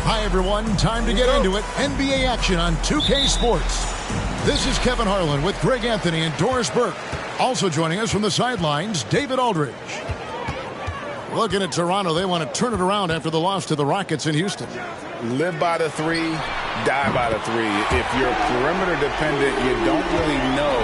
Hi, everyone. Time to get into it. NBA action on 2K Sports. This is Kevin Harlan with Greg Anthony and Doris Burke. Also joining us from the sidelines, David Aldridge. Looking at Toronto, they want to turn it around after the loss to the Rockets in Houston. Live by the three, die by the three. If you're perimeter dependent, you don't really know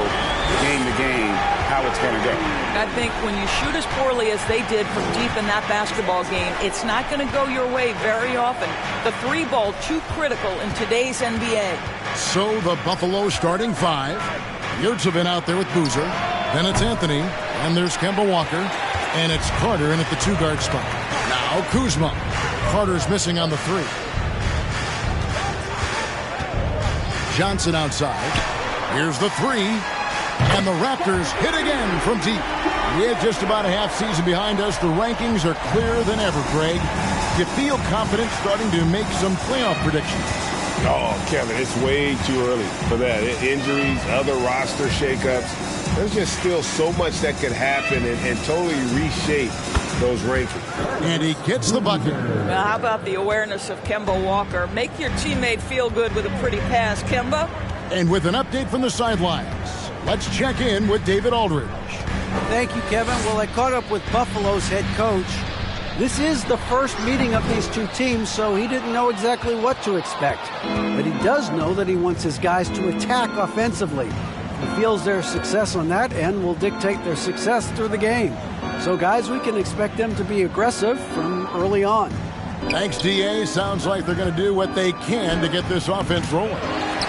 game to game how it's going to go. I think when you shoot as poorly as they did from deep in that basketball game, it's not going to go your way very often. The three ball too critical in today's NBA. So the Buffalo starting five. Yurts have been out there with Boozer. Then it's Anthony. And there's Kemba Walker. And it's Carter in at the two-guard spot. Now Kuzma. Carter's missing on the three. Johnson outside. Here's the three. And the Raptors hit again from deep. We have just about a half season behind us. The rankings are clearer than ever, Greg. You feel confident starting to make some playoff predictions? Oh, Kevin, it's way too early for that. Injuries, other roster shakeups. There's just still so much that could happen and totally reshape those rankings. And he gets the bucket. Now, how about the awareness of Kemba Walker? Make your teammate feel good with a pretty pass, Kemba. And with an update from the sidelines, let's check in with David Aldridge. Thank you, Kevin. Well, I caught up with Buffalo's head coach. This is the first meeting of these two teams, so he didn't know exactly what to expect. But he does know that he wants his guys to attack offensively. He feels their success on that end will dictate their success through the game. So, guys, we can expect them to be aggressive from early on. Thanks, D.A. Sounds like they're going to do what they can to get this offense rolling.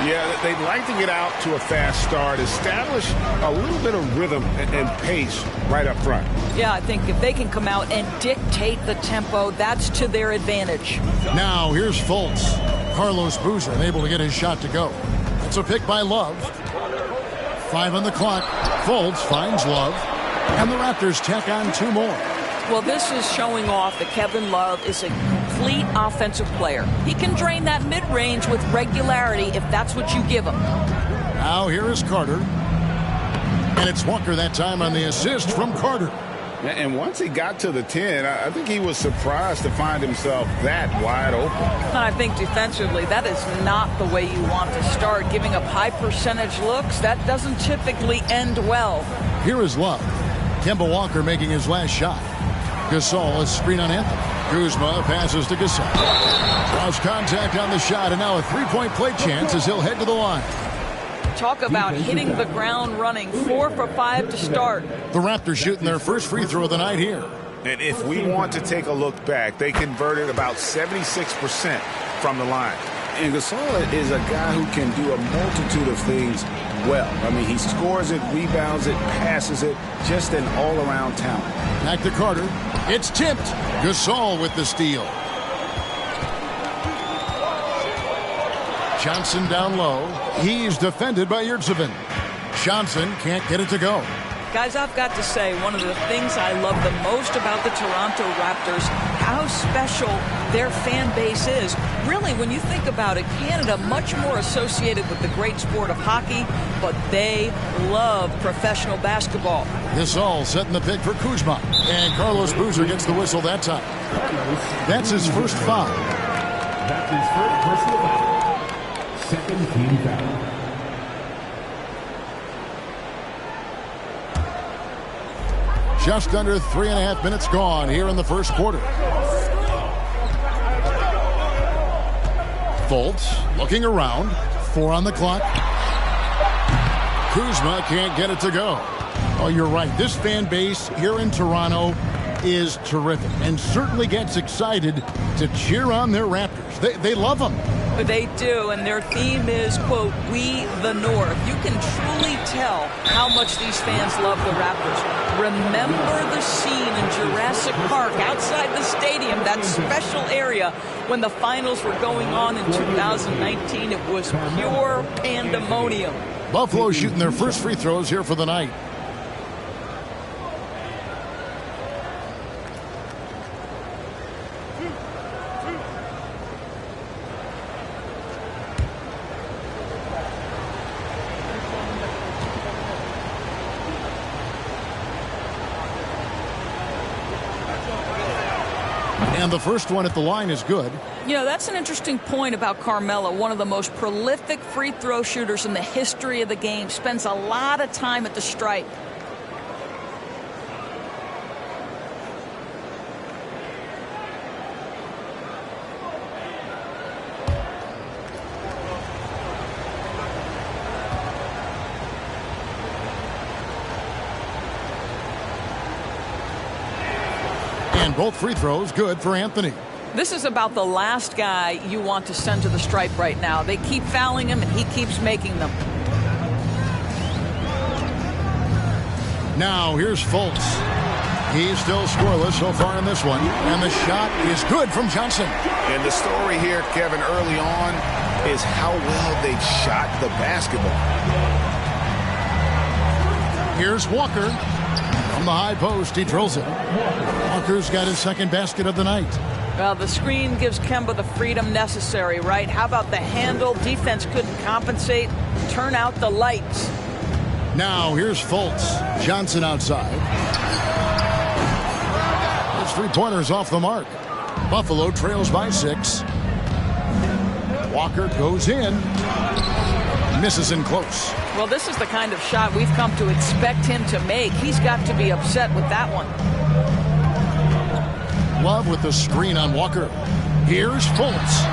Yeah, they'd like to get out to a fast start, establish a little bit of rhythm and pace right up front. Yeah, I think if they can come out and dictate the tempo, that's to their advantage. Now, here's Fultz. Carlos Boozer unable to get his shot to go. It's a pick by Love. 5 on the clock. Fultz finds Love. And the Raptors tack on 2 more. Well, this is showing off that Kevin Love is a complete offensive player. He can drain that mid-range with regularity if that's what you give him. Now here is Carter. And it's Walker that time on the assist from Carter. And once he got to the 10, I think he was surprised to find himself that wide open. I think defensively, that is not the way you want to start. Giving up high percentage looks, that doesn't typically end well. Here is Love. Kemba Walker making his last shot. Gasol is screen on Anthony. Kuzma passes to Gasol. Draws contact on the shot, and now a three-point play chance as he'll head to the line. Talk about hitting the ground running. 4 for 5 to start. The Raptors shooting their first free throw of the night here. And if we want to take a look back, they converted about 76% from the line. And Gasol is a guy who can do a multitude of things well. I mean, he scores it, rebounds it, passes it, just an all-around talent. Back to Carter. It's tipped. Gasol with the steal. Johnson down low. He's defended by Yurtseven. Johnson can't get it to go. Guys, I've got to say, one of the things I love the most about the Toronto Raptors, how special their fan base is. Really, when you think about it, Canada much more associated with the great sport of hockey, but they love professional basketball. Gasol setting the pick for Kuzma. And Carlos Boozer gets the whistle that time. That's his first foul. That's his first personal foul. Second team foul. Just under 3.5 minutes gone here in the first quarter. Fultz looking around. 4 on the clock. Kuzma can't get it to go. Oh, you're right. This fan base here in Toronto is terrific and certainly gets excited to cheer on their Raptors. They love them. They do, and their theme is, quote, "We the North." You can truly tell how much these fans love the Raptors. Remember the scene in Jurassic Park outside the stadium, that special area when the finals were going on in 2019. It was pure pandemonium. Buffalo shooting their first free throws here for the night. And the first one at the line is good. You know, that's an interesting point about Carmelo, one of the most prolific free throw shooters in the history of the game. Spends a lot of time at the stripe. And both free throws good for Anthony. This is about the last guy you want to send to the stripe right now. They keep fouling him, and he keeps making them. Now here's Fultz. He's still scoreless so far in this one. And the shot is good from Johnson. And the story here, Kevin, early on is how well they shot the basketball. Here's Walker. From the high post, he drills it. Walker's got his second basket of the night. Well, the screen gives Kemba the freedom necessary, right? How about the handle? Defense couldn't compensate. Turn out the lights. Now here's Fultz. Johnson outside. His three-pointers off the mark. Buffalo trails by 6. Walker goes in. Misses in close. Well, this is the kind of shot we've come to expect him to make. He's got to be upset with that one. Love with the screen on Walker. Here's Fultz.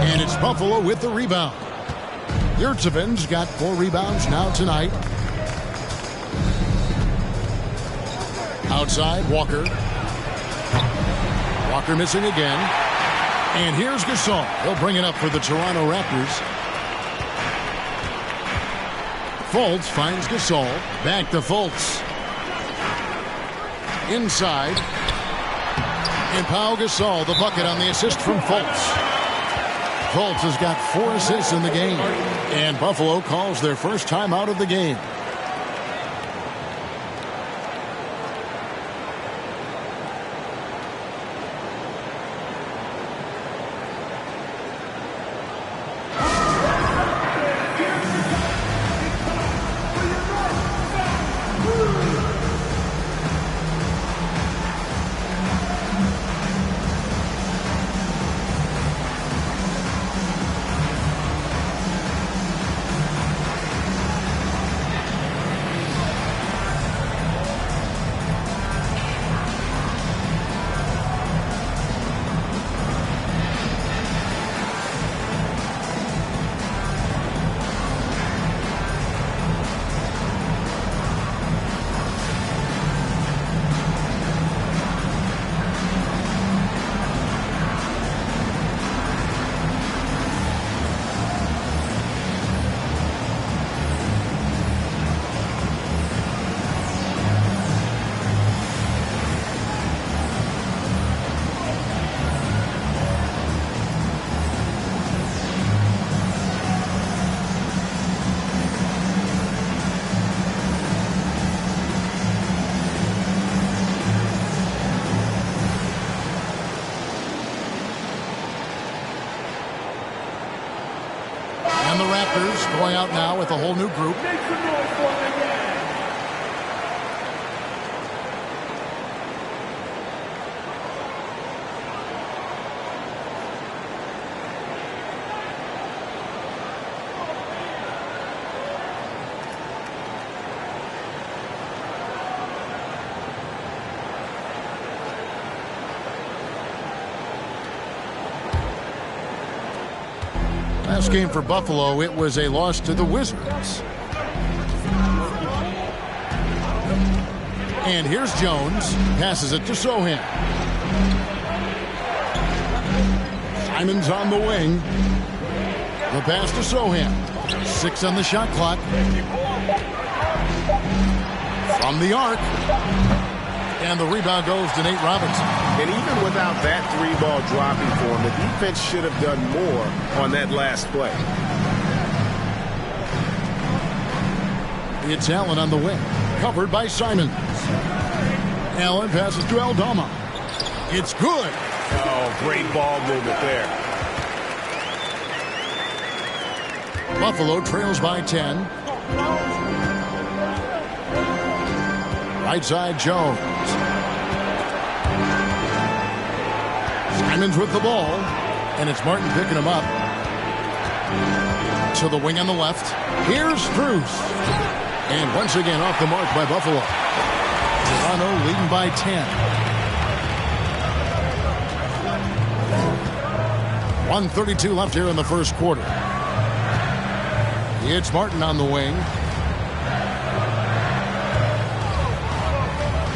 And it's Buffalo with the rebound. Yurtseven's got 4 rebounds now tonight. Outside, Walker. Walker missing again. And here's Gasol. He'll bring it up for the Toronto Raptors. Fultz finds Gasol. Back to Fultz. Inside. And Pau Gasol, the bucket on the assist from Fultz. Fultz has got 4 assists in the game. And Buffalo calls their first time out of the game. And the Raptors going out now with a whole new group. Last game for Buffalo, it was a loss to the Wizards. And here's Jones. Passes it to Sohan. Simon's on the wing. The pass to Sohan. 6 on the shot clock. From the arc. And the rebound goes to Nate Robinson. And even without that 3-ball dropping for him, the defense should have done more on that last play. It's Allen on the wing. Covered by Simons. Allen passes to Aldama. It's good. Oh, great ball movement there. Buffalo trails by 10. Right side, Jones. Simons with the ball. And it's Martin picking him up. To the wing on the left. Here's Strus. And once again off the mark by Buffalo. Toronto leading by 10. 1:32 left here in the first quarter. It's Martin on the wing.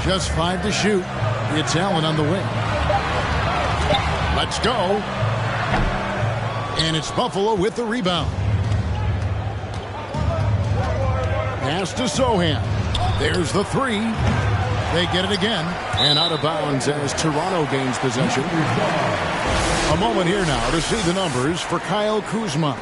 Just 5 to shoot. It's Allen on the wing. Let's go. And it's Buffalo with the rebound. Pass to Sohan. There's the 3. They get it again. And out of bounds as Toronto gains possession. A moment here now to see the numbers for Kyle Kuzma.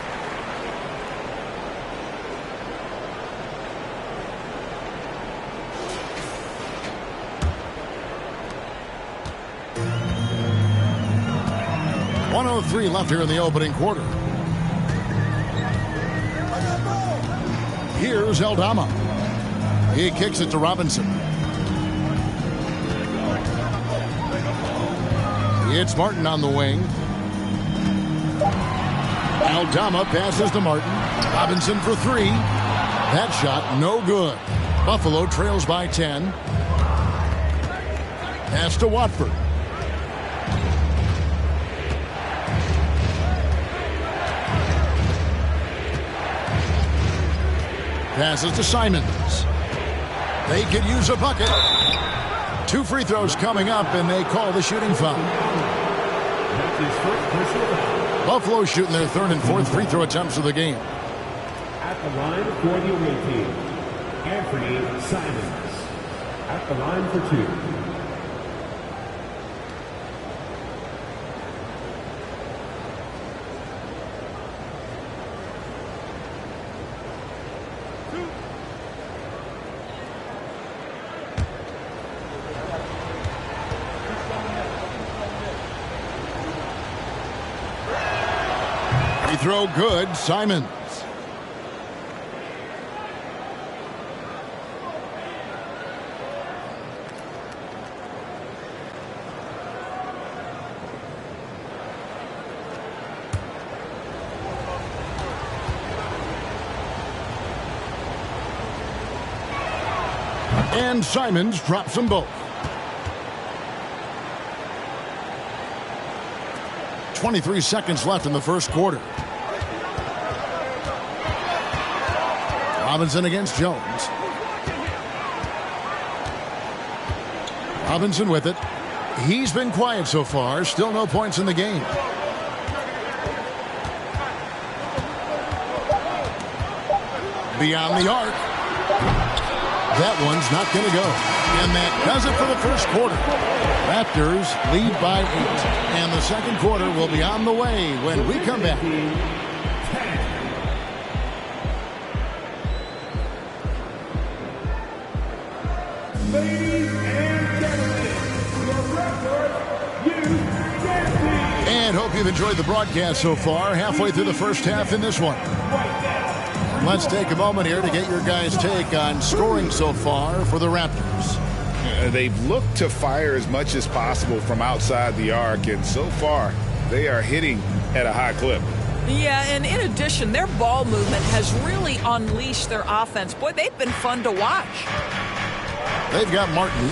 .103 left here in the opening quarter. Here's Aldama. He kicks it to Robinson. It's Martin on the wing. Aldama passes to Martin. Robinson for 3. That shot no good. Buffalo trails by 10. Pass to Watford. Passes to Simons. They could use a bucket. 2 free throws coming up, and they call the shooting foul. Buffalo shooting their 3rd and 4th free throw attempts of the game. At the line for the away team, Anthony Simons. At the line for 2. Throw good, Simons. And Simons drops them both. 23 seconds left in the first quarter. Robinson against Jones. Robinson with it. He's been quiet so far. Still no points in the game. Beyond the arc. That one's not going to go. And that does it for the first quarter. Raptors lead by 8. And the second quarter will be on the way when we come back. Ladies and gentlemen, the Raptors youth dance team. And hope you've enjoyed the broadcast so far. Halfway through the first half in this one. Let's take a moment here to get your guys' take on scoring so far for the Raptors. They've looked to fire as much as possible from outside the arc, and so far they are hitting at a high clip. Yeah, and in addition, their ball movement has really unleashed their offense. Boy, they've been fun to watch. They've got Martin,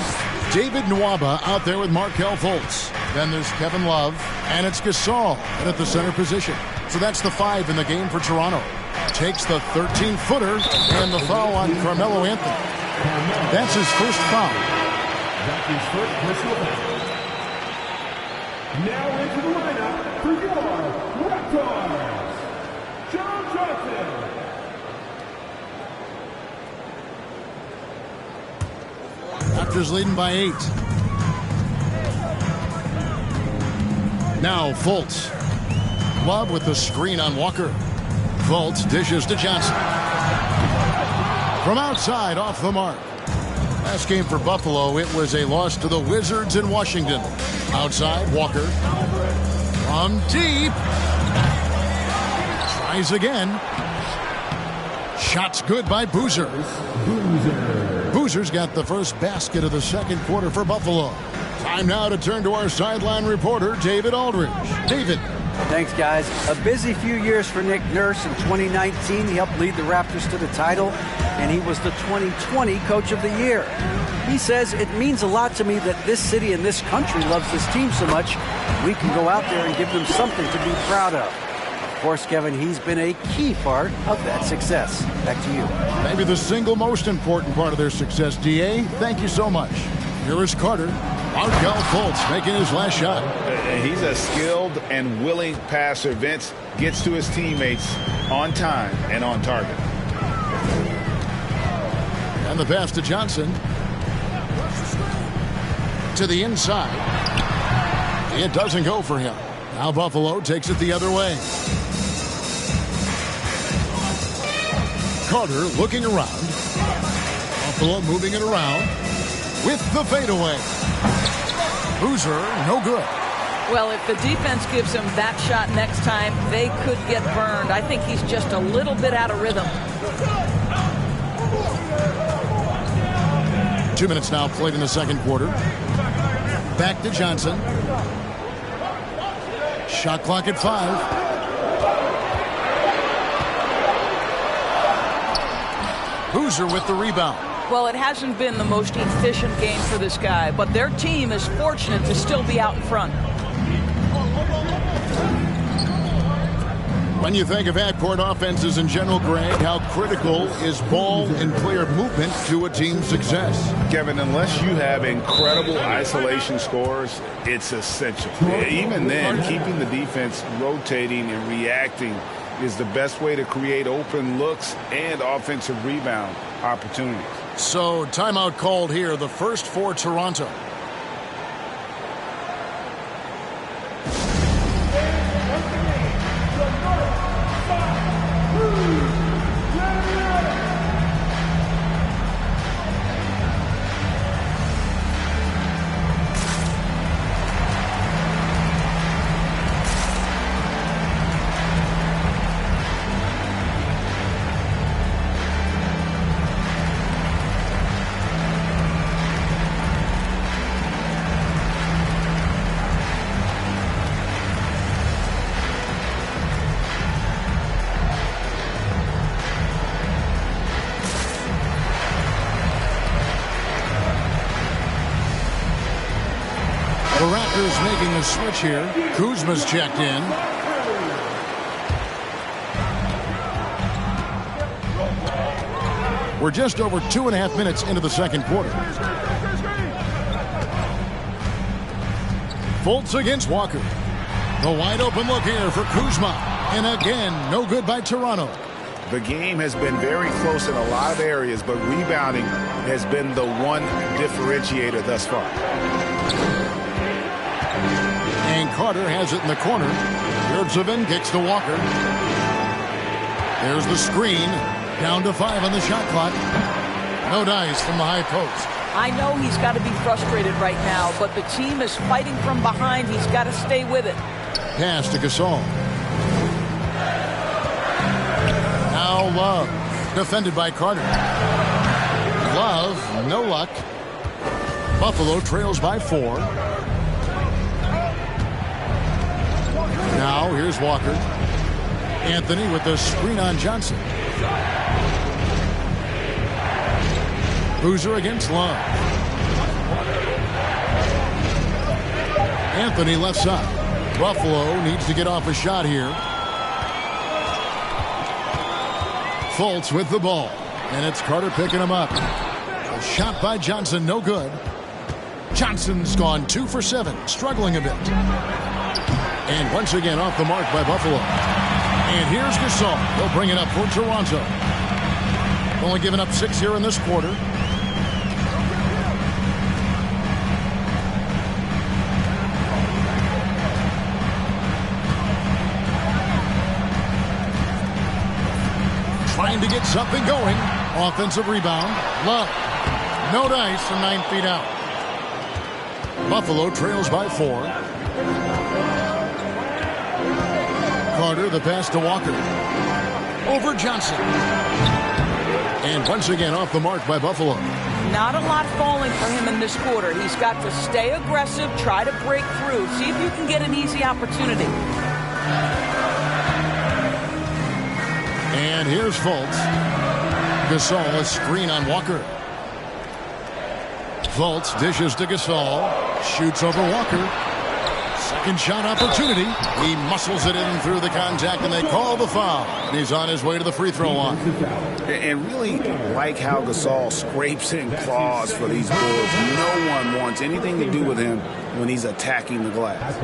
David Nwaba out there with Markelle Fultz. Then there's Kevin Love, and it's Gasol at the center position. So that's the 5 in the game for Toronto. Takes the 13-footer and the foul on Carmelo Anthony. That's his first foul. That's his first personal foul. Now into the lineup for your Raptors. Raptors leading by 8. Now Fultz. Love with the screen on Walker. Fultz dishes to Johnson. From outside, off the mark. Last game for Buffalo, it was a loss to the Wizards in Washington. Outside, Walker. From deep. Tries again. Shot's good by Boozer. Boozer's got the first basket of the second quarter for Buffalo. Time now to turn to our sideline reporter, David Aldridge. David. Thanks, guys. A busy few years for Nick Nurse. In 2019, he helped lead the Raptors to the title, and he was the 2020 Coach of the Year. He says, it means a lot to me that this city and this country loves this team so much. We can go out there and give them something to be proud of. Of course, Kevin, he's been a key part of that success. Back to you. Maybe the single most important part of their success, D.A. Thank you so much. Here is Carter. Markelle Fultz making his last shot. He's a skilled and willing passer. Vince gets to his teammates on time and on target. And the pass to Johnson. To the inside. It doesn't go for him. Now Buffalo takes it the other way. Carter looking around. Buffalo moving it around with the fadeaway. Boozer, no good. Well, if the defense gives him that shot next time, they could get burned. I think he's just a little bit out of rhythm. 2 minutes now played in the second quarter. Back to Johnson. Shot clock at 5. Boozer with the rebound. Well, it hasn't been the most efficient game for this guy, but their team is fortunate to still be out in front. When you think of half-court offenses in general, Greg, how critical is ball and player movement to a team's success? Kevin, unless you have incredible isolation scores, it's essential. Even then, keeping the defense rotating and reacting is the best way to create open looks and offensive rebound opportunities. So, timeout called here, the first for Toronto. The Raptors making a switch here. Kuzma's checked in. We're just over 2.5 minutes into the second quarter. Fultz against Walker. The wide open look here for Kuzma. And again, no good by Toronto. The game has been very close in a lot of areas, but rebounding has been the one differentiator thus far. And Carter has it in the corner. Yurtseven kicks to Walker. There's the screen. Down to 5 on the shot clock. No dice from the high post. I know he's got to be frustrated right now, but the team is fighting from behind. He's got to stay with it. Pass to Gasol. Now Love. Defended by Carter. Love, no luck. Buffalo trails by 4. Now here's Walker. Anthony with the screen on Johnson. Boozer against Love. Anthony left side. Buffalo needs to get off a shot here. Fultz with the ball. And it's Carter picking him up. A shot by Johnson, no good. Johnson's gone 2 for 7, struggling a bit. And once again off the mark by Buffalo. And here's Gasol. He'll bring it up for Toronto. Only giving up 6 here in this quarter. Trying to get something going. Offensive rebound. Love. No dice from 9 feet out. Buffalo trails by 4. Carter, the pass to Walker. Over Johnson. And once again off the mark by Buffalo. Not a lot falling for him in this quarter. He's got to stay aggressive, try to break through, see if you can get an easy opportunity. And here's Fultz. Gasol, a screen on Walker. Fultz dishes to Gasol. Shoots over Walker. Second shot opportunity. He muscles it in through the contact, and they call the foul. And he's on his way to the free throw line. And really like how Gasol scrapes and claws for these Bulls. No one wants anything to do with him when he's attacking the glass.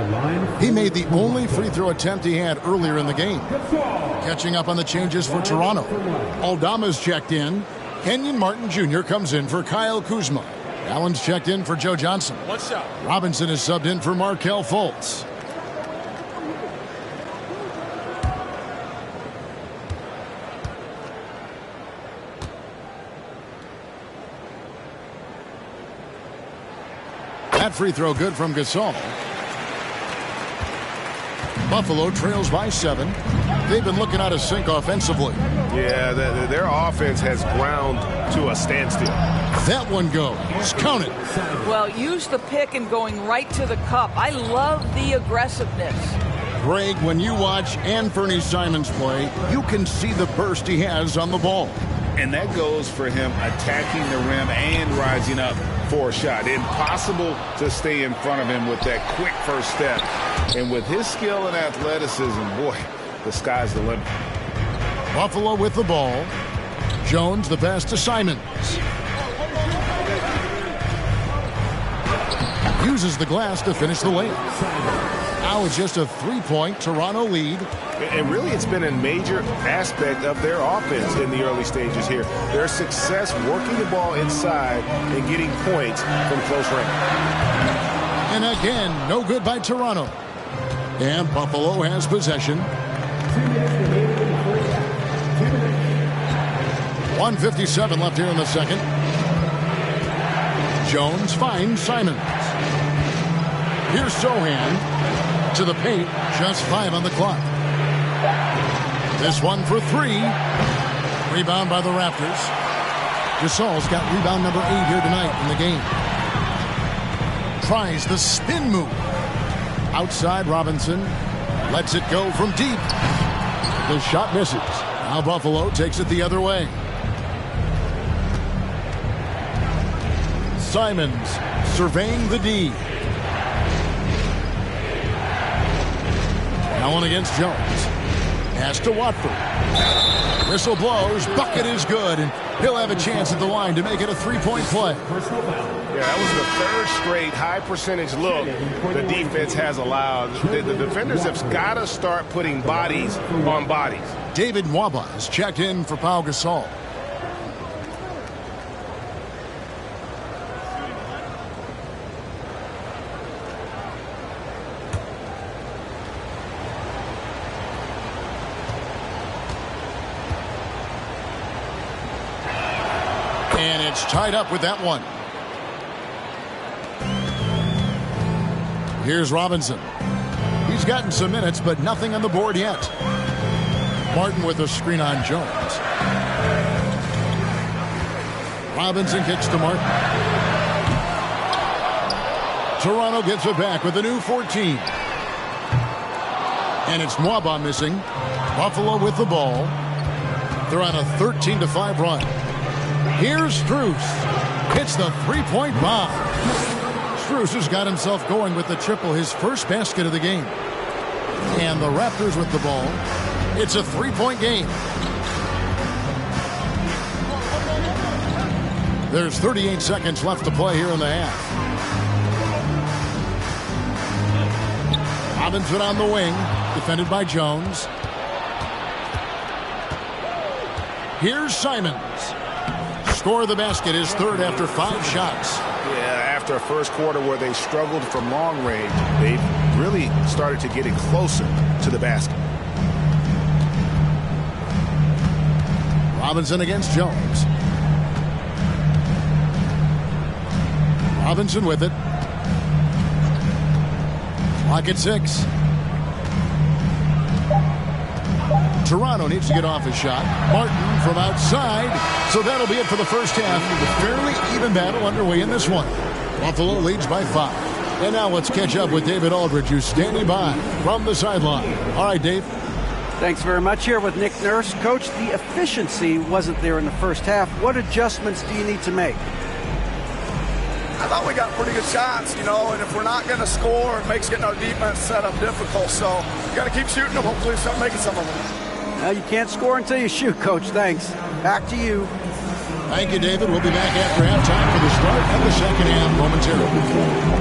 He made the only free throw attempt he had earlier in the game. Catching up on the changes for Toronto. Aldama's checked in. Kenyon Martin Jr. comes in for Kyle Kuzma. Allen's checked in for Joe Johnson. What's up? Robinson is subbed in for Markelle Fultz. That free throw good from Gasol. Buffalo trails by 7. They've been looking out of sync offensively. Yeah, their offense has ground to a standstill. That one goes. Count it. Well, use the pick and going right to the cup. I love the aggressiveness. Greg, when you watch Anthony Simons play, you can see the burst he has on the ball. And that goes for him attacking the rim and rising up for a shot. Impossible to stay in front of him with that quick first step. And with his skill and athleticism, boy, the sky's the limit. Buffalo with the ball. Jones, the pass to Simons. Uses the glass to finish the layup. Now it's just a 3-point Toronto lead. And really, it's been a major aspect of their offense in the early stages here. Their success working the ball inside and getting points from close range. And again, no good by Toronto. And Buffalo has possession. 1:57 left here in the second. Jones finds Simons. Here's Sohan to the paint. Just 5 on the clock. This one for 3. Rebound by the Raptors. Gasol's got rebound number 8 here tonight in the game. Tries the spin move. Outside Robinson. Lets it go from deep. The shot misses. Now Buffalo takes it the other way. Simons surveying the D. Allen against Jones. Pass to Watford. Whistle blows. Bucket is good. And he'll have a chance at the line to make it a 3-point play. Yeah, that was the 3rd straight high percentage look the defense has allowed. The defenders have got to start putting bodies on bodies. David Nwaba is checked in for Pau Gasol. And it's tied up with that one. Here's Robinson. He's gotten some minutes, but nothing on the board yet. Martin with a screen on Jones. Robinson kicks to Martin. Toronto gets it back with a new 14. And it's Nwaba missing. Buffalo with the ball. They're on a 13-5 run. Here's Strus. Hits the 3-point bomb. Strus has got himself going with the triple, his first basket of the game. And the Raptors with the ball. It's a 3-point game. There's 38 seconds left to play here in the half. Robinson on the wing, defended by Jones. Here's Simons. Score the basket, his third after 5 shots. Yeah, after a first quarter where they struggled from long range, they've really started to get it closer to the basket. Robinson against Jones. Robinson with it. Clock at 6. Toronto needs to get off his shot. Martin from outside. So that'll be it for the first half. A fairly even battle underway in this one. Buffalo leads by 5. And now let's catch up with David Aldridge, who's standing by from the sideline. All right, Dave. Thanks very much. Here with Nick Nurse. Coach, the efficiency wasn't there in the first half. What adjustments do you need to make? I thought we got pretty good shots, and if we're not going to score, it makes getting our defense set up difficult. So got to keep shooting them. Hopefully start making some of them. Well, you can't score until you shoot, Coach. Thanks. Back to you. Thank you, David. We'll be back after halftime for the start of the second half momentarily.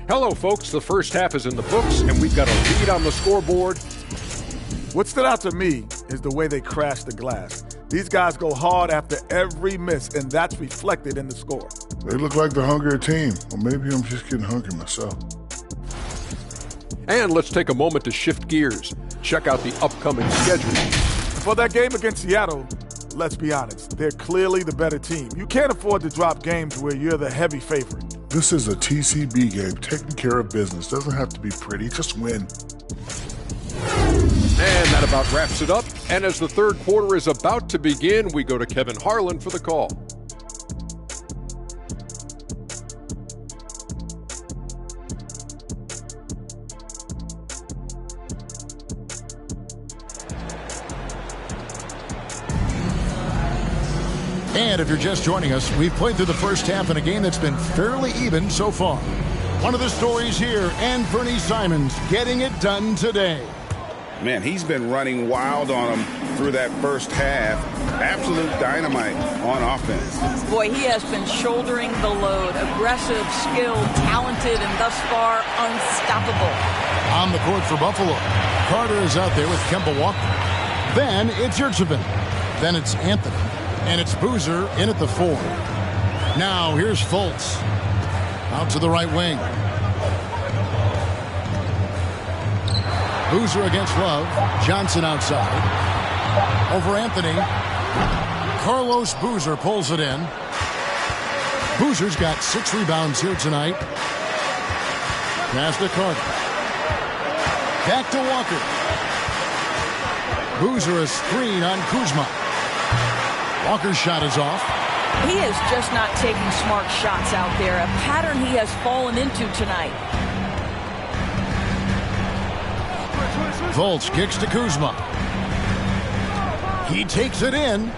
Hello, folks. The first half is in the books, and we've got a lead on the scoreboard. What stood out to me is the way they crashed the glass. These guys go hard after every miss, and that's reflected in the score. They look like the hungrier team. Or maybe I'm just getting hungry myself. And let's take a moment to shift gears. Check out the upcoming schedule. For that game against Seattle, let's be honest, they're clearly the better team. You can't afford to drop games where you're the heavy favorite. This is a TCB game, taking care of business. Doesn't have to be pretty, just win. And that about wraps it up. And as the third quarter is about to begin, we go to Kevin Harlan for the call. And if you're just joining us, we've played through the first half in a game that's been fairly even so far. One of the stories here, Anthony Simons getting it done today. Man, he's been running wild on them through that first half. Absolute dynamite on offense. Boy, he has been shouldering the load. Aggressive, skilled, talented, and thus far unstoppable. On the court for Buffalo, Carter is out there with Kemba Walker. Then it's Yurtsevin. Then it's Anthony. And it's Boozer in at the 4. Now here's Fultz. Out to the right wing. Boozer against Love. Johnson outside. Over Anthony. Carlos Boozer pulls it in. Boozer's got 6 rebounds here tonight. Pass to Carter. Back to Walker. Boozer a screen on Kuzma. Walker's shot is off. He is just not taking smart shots out there, a pattern he has fallen into tonight. Fultz kicks to Kuzma. He takes it in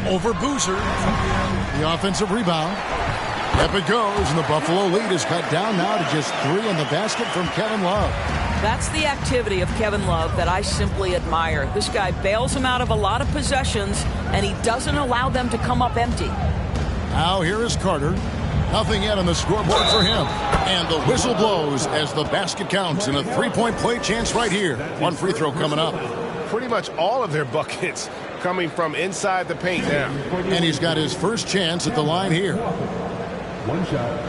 over Boozer. The offensive rebound. Up it goes, and the Buffalo lead is cut down now to just 3 in the basket from Kevin Love. That's the activity of Kevin Love that I simply admire. This guy bails him out of a lot of possessions, and he doesn't allow them to come up empty. Now here is Carter. Nothing yet on the scoreboard for him. And the whistle blows as the basket counts, and a three-point play chance right here. One free throw coming up. Pretty much all of their buckets coming from inside the paint now. And he's got his first chance at the line here. One shot.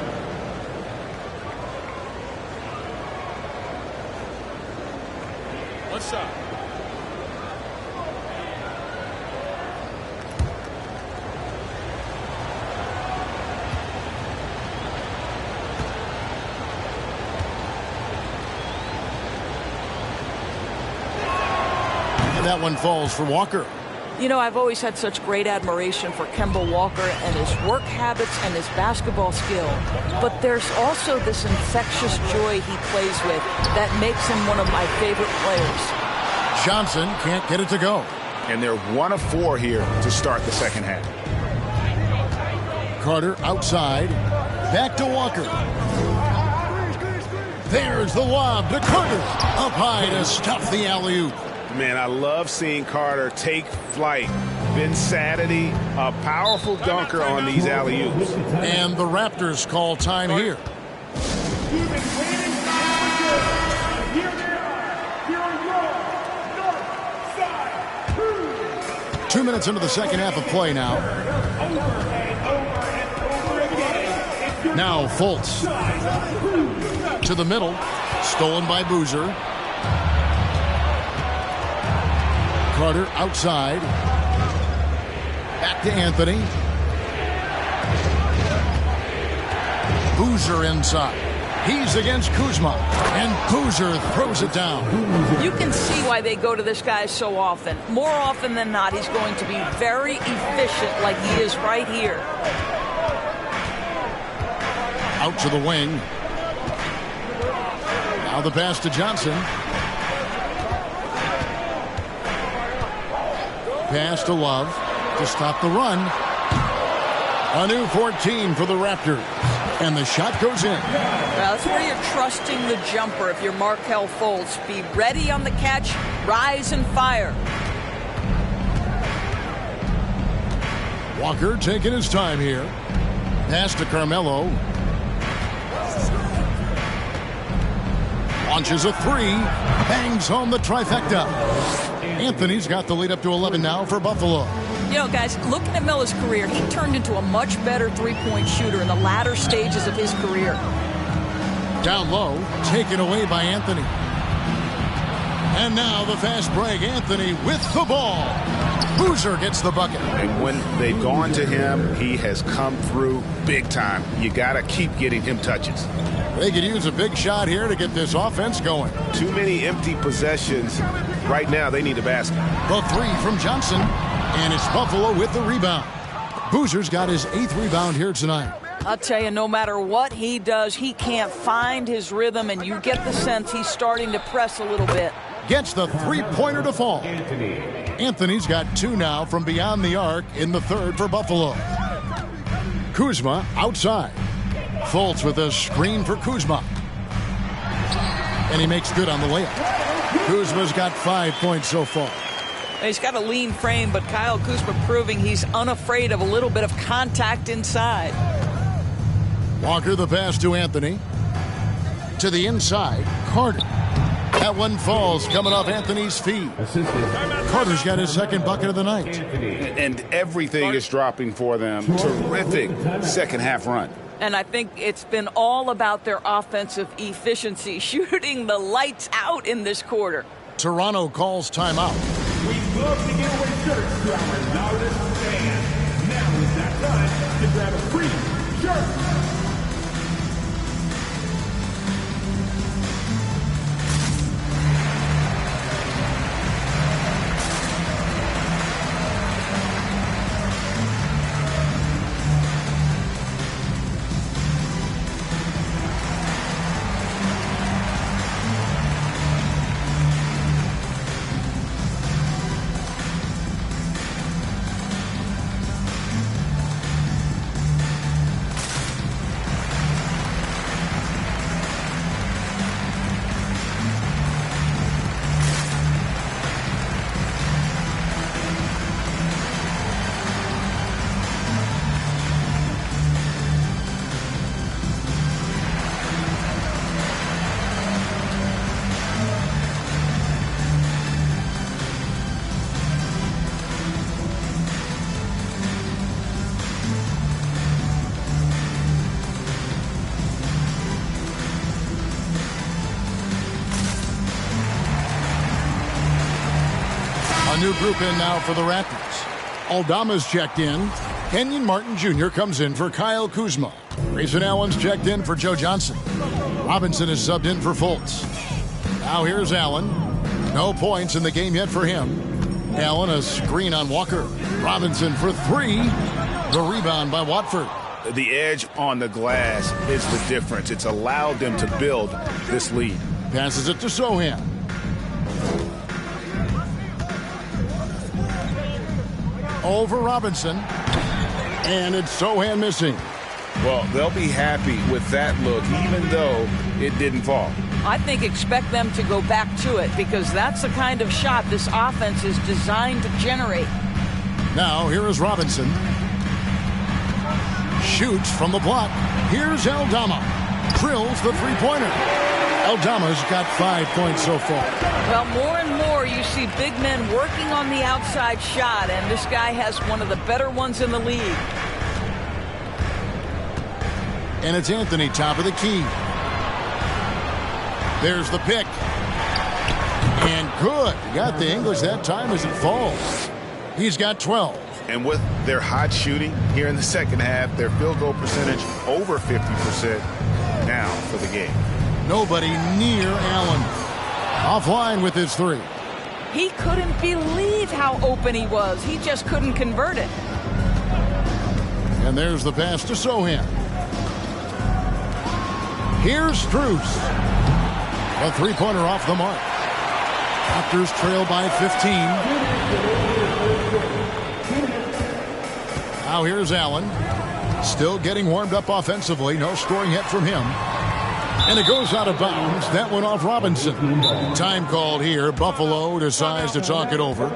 One shot. And that one falls for Walker. You know, I've always had such great admiration for Kemba Walker and his work habits and his basketball skill. But there's also this infectious joy he plays with that makes him one of my favorite players. Johnson can't get it to go. And they're 1 of 4 here to start the second half. Carter outside. Back to Walker. There's the lob to Carter. Up high to stuff the alley-oop. Man, I love seeing Carter take flight. Ben Saturday, a powerful dunker on these alley-oops. And the Raptors call time here. You've been waiting and here they are. Here on your north side. 2 minutes into the second half of play now. Now Fultz. To the middle. Stolen by Boozer. Carter outside. Back to Anthony. Boozer inside. He's against Kuzma. And Boozer throws it down. You can see why they go to this guy so often. More often than not, he's going to be very efficient like he is right here. Out to the wing. Now the pass to Johnson. Pass to Love to stop the run. A new 14 for the Raptors. And the shot goes in. Well, that's where you're trusting the jumper if you're Markelle Fultz. Be ready on the catch, rise and fire. Walker taking his time here. Pass to Carmelo. Launches a three. Bangs home the trifecta. Anthony's got the lead up to 11 now for Buffalo. You know, guys, looking at Melo's career, he turned into a much better three-point shooter in the latter stages of his career. Down low, taken away by Anthony. And now the fast break. Anthony with the ball. Boozer gets the bucket. And when they've gone to him, he has come through big time. You got to keep getting him touches. They could use a big shot here to get this offense going. Too many empty possessions. Right now, they need a basket. The three from Johnson. And it's Buffalo with the rebound. Boozer's got his 8th rebound here tonight. I'll tell you, no matter what he does, he can't find his rhythm, and you get the sense he's starting to press a little bit. Gets the three-pointer to fall. Anthony's got 2 now from beyond the arc in the 3rd for Buffalo. Kuzma outside. Fultz with a screen for Kuzma. And he makes good on the layup. Kuzma's got 5 points so far. He's got a lean frame, but Kyle Kuzma proving he's unafraid of a little bit of contact inside. Walker the pass to Anthony. To the inside, Carter. That one falls coming off Anthony's feet. Carter's got his 2nd bucket of the night. And everything is dropping for them. Terrific second half run. And I think it's been all about their offensive efficiency, shooting the lights out in this quarter. Toronto calls timeout. We'd love to give away shirts to our loudest fans. Now is that time to grab a free shirt. group in now for the Raptors. Aldama's checked in. Kenyon Martin Jr. comes in for Kyle Kuzma. Grayson Allen's checked in for Joe Johnson. Robinson is subbed in for Fultz. Now here's Allen. No points in the game yet for him. Allen a screen on Walker. Robinson for three. The rebound by Watford. The edge on the glass is the difference. It's allowed them to build this lead. Passes it to Sohan. Over Robinson. And it's Sohan missing. Well, they'll be happy with that look, even though it didn't fall. I think expect them to go back to it because that's the kind of shot this offense is designed to generate. Now, here is Robinson. Shoots from the block. Here's Aldama. Drills the three-pointer. Aldama's got 5 points so far. Well, more and more you see big men working on the outside shot, and this guy has one of the better ones in the league. And it's Anthony, top of the key. There's the pick. And good. Got the English that time as it falls. He's got 12. And with their hot shooting here in the second half, their field goal percentage over 50% now for the game. Nobody near Allen. Offline with his three. He couldn't believe how open he was. He just couldn't convert it. And there's the pass to Sohan. Here's Strus. A three-pointer off the mark. Raptors trail by 15. Now here's Allen. Still getting warmed up offensively. No scoring yet from him. And it goes out of bounds. That went off Robinson. Time called here. Buffalo decides to talk it over.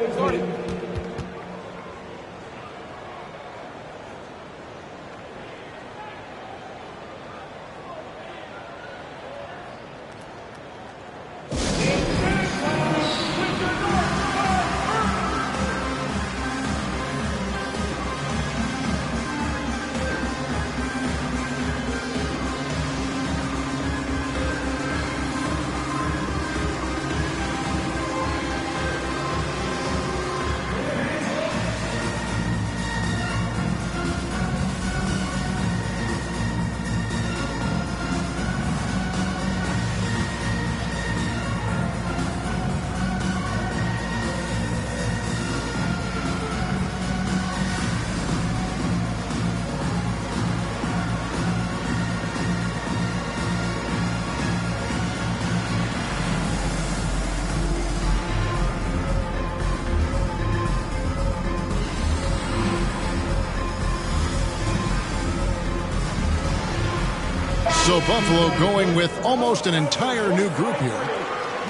So Buffalo going with almost an entire new group here.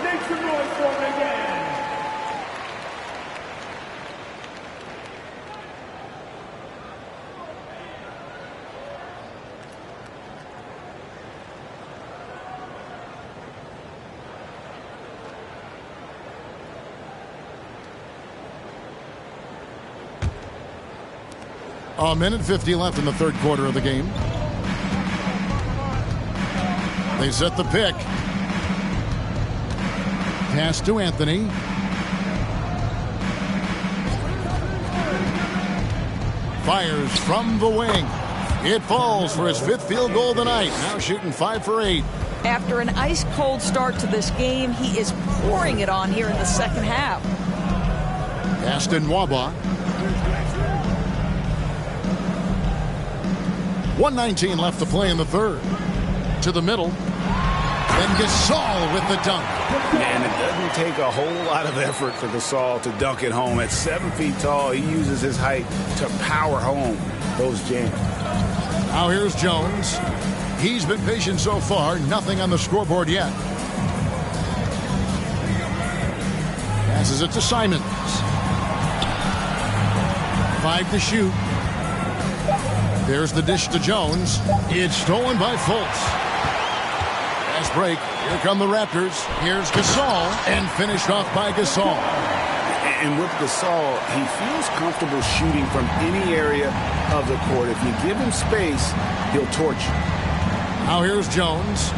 Make some noise for them again. A minute 50 left in the third quarter of the game. They set the pick. Pass to Anthony. Fires from the wing. It falls for his fifth field goal of the night. Now shooting 5 for 8. After an ice-cold start to this game, he is pouring it on here in the second half. Aston Waba. 1:19 left to play in the third. To the middle. And Gasol with the dunk. Man, it doesn't take a whole lot of effort for Gasol to dunk it home. At 7 feet tall, he uses his height to power home those jams. Now here's Jones. He's been patient so far. Nothing on the scoreboard yet. Passes it to Simons. 5 to shoot. There's the dish to Jones. It's stolen by Fultz. Fast break. Here come the Raptors. Here's Gasol. And finished off by Gasol. And with Gasol, he feels comfortable shooting from any area of the court. If you give him space, he'll torch you. Now here's Jones.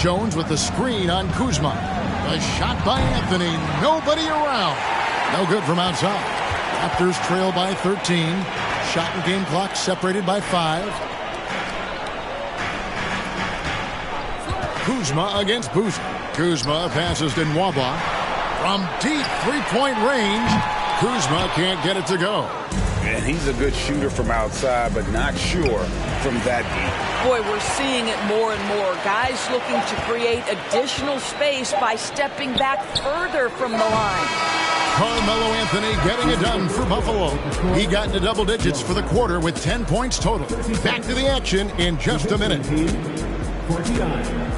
Jones with the screen on Kuzma. A shot by Anthony. Nobody around. No good from outside. Raptors trail by 13. Shot and game clock separated by 5. Kuzma against Boozer. Kuzma passes to Nwaba. From deep three-point range, Kuzma can't get it to go. And he's a good shooter from outside, but not sure from that deep. Boy, we're seeing it more and more. Guys looking to create additional space by stepping back further from the line. Carmelo Anthony getting it done for Buffalo. He got into double digits for the quarter with 10 points total. Back to the action in just a minute. 49.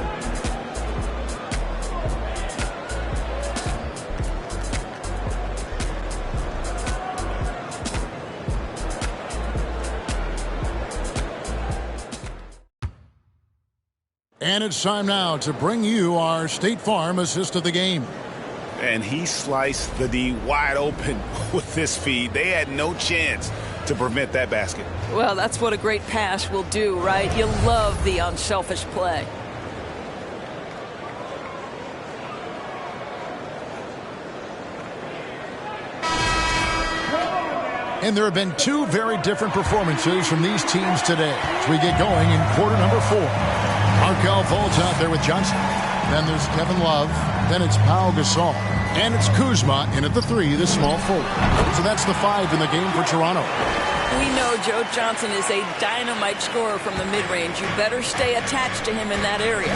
And it's time now to bring you our State Farm assist of the game. And he sliced the D wide open with this feed. They had no chance to prevent that basket. Well, that's what a great pass will do, right? You love the unselfish play. And there have been two very different performances from these teams today as we get going in quarter number 4. Markelle Fultz out there with Johnson. Then there's Kevin Love. Then it's Pau Gasol. And it's Kuzma in at the 3, the small forward. So that's the 5 in the game for Toronto. We know Joe Johnson is a dynamite scorer from the mid-range. You better stay attached to him in that area.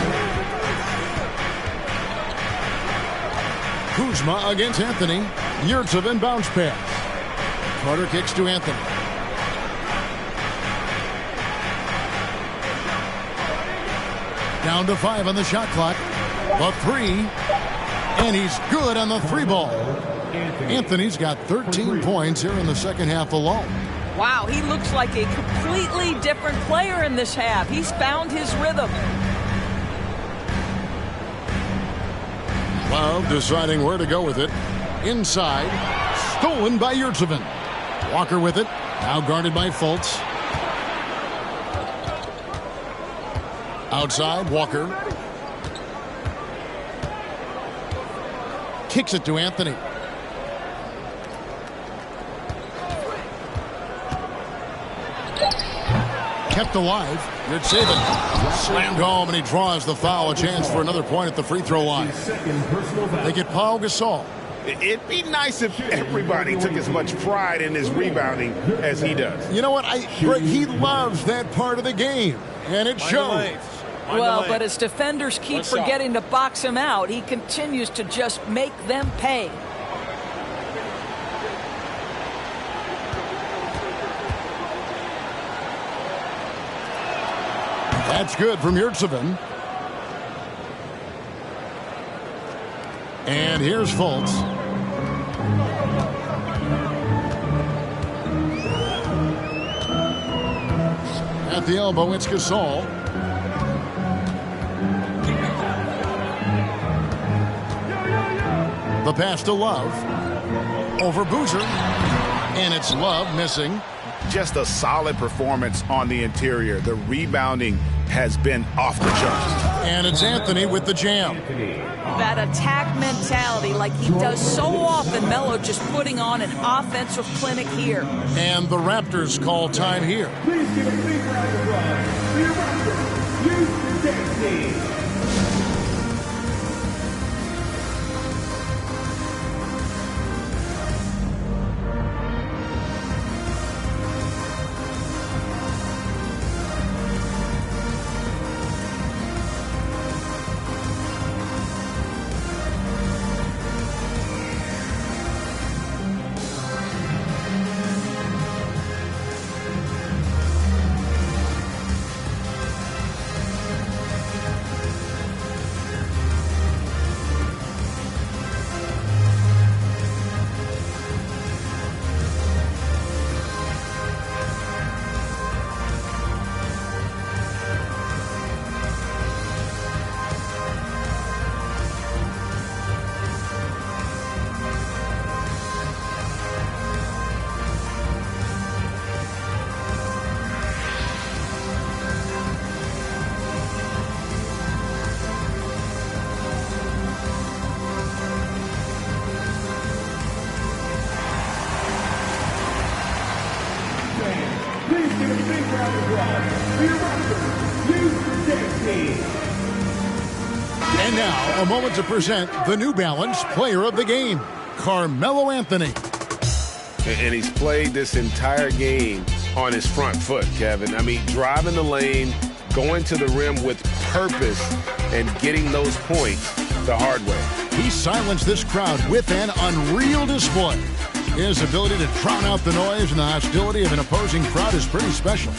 Kuzma against Anthony. Yurtseven bounce pass. Carter kicks to Anthony. Down to 5 on the shot clock. The 3. And he's good on the 3 ball. Anthony's got 13 points here in the second half alone. Wow, he looks like a completely different player in this half. He's found his rhythm. Love deciding where to go with it. Inside. Stolen by Yurtseven. Walker with it. Now guarded by Fultz. Outside, Walker. Kicks it to Anthony. Kept alive. Yurtseven slammed home, and he draws the foul. A chance for another point at the free throw line. They get Pau Gasol. It'd be nice if everybody took as much pride in his rebounding as he does. You know what? He loves that part of the game, and it shows. Well, but as defenders keep forgetting to box him out, he continues to just make them pay. That's good from Yurtseven. And here's Fultz. At the elbow, it's Gasol. The pass to Love. Over Boozer. And it's Love missing. Just a solid performance on the interior. The rebounding has been off the charts. And it's Anthony with the jam. That attack mentality like he does so often. Melo just putting on an offensive clinic here. And the Raptors call time here. Please give a big round of applause for your Raptors, Houston Texans. Please give a big round of applause for your Raptors Youth Dance Team. And now, a moment to present the New Balance Player of the Game, Carmelo Anthony. And he's played this entire game on his front foot, Kevin. I mean, driving the lane, going to the rim with purpose, and getting those points the hard way. He silenced this crowd with an unreal display. His ability to drown out the noise and the hostility of an opposing crowd is pretty special.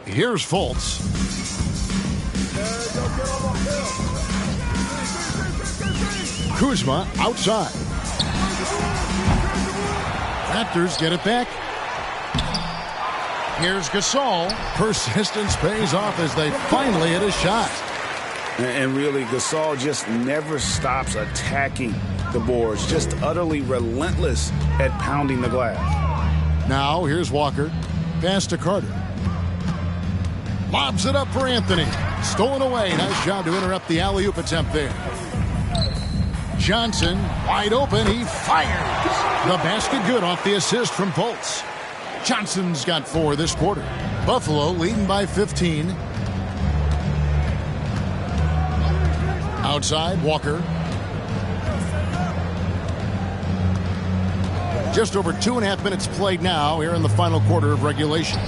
Here's Fultz. Kuzma outside. Raptors get it back. Here's Gasol. Persistence pays off as they finally hit a shot. And really, Gasol just never stops attacking the boards. Just utterly relentless at pounding the glass. Now here's Walker. Pass to Carter. Lobs it up for Anthony. Stolen away. Nice job to interrupt the alley-oop attempt there. Johnson, wide open. He fires. The basket good off the assist from Fultz. Johnson's got 4 this quarter. Buffalo leading by 15. Outside, Walker. Just over 2.5 minutes played now here in the final quarter of regulation.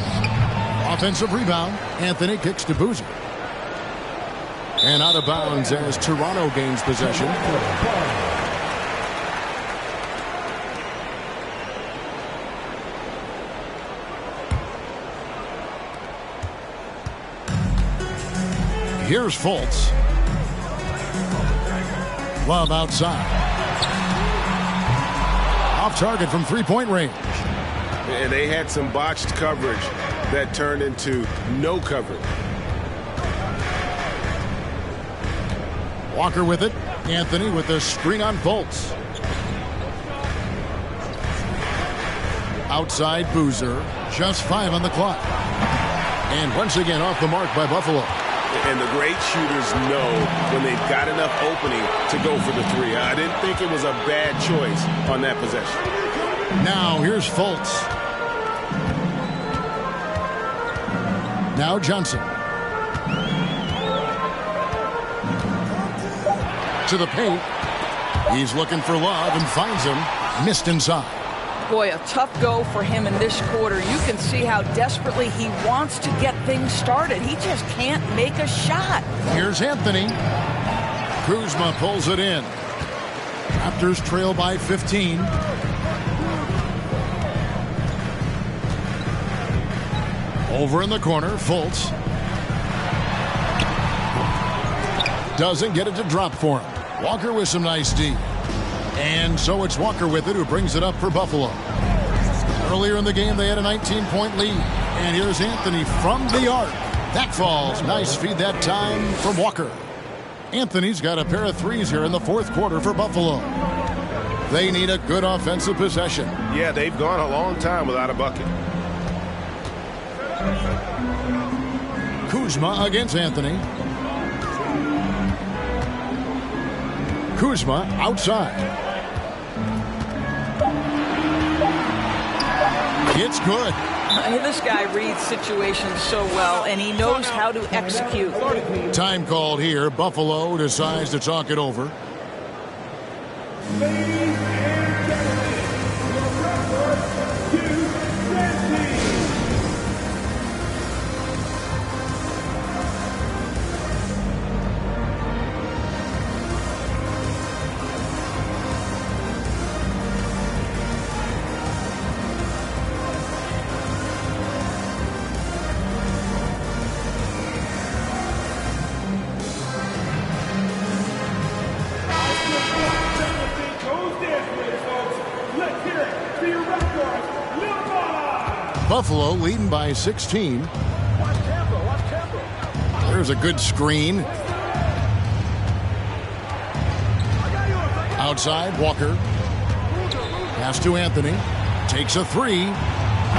Offensive rebound. Anthony kicks to Boozer. And out of bounds as Toronto gains possession. Here's Fultz. Love outside. Off target from three-point range. And they had some botched coverage that turned into no coverage. Walker with it. Anthony with the screen on Fultz. Outside Boozer. Just 5 on the clock. And once again off the mark by Buffalo. And the great shooters know when they've got enough opening to go for the 3. I didn't think it was a bad choice on that possession. Now here's Fultz. Now Johnson. To the paint. He's looking for Love and finds him. Missed inside. Boy, a tough go for him in this quarter. You can see how desperately he wants to get things started. He just can't make a shot. Here's Anthony. Kuzma pulls it in. Raptors trail by 15. Over in the corner, Fultz. Doesn't get it to drop for him. Walker with some nice D. And so it's Walker with it who brings it up for Buffalo. Earlier in the game, they had a 19-point lead. And here's Anthony from the arc. That falls. Nice feed that time from Walker. Anthony's got a pair of threes here in the fourth quarter for Buffalo. They need a good offensive possession. Yeah, they've gone a long time without a bucket. Kuzma against Anthony. Kuzma outside. It's good. This guy reads situations so well, and he knows how to execute. Time called here. Buffalo decides to talk it over. Buffalo leading by 16. There's a good screen. Outside, Walker. Pass to Anthony. Takes a three.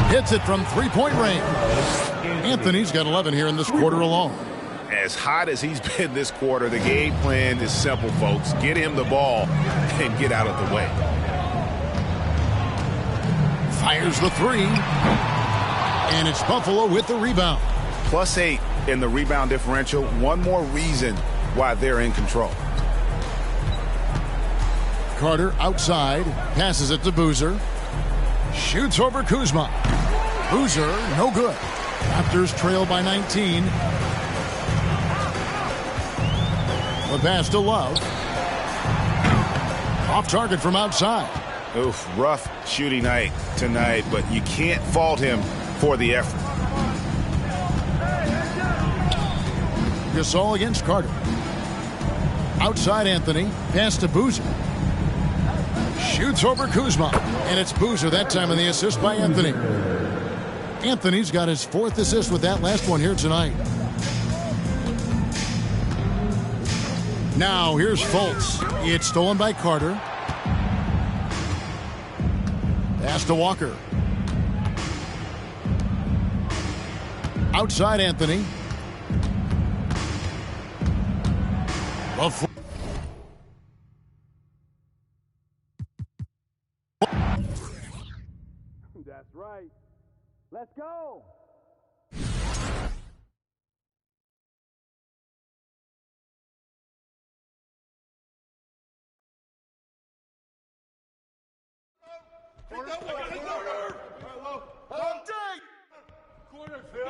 Hits it from three-point range. Anthony's got 11 here in this quarter alone. As hot as he's been this quarter, the game plan is simple, folks. Get him the ball and get out of the way. Fires the three. And it's Buffalo with the rebound. +8 in the rebound differential. One more reason why they're in control. Carter outside. Passes it to Boozer. Shoots over Kuzma. Boozer, no good. Raptors trail by 19. The pass to Love. Off target from outside. Oof, rough shooting night tonight, but you can't fault him for the effort. Gasol against Carter. Outside Anthony. Pass to Boozer. Shoots over Kuzma. And it's Boozer that time in the assist by Anthony. Anthony's got his 4th assist with that last one here tonight. Now here's Fultz. It's stolen by Carter. Pass to Walker. Outside Anthony. That's right. Let's go. Corner, Phil.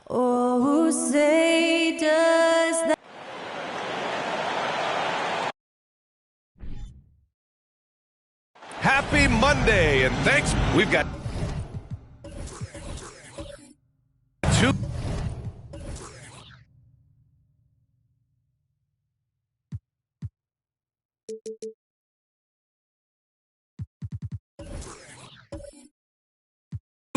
Oh, who say does that? Happy Monday, and thanks. We've got two.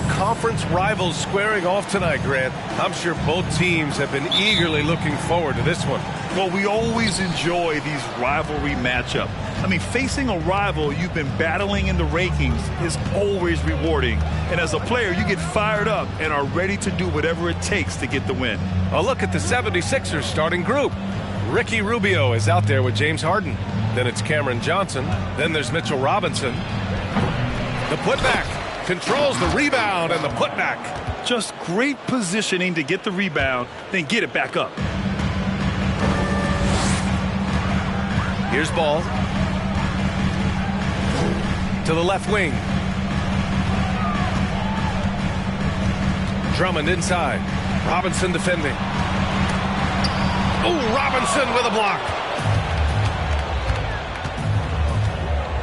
Conference rivals squaring off tonight, Grant. I'm sure both teams have been eagerly looking forward to this one. Well, we always enjoy these rivalry matchups. I mean, facing a rival you've been battling in the rankings is always rewarding. And as a player, you get fired up and are ready to do whatever it takes to get the win. A look at the 76ers starting group. Ricky Rubio is out there with James Harden. Then it's Cameron Johnson. Then there's Mitchell Robinson. The putback. Controls the rebound and the putback. Just great positioning to get the rebound, then get it back up. Here's Ball. To the left wing. Drummond inside. Robinson defending. Oh, Robinson with a block.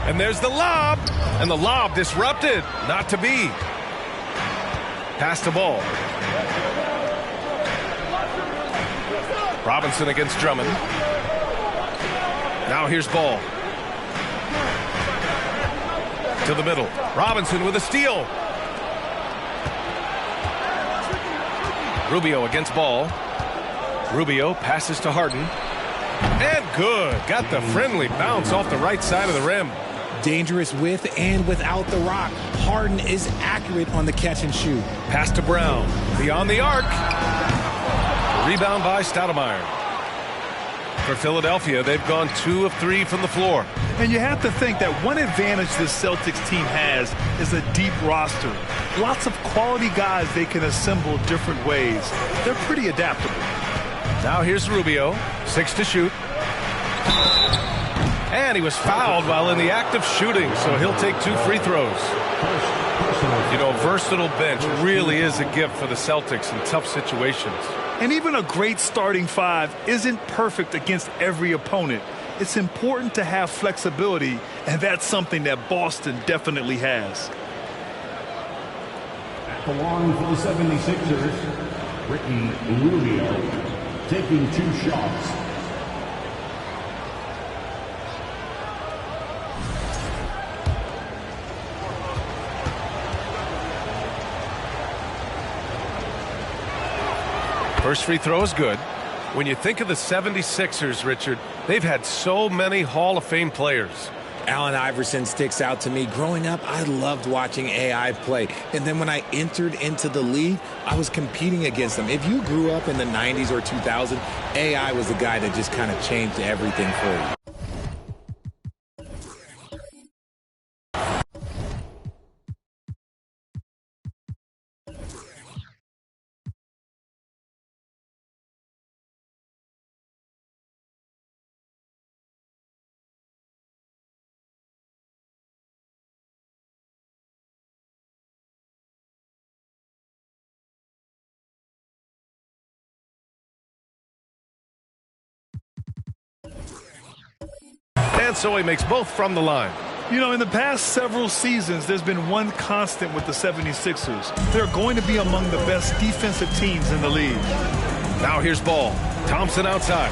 And there's the lob. And the lob disrupted. Not to be. Pass the ball. Robinson against Drummond. Now here's Ball. To the middle. Robinson with a steal. Rubio against Ball. Rubio passes to Harden. And good. Got the friendly bounce off the right side of the rim. Dangerous with and without the rock. Harden is accurate on the catch and shoot. Pass to Brown. Beyond the arc. Rebound by Stoudemire. For Philadelphia, they've gone 2 of 3 from the floor. And you have to think that one advantage this Celtics team has is a deep roster. Lots of quality guys they can assemble different ways. They're pretty adaptable. Now here's Rubio. 6 to shoot. And he was fouled while in the act of shooting, so he'll take 2 free throws. You know, a versatile bench really is a gift for the Celtics in tough situations. And even a great starting 5 isn't perfect against every opponent. It's important to have flexibility, and that's something that Boston definitely has. At the line for the 76ers, Ricky Rubio taking 2 shots. First free throw is good. When you think of the 76ers, Richard, they've had so many Hall of Fame players. Allen Iverson sticks out to me. Growing up, I loved watching AI play. And then when I entered into the league, I was competing against them. If you grew up in the 90s or 2000, AI was the guy that just kind of changed everything for you. and so he makes both from the line. You know, in the past several seasons, there's been one constant with the 76ers. They're going to be among the best defensive teams in the league. Now here's ball. Thompson outside.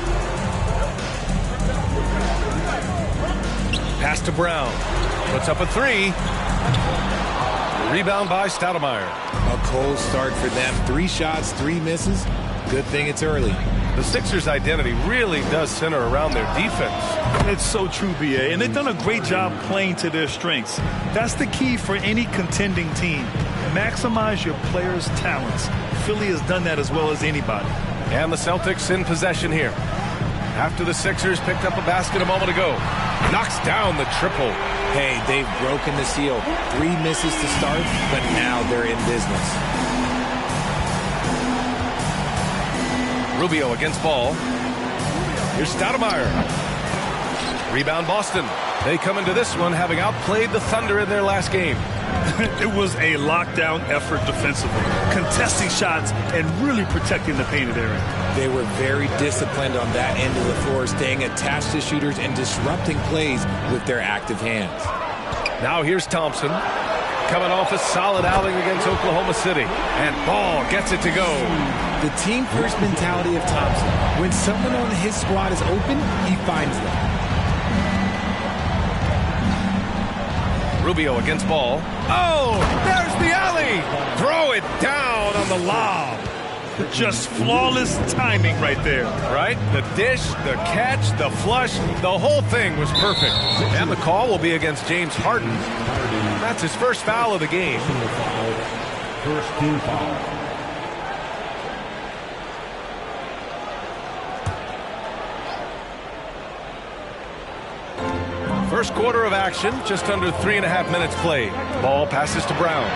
Pass to Brown. Puts up a three. Rebound by Stoudemire. A cold start for them. 3 shots, 3 misses. Good thing it's early. The Sixers' identity really does center around their defense. It's so true, B.A., and they've done a great job playing to their strengths. That's the key for any contending team. Maximize your players' talents. Philly has done that as well as anybody. And the Celtics in possession here. After the Sixers picked up a basket a moment ago. Knocks down the triple. Hey, they've broken the seal. 3 misses to start, but now they're in business. Rubio against ball. Here's Stoudemire. Rebound Boston. They come into this one having outplayed the Thunder in their last game. It was a lockdown effort defensively, contesting shots and really protecting the painted area. They were very disciplined on that end of the floor, staying attached to shooters and disrupting plays with their active hands. Now here's Thompson, coming off a solid outing against Oklahoma City. And Ball gets it to go. The team-first mentality of Thompson. When someone on his squad is open, he finds them. Rubio against ball. Oh, there's the alley. Throw it down on the lob. Just flawless timing right there. Right? The dish, the catch, the flush, the whole thing was perfect. And the call will be against James Harden. That's his first foul of the game. First team foul. First quarter of action, just under 3.5 minutes played. Ball passes to Brown.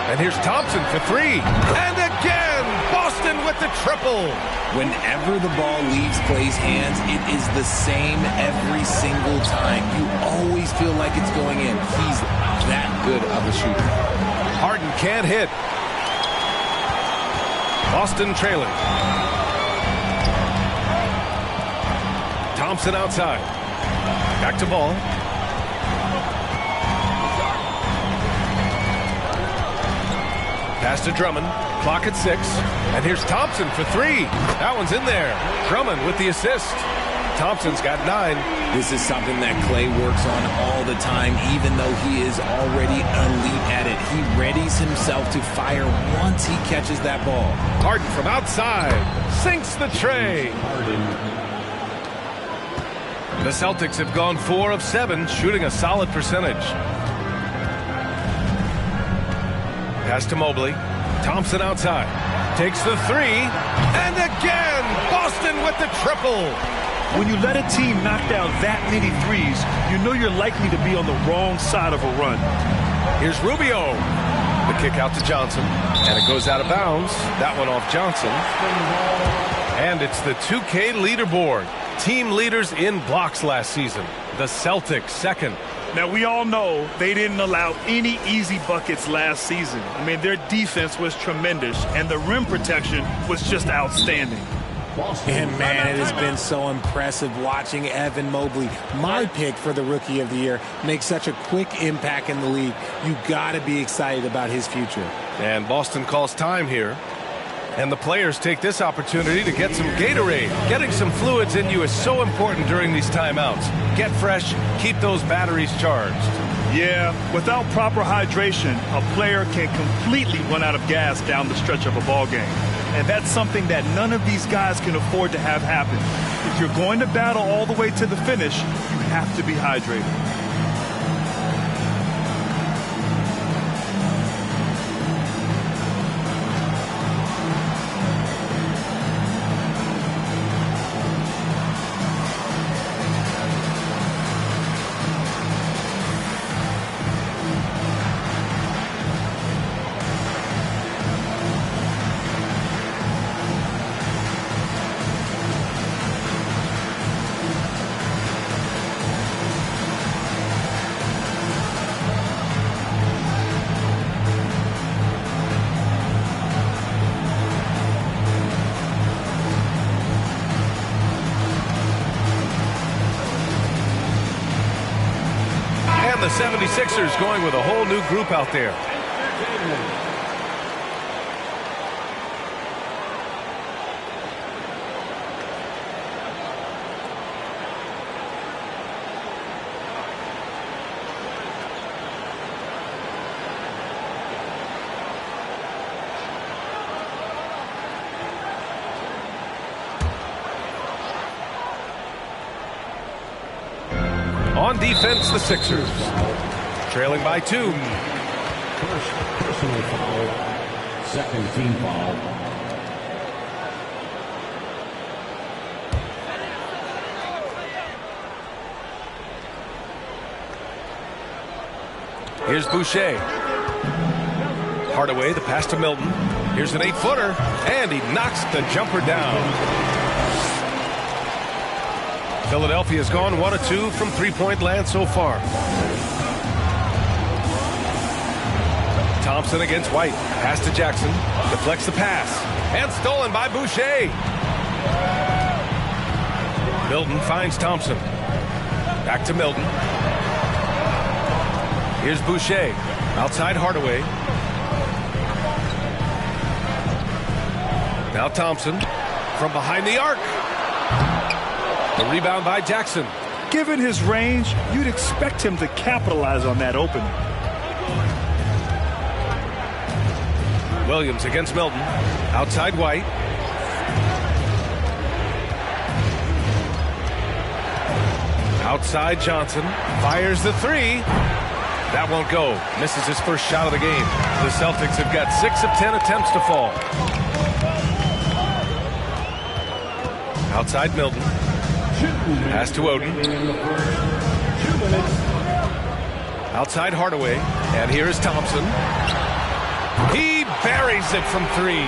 And here's Thompson for 3. And again, Boston with the triple. Whenever the ball leaves Clay's hands, it is the same every single time. You always feel like it's going in. He's that good of a shooter. Harden can't hit. Boston trailing. Thompson outside. Back to ball. Pass to Drummond. Clock at 6. And here's Thompson for 3. That one's in there. Drummond with the assist. Thompson's got 9. This is something that Clay works on all the time, even though he is already elite at it. He readies himself to fire once he catches that ball. Harden from outside. Sinks the tray. The Celtics have gone 4 of 7, shooting a solid percentage. Pass to Mobley. Thompson outside. Takes the 3. And again, Boston with the triple. When you let a team knock down that many threes, you know you're likely to be on the wrong side of a run. Here's Rubio. The kick out to Johnson. And it goes out of bounds. That one off Johnson. And it's the 2K leaderboard. Team leaders in blocks last season. The Celtics second. Now, we all know they didn't allow any easy buckets last season. I mean, their defense was tremendous, and the rim protection was just outstanding. And, man, it has been so impressive watching Evan Mobley, my pick for the Rookie of the Year, make such a quick impact in the league. You got to be excited about his future. And Boston calls time here. And the players take this opportunity to get some Gatorade. Getting some fluids in you is so important during these timeouts. Get fresh, keep those batteries charged. Yeah, without proper hydration, a player can completely run out of gas down the stretch of a ball game. And that's something that none of these guys can afford to have happen. If you're going to battle all the way to the finish, you have to be hydrated. the 76ers going with a whole new group out there. On defense, the Sixers trailing by 2. First personal foul, second team foul. Here's Boucher. Hardaway, the pass to Milton. Here's an 8-footer, and he knocks the jumper down. Philadelphia's gone 1 of 2 from three-point land so far. Thompson against White. Pass to Jackson. Deflects the pass. And stolen by Boucher. Milton finds Thompson. Back to Milton. Here's Boucher. Outside Hardaway. Now Thompson from behind the arc. The rebound by Jackson. Given his range, you'd expect him to capitalize on that opening. Williams against Milton. Outside White. Outside Johnson. Fires the 3. That won't go. Misses his first shot of the game. The Celtics have got 6 of 10 attempts to fall. Outside Milton. Pass to Oden. Outside Hardaway. And here is Thompson. He buries it from 3.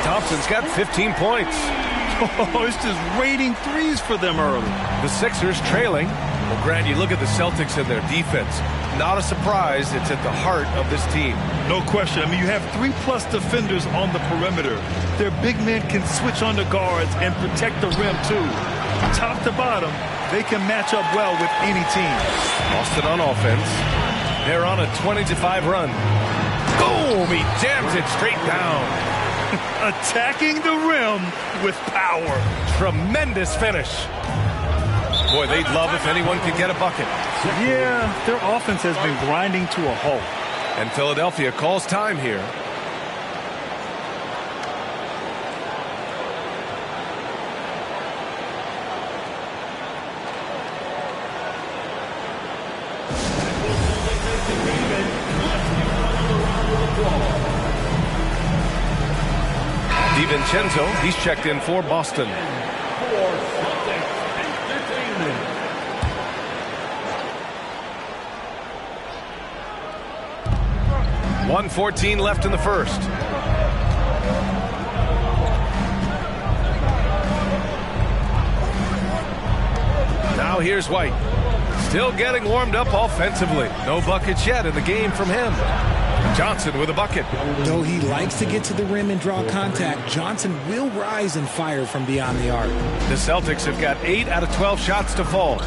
Thompson's got 15 points. Oh, it's just raining threes for them early. The Sixers trailing. Well, Grant, you look at the Celtics and their defense. Not a surprise. It's at the heart of this team. No question. I mean, you have 3+ defenders on the perimeter. Their big men can switch on the guards and protect the rim, too. Top to bottom, they can match up well with any team. Boston on offense. They're on a 20-5 run. Boom! He jams it straight down. Attacking the rim with power. Tremendous finish. Boy, they'd love if anyone could get a bucket. Yeah, their offense has been grinding to a halt. And Philadelphia calls time here. DiVincenzo, he's checked in for Boston. 1:14 left in the first. Now here's White. Still getting warmed up offensively. No buckets yet in the game from him. Johnson with a bucket. Though he likes to get to the rim and draw contact, Johnson will rise and fire from beyond the arc. The Celtics have got 8 out of 12 shots to fall.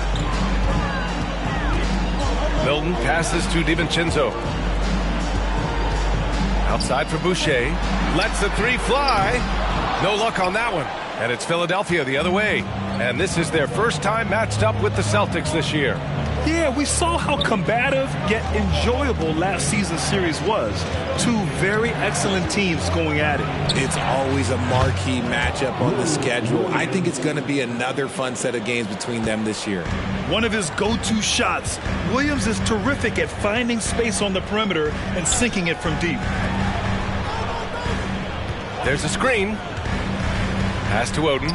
Milton passes to DiVincenzo. Outside for Boucher. Lets the 3 fly. No luck on that one. And it's Philadelphia the other way. And this is their first time matched up with the Celtics this year. Yeah, we saw how combative yet enjoyable last season's series was. 2 very excellent teams going at it. It's always a marquee matchup on the schedule. I think it's going to be another fun set of games between them this year. One of his go-to shots. Williams is terrific at finding space on the perimeter and sinking it from deep. There's a screen. Pass to Oden.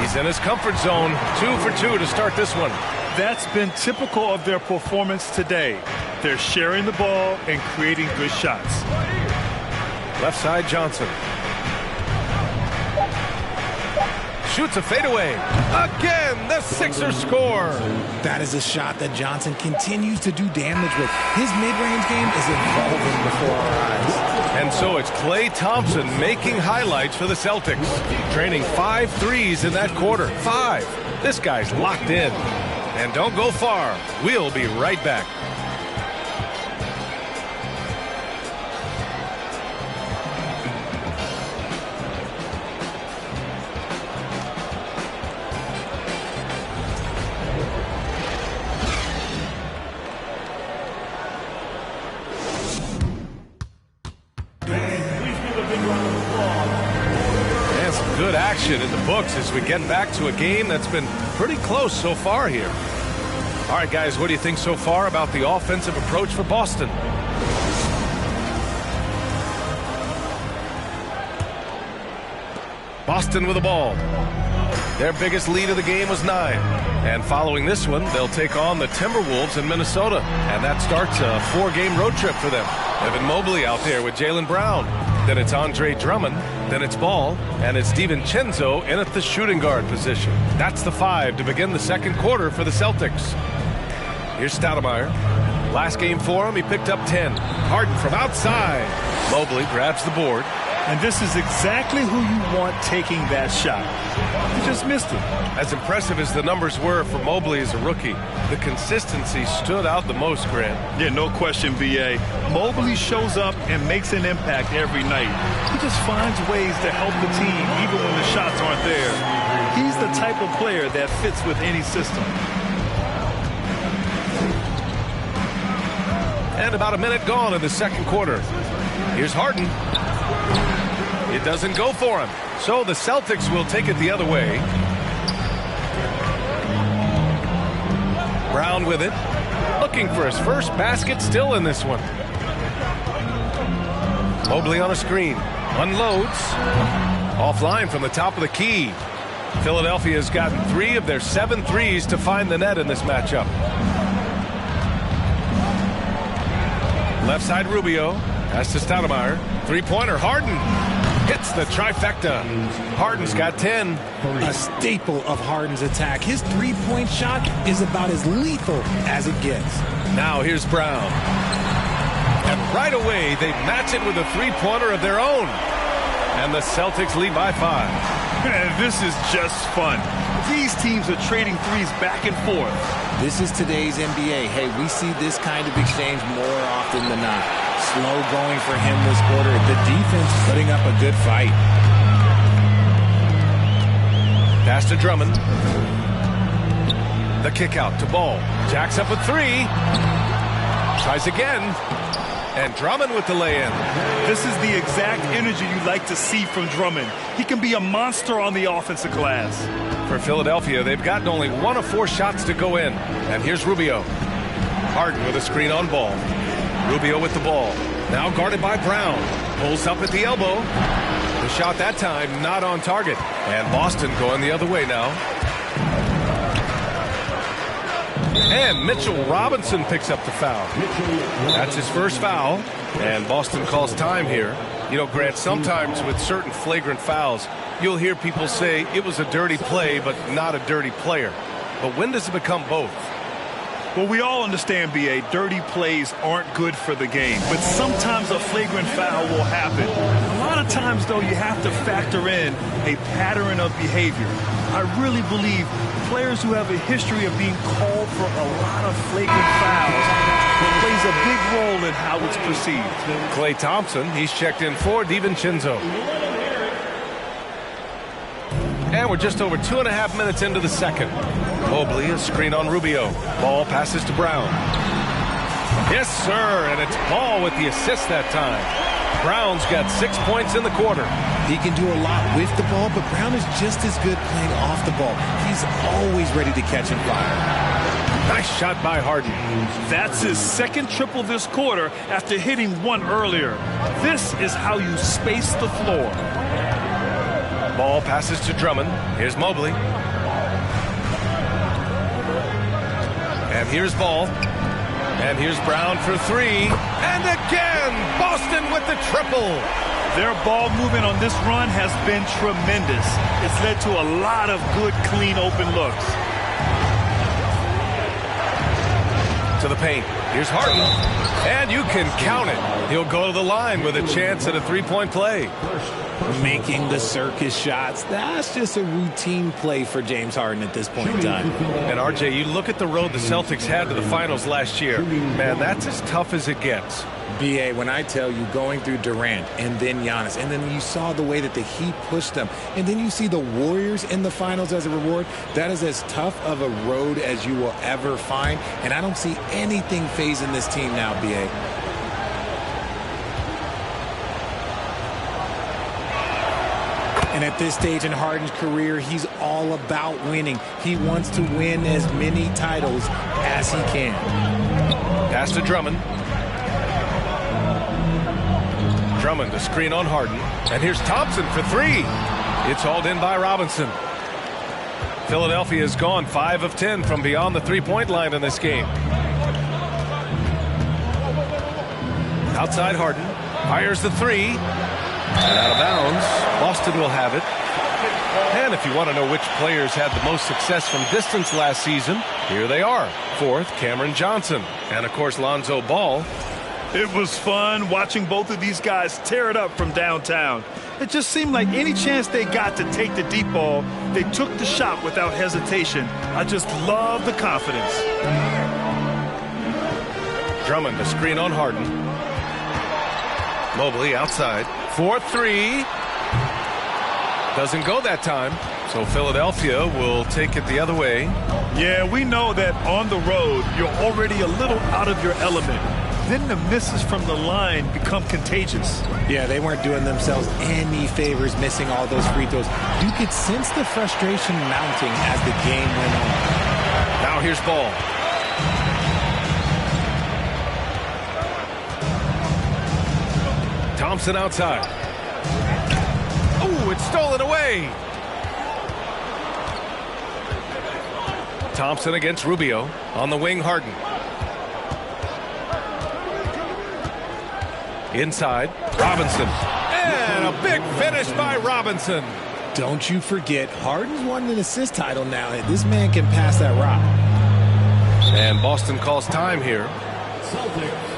He's in his comfort zone. 2 for 2 to start this one. That's been typical of their performance today. They're sharing the ball and creating good shots. Left side Johnson. Shoots a fadeaway. Again, the Sixers score. That is a shot that Johnson continues to do damage with. His mid-range game is evolving before our eyes. And so it's Klay Thompson making highlights for the Celtics. Draining 5 threes in that quarter. 5. This guy's locked in. And don't go far. We'll be right back. Good action in the books as we get back to a game that's been pretty close so far here. All right, guys, what do you think so far about the offensive approach for Boston? Boston with the ball. Their biggest lead of the game was 9. And following this one, they'll take on the Timberwolves in Minnesota. And that starts a 4-game road trip for them. Evan Mobley out there with Jaylen Brown. Then it's Andre Drummond. Then it's Ball. And it's DiVincenzo in at the shooting guard position. That's the 5 to begin the second quarter for the Celtics. Here's Stoudemire. Last game for him, he picked up 10. Harden from outside. Mobley grabs the board. And this is exactly who you want taking that shot. He just missed it. As impressive as the numbers were for Mobley as a rookie, the consistency stood out the most, Grant. Yeah, no question, B.A. Mobley shows up and makes an impact every night. He just finds ways to help the team even when the shots aren't there. He's the type of player that fits with any system. And about a minute gone in the second quarter. Here's Harden. It doesn't go for him. So the Celtics will take it the other way. Brown with it. Looking for his first basket still in this one. Mobley on a screen. Unloads. Offline from the top of the key. Philadelphia has gotten 3 of their 7 threes to find the net in this matchup. Left side Rubio. Pass to Stoudemire. Three-pointer Harden. Hits the trifecta. Harden's got 10. A staple of Harden's attack. His three-point shot is about as lethal as it gets. Now here's Brown. And right away, they match it with a three-pointer of their own. And the Celtics lead by 5. Man, this is just fun. These teams are trading threes back and forth. This is today's NBA. Hey, we see this kind of exchange more often than not. Slow going for him this quarter. The defense putting up a good fight. Pass to Drummond. The kick out to Ball. Jacks up a 3. Tries again. And Drummond with the lay-in. This is the exact energy you like to see from Drummond. He can be a monster on the offensive glass. For Philadelphia, they've gotten only 1 of 4 shots to go in. And here's Rubio. Harden with a screen on Ball. Rubio with the ball. Now guarded by Brown. Pulls up at the elbow. The shot that time not on target. And Boston going the other way now. And Mitchell Robinson picks up the foul. That's his first foul. And Boston calls time here. You know, Grant, sometimes with certain flagrant fouls, you'll hear people say it was a dirty play, but not a dirty player. But when does it become both? Well, we all understand, B.A., dirty plays aren't good for the game. But sometimes a flagrant foul will happen. A lot of times, though, you have to factor in a pattern of behavior. I really believe players who have a history of being called for a lot of flagrant fouls plays a big role in how it's perceived. Klay Thompson, he's checked in for DiVincenzo. And we're just over 2.5 minutes into the second. Mobley, a screen on Rubio. Ball passes to Brown. Yes, sir, and it's Ball with the assist that time. Brown's got 6 points in the quarter. He can do a lot with the ball, but Brown is just as good playing off the ball. He's always ready to catch and fire. Nice shot by Harden. That's his second triple this quarter after hitting 1 earlier. This is how you space the floor. Ball passes to Drummond. Here's Mobley. And here's Ball. And here's Brown for 3. And again, Boston with the triple. Their ball movement on this run has been tremendous. It's led to a lot of good, clean, open looks. To the paint. Here's Harden. And you can count it. He'll go to the line with a chance at a 3-point play. making the circus shots. That's just a routine play for James Harden at this point in time. And RJ, you look at the road the Celtics had to the finals last year. Man, that's as tough as it gets. BA, when I tell you going through Durant and then Giannis, and then you saw the way that the Heat pushed them, and then you see the Warriors in the finals as a reward, that is as tough of a road as you will ever find, and I don't see anything phasing this team now, BA. And at this stage in Harden's career, he's all about winning. He wants to win as many titles as he can. Pass to Drummond. Drummond to screen on Harden. And here's Thompson for three. It's hauled in by Robinson. Philadelphia has gone 5 of 10 from beyond the three-point line in this game. Outside Harden. Fires the three. And out of bounds. Boston will have it. And if you want to know which players had the most success from distance last season, here they are. Fourth, Cameron Johnson. And, of course, Lonzo Ball. It was fun watching both of these guys tear it up from downtown. It just seemed like any chance they got to take the deep ball, they took the shot without hesitation. I just love the confidence. Drummond to screen on Harden. Mobley outside. 4-3. Doesn't go that time. So Philadelphia will take it the other way. Yeah, we know that on the road, you're already a little out of your element. Then the misses from the line become contagious. Yeah, they weren't doing themselves any favors missing all those free throws. You could sense the frustration mounting as the game went on. Now here's Ball. Thompson outside. Oh, it's stolen away. Thompson against Rubio. On the wing, Harden. Inside, Robinson. And a big finish by Robinson. Don't you forget, Harden's won an assist title now. This man can pass that rock. And Boston calls time here. Celtics.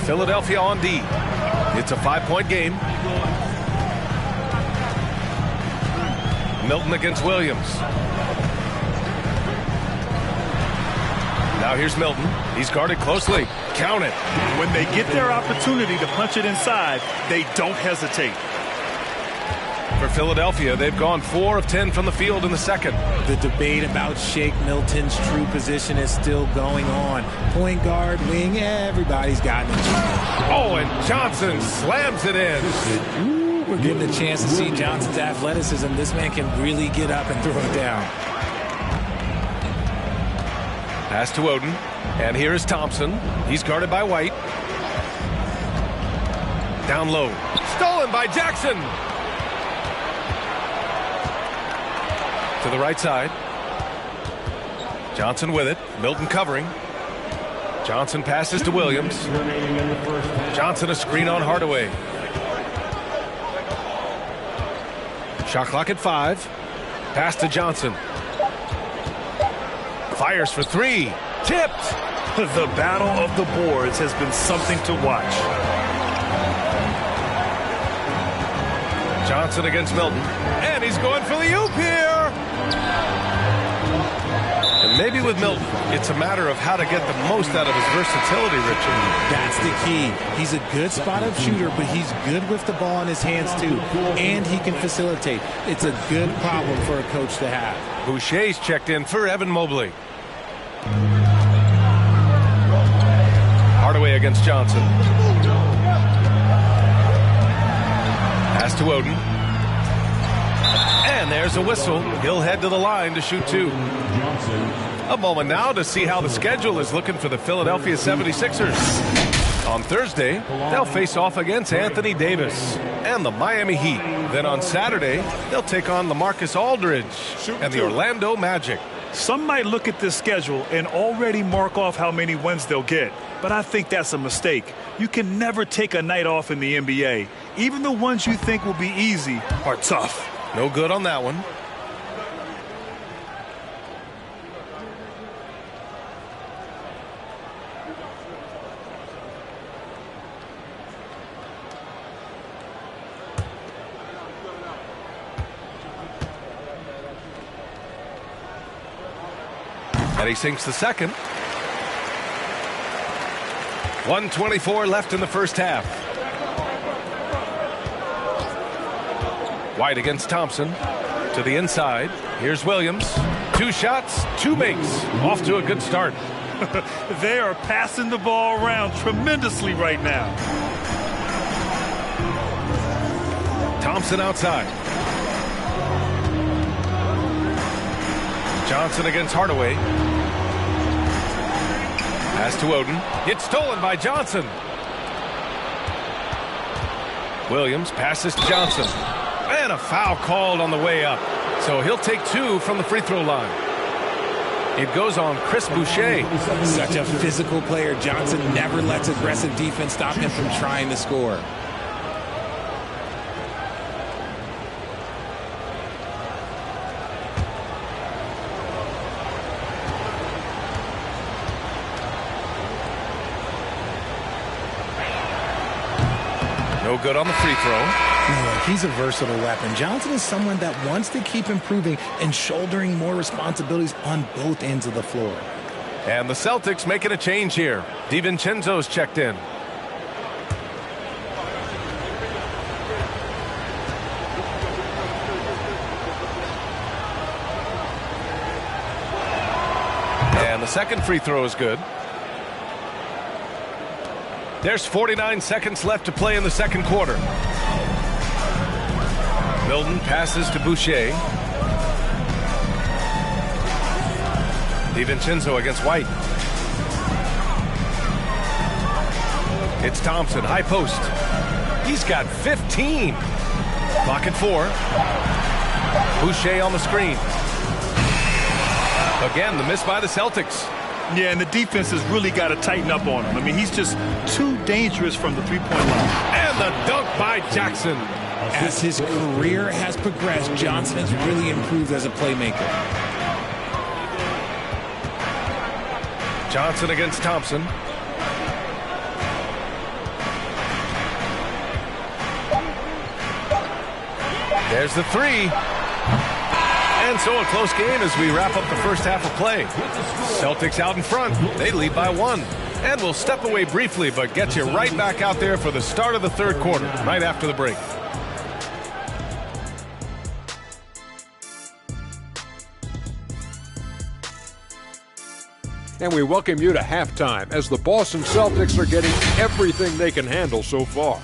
Philadelphia on D. It's a 5-point game. Milton against Williams. Now here's Milton. He's guarded closely. Count it. When they get their opportunity to punch it inside, they don't hesitate. For Philadelphia, they've gone 4 of 10 from the field in the second. The debate about Shake Milton's true position is still going on. Point guard, wing, everybody's gotten it. Oh, and Johnson slams it in. Ooh, we're getting a chance to see Johnson's athleticism. This man can really get up and throw it down. Pass to Oden. And here is Thompson. He's guarded by White. Down low. Stolen by Jackson. To the right side. Johnson with it. Milton covering. Johnson passes to Williams. Johnson a screen on Hardaway. Shot clock at 5. Pass to Johnson. Fires for 3. Tipped. The battle of the boards has been something to watch. Johnson against Milton. And he's going for the oop here. And maybe with Milton, it's a matter of how to get the most out of his versatility, Richard. That's the key. He's a good spot-up shooter, but he's good with the ball in his hands, too. And he can facilitate. It's a good problem for a coach to have. Boucher's checked in for Evan Mobley. Hardaway against Johnson. Pass to Oden. And there's a whistle. He'll head to the line to shoot 2. A moment now to see how the schedule is looking for the Philadelphia 76ers. On Thursday, they'll face off against Anthony Davis and the Miami Heat. Then on Saturday, they'll take on LaMarcus Aldridge and the Orlando Magic. Some might look at this schedule and already mark off how many wins they'll get, but I think that's a mistake. You can never take a night off in the NBA. Even the ones you think will be easy are tough. No good on that one. And he sinks the second. 1:24 left in the first half. White against Thompson. To the inside. Here's Williams. 2 shots, 2 makes. Off to a good start. They are passing the ball around tremendously right now. Thompson outside. Johnson against Hardaway. Pass to Oden. It's stolen by Johnson. Williams passes to Johnson. And a foul called on the way up. So he'll take 2 from the free throw line. It goes on Chris Boucher. Such a physical player. Johnson never lets aggressive defense stop him from trying to score. No good on the free throw. Look, he's a versatile weapon. Johnson is someone that wants to keep improving and shouldering more responsibilities on both ends of the floor. And the Celtics making a change here. DiVincenzo's checked in. And the second free throw is good. There's 49 seconds left to play in the second quarter. Milton passes to Boucher. DiVincenzo against White. It's Thompson, high post. He's got 15. Clock at 4. Boucher on the screen. Again, the miss by the Celtics. Yeah, and the defense has really got to tighten up on him. I mean, he's just too dangerous from the three-point line. And the dunk by Jackson. As his career has progressed, Johnson has really improved as a playmaker. Johnson against Thompson. There's the 3. And so a close game as we wrap up the first half of play. Celtics out in front. They lead by 1. And we'll step away briefly, but get you right back out there for the start of the third quarter, right after the break. And we welcome you to halftime as the Boston Celtics are getting everything they can handle so far.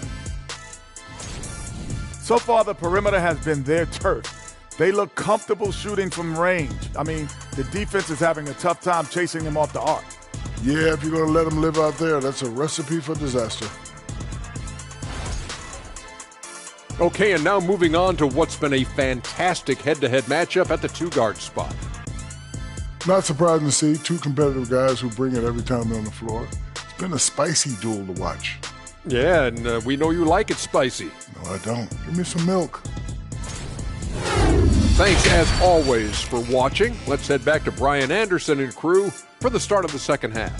So far, the perimeter has been their turf. They look comfortable shooting from range. I mean, the defense is having a tough time chasing them off the arc. Yeah, if you're going to let them live out there, that's a recipe for disaster. Okay, and now moving on to what's been a fantastic head-to-head matchup at the 2-guard spot. Not surprising to see 2 competitive guys who bring it every time they're on the floor. It's been a spicy duel to watch. Yeah, and we know you like it spicy. No, I don't. Give me some milk. Thanks, as always, for watching. Let's head back to Brian Anderson and crew for the start of the second half.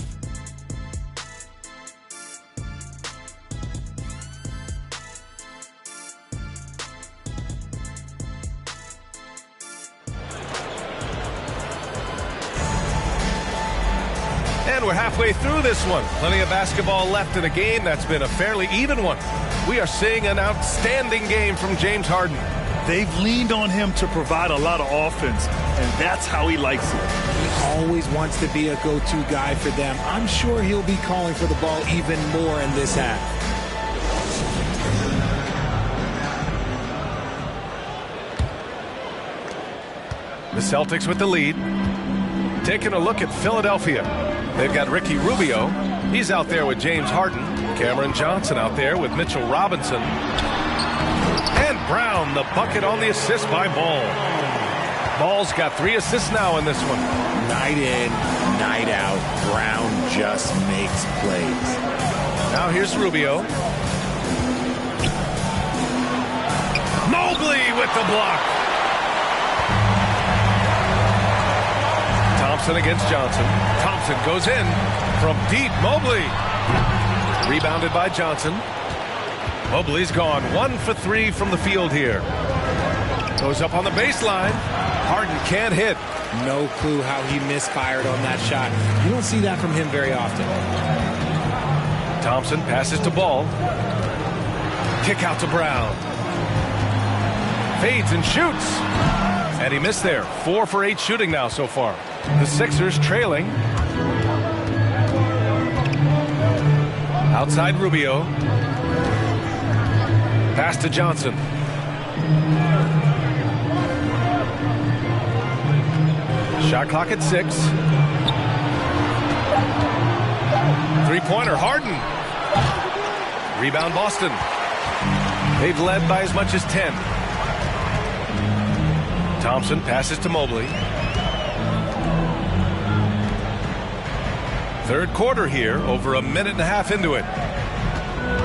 And we're halfway through this one. Plenty of basketball left in a game that's been a fairly even one. We are seeing an outstanding game from James Harden. They've leaned on him to provide a lot of offense, and that's how he likes it. He always wants to be a go-to guy for them. I'm sure he'll be calling for the ball even more in this half. The Celtics with the lead. Taking a look at Philadelphia. They've got Ricky Rubio. He's out there with James Harden. Cameron Johnson out there with Mitchell Robinson. And Brown, the bucket on the assist by Ball. Ball's got 3 assists now in this one. Night in, night out, Brown just makes plays. Now here's Rubio. Mobley with the block. Thompson against Johnson. Thompson goes in from deep. Mobley. Rebounded by Johnson. Mobley's gone 1 for 3 from the field here. Goes up on the baseline. Harden can't hit. No clue how he misfired on that shot. You don't see that from him very often. Thompson passes to Ball. Kick out to Brown. Fades and shoots. And he missed there. 4 for 8 shooting now so far. The Sixers trailing. Outside Rubio. Pass to Johnson. Shot clock at 6. Three-pointer, Harden. Rebound, Boston. They've led by as much as 10. Thompson passes to Mobley. Third quarter here, over a minute and a half into it.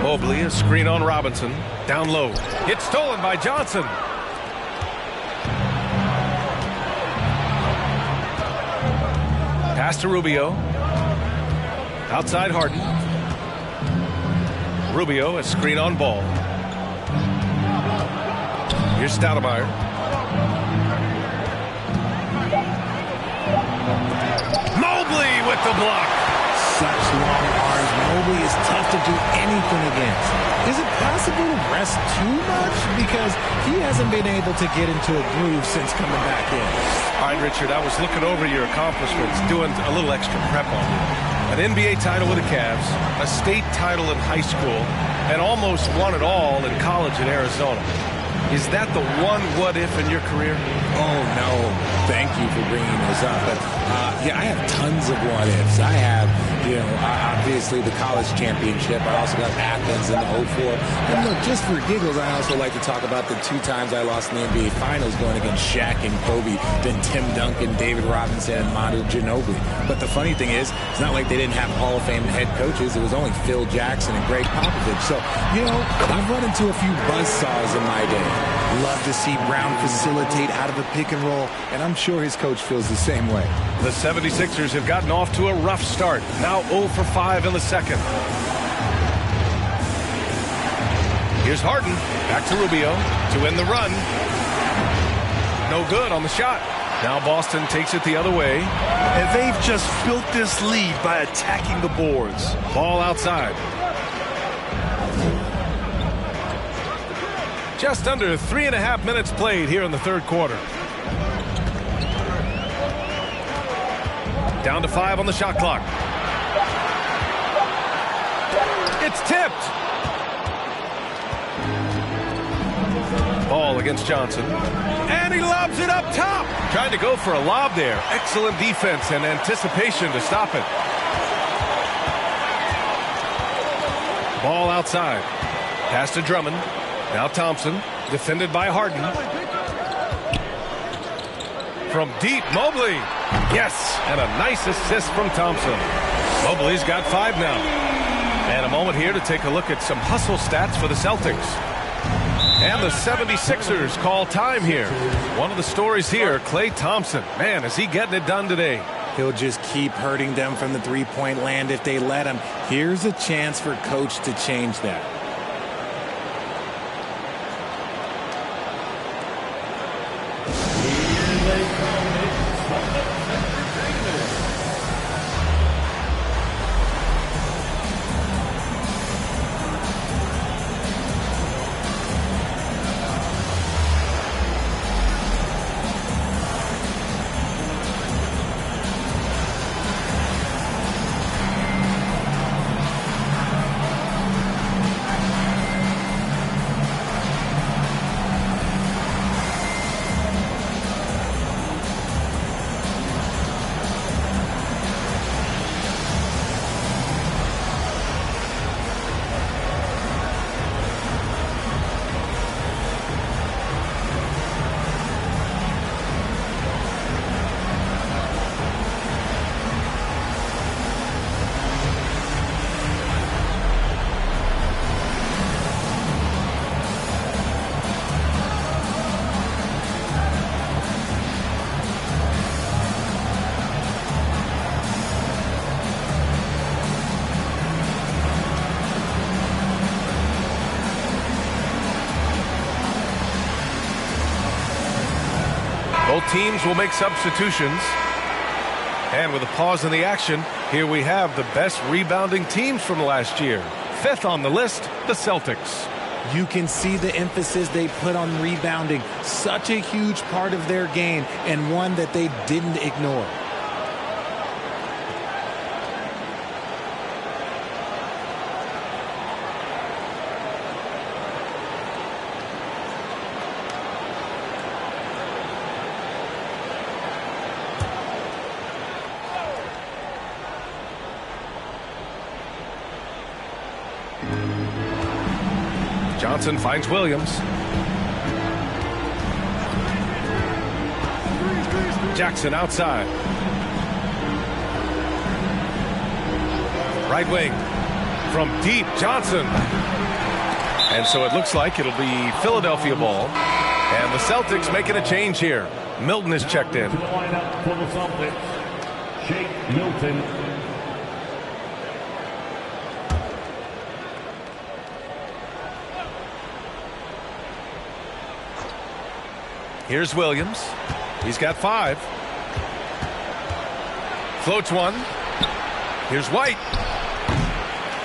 Mobley, a screen on Robinson. Down low. It's stolen by Johnson. Pass to Rubio. Outside Harden. Rubio, a screen on Ball. Here's Stoudemire. Mobley with the block. Such long arms. Mobley is tough to do anything against. Is it possible to rest too much? Because he hasn't been able to get into a groove since coming back in. All right, Richard, I was looking over your accomplishments, doing a little extra prep on you. An NBA title with the Cavs, a state title in high school, and almost won it all in college in Arizona. Is that the one what-if in your career? Oh, no. Thank you for bringing this up. But, yeah, I have tons of what-ifs. I have, obviously the college championship. I also got Athens in the 04. And look, just for giggles, I also like to talk about the 2 times I lost in the NBA Finals going against Shaq and Kobe, then Tim Duncan, David Robinson, and Manu Ginobili. But the funny thing is, it's not like they didn't have Hall of Fame head coaches. It was only Phil Jackson and Greg Popovich. So, I've run into a few buzzsaws in my day. Love to see Brown facilitate out of a pick and roll, and I'm sure his coach feels the same way. The 76ers have gotten off to a rough start. Now 0 for 5 in the second. Here's Harden. Back to Rubio to win the run. No good on the shot. Now Boston takes it the other way. And they've just built this lead by attacking the boards. Ball outside. Just under 3.5 minutes played here in the third quarter. Down to 5 on the shot clock. It's tipped. Ball against Johnson. And he lobs it up top. Trying to go for a lob there. Excellent defense and anticipation to stop it. Ball outside. Pass to Drummond. Now Thompson, defended by Harden. From deep, Mobley. Yes, and a nice assist from Thompson. Mobley's got 5 now. And a moment here to take a look at some hustle stats for the Celtics. And the 76ers call time here. One of the stories here, Klay Thompson. Man, is he getting it done today? He'll just keep hurting them from the three-point land if they let him. Here's a chance for Coach to change that. Both teams will make substitutions. And with a pause in the action, here we have the best rebounding teams from last year. Fifth on the list, the Celtics. You can see the emphasis they put on rebounding. Such a huge part of their game, and one that they didn't ignore. Johnson finds Williams. Jackson outside. Right wing. From deep, Johnson. And so it looks like it'll be Philadelphia ball. And the Celtics making a change here. Milton is checked in. To the lineup for the Celtics, Shake Milton. Here's Williams. He's got 5. Floats one. Here's White.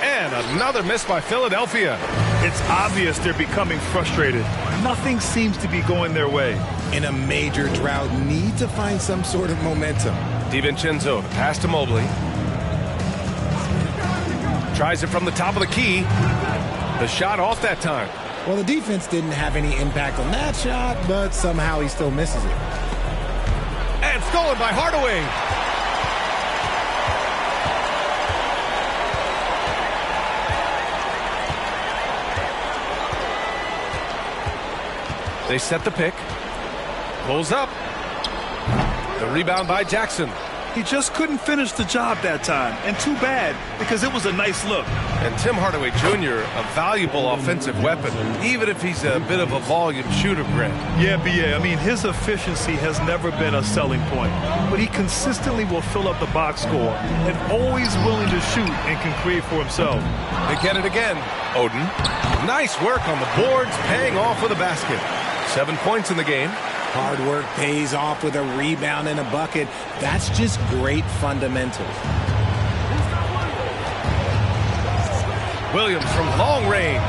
And another miss by Philadelphia. It's obvious they're becoming frustrated. Nothing seems to be going their way. In a major drought, need to find some sort of momentum. DiVincenzo, pass to Mobley. Tries it from the top of the key. The shot off that time. Well, the defense didn't have any impact on that shot, but somehow he still misses it. And stolen by Hardaway. They set the pick. Pulls up. The rebound by Jackson. He just couldn't finish the job that time, and too bad, because it was a nice look. And Tim Hardaway Jr., a valuable offensive weapon, even if he's a bit of a volume shooter, Grant. Yeah, B.A. I mean, his efficiency has never been a selling point, but he consistently will fill up the box score and always willing to shoot and can create for himself. They get it again. Oden. Nice work on the boards, paying off with a basket. 7 points in the game. Hard work pays off with a rebound and a bucket. That's just great fundamentals. Williams from long range.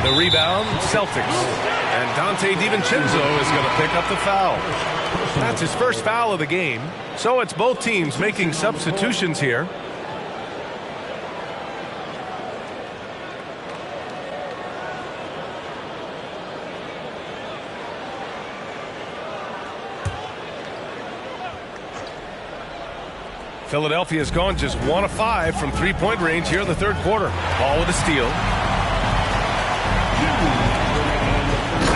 The rebound, Celtics. And Dante DiVincenzo is going to pick up the foul. That's his first foul of the game. So it's both teams making substitutions here. Philadelphia's gone just 1 of 5 from three-point range here in the third quarter. Ball with a steal.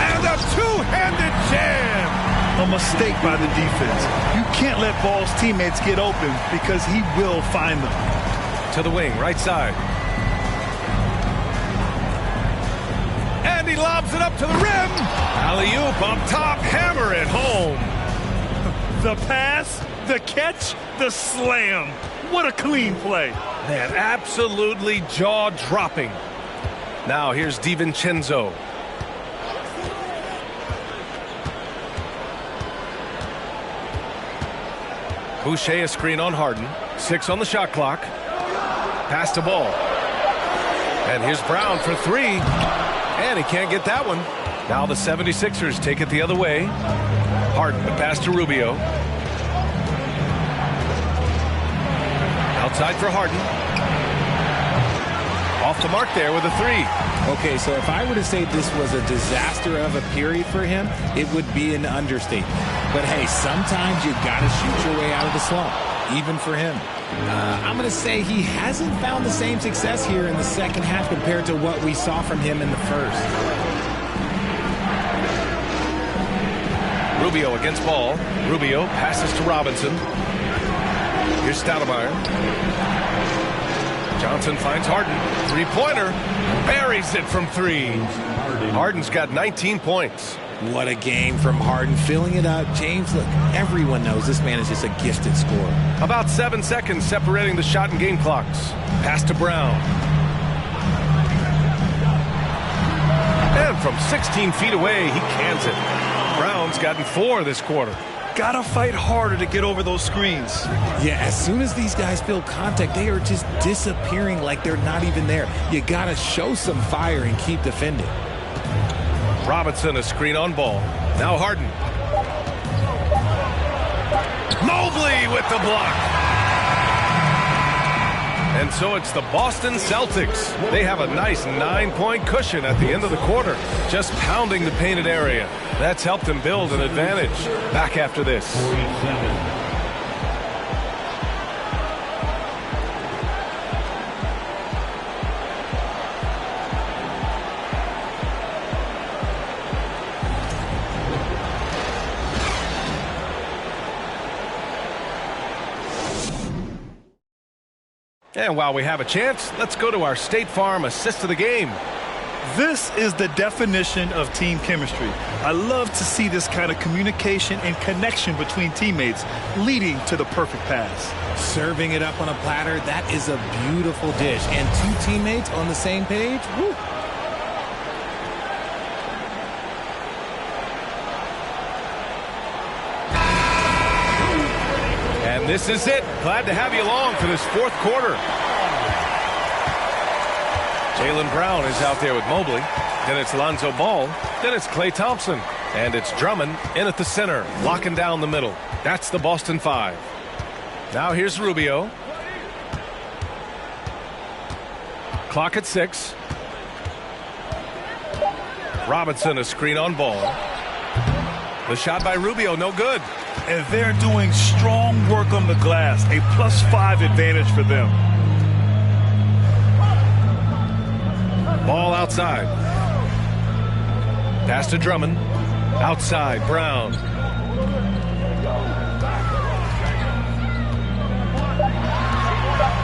And a two-handed jam. A mistake by the defense. You can't let Ball's teammates get open because he will find them. To the wing, right side. And and he lobs it up to the rim. Alley-oop up top, hammer it home. The pass, the catch, the slam. What a clean play. Man, absolutely jaw-dropping. Now here's DiVincenzo. Boucher a screen on Harden. 6 on the shot clock. Pass to Ball. And here's Brown for 3. And he can't get that one. Now the 76ers take it the other way. Harden, the pass to Rubio. Outside for Harden. Off the mark there with a 3. Okay, so if I were to say this was a disaster of a period for him, it would be an understatement. But hey, sometimes you got to shoot your way out of the slump, even for him. I'm going to say he hasn't found the same success here in the second half compared to what we saw from him in the first. Rubio against Ball. Rubio passes to Robinson. Here's Stoudemire. Johnson finds Harden. Three-pointer. Buries it from 3. Harden's got 19 points. What a game from Harden, filling it up. James, look, everyone knows this man is just a gifted scorer. About 7 seconds separating the shot and game clocks. Pass to Brown. And from 16 feet away, he cans it. Brown's gotten 4 this quarter. Gotta fight harder to get over those screens. Yeah, as soon as these guys feel contact, they are just disappearing like they're not even there. You gotta show some fire and keep defending. Robinson a screen on Ball. Now Harden. Mobley with the block. And so it's the Boston Celtics. They have a nice 9-point cushion at the end of the quarter, just pounding the painted area. That's helped them build an advantage. Back after this. 47. And while we have a chance, let's go to our State Farm assist of the game. This is the definition of team chemistry. I love to see this kind of communication and connection between teammates leading to the perfect pass. Serving it up on a platter, that is a beautiful dish. And 2 teammates on the same page, woo. And this is it. Glad to have you along for this 4th quarter. Jaylen Brown is out there with Mobley. Then it's Lonzo Ball. Then it's Klay Thompson. And it's Drummond in at the center, locking down the middle. That's the Boston 5. Now here's Rubio. Clock at 6. Robinson a screen on Ball. The shot by Rubio, no good. And they're doing strong work on the glass. A +5 advantage for them. Ball outside. Pass to Drummond. Outside, Brown.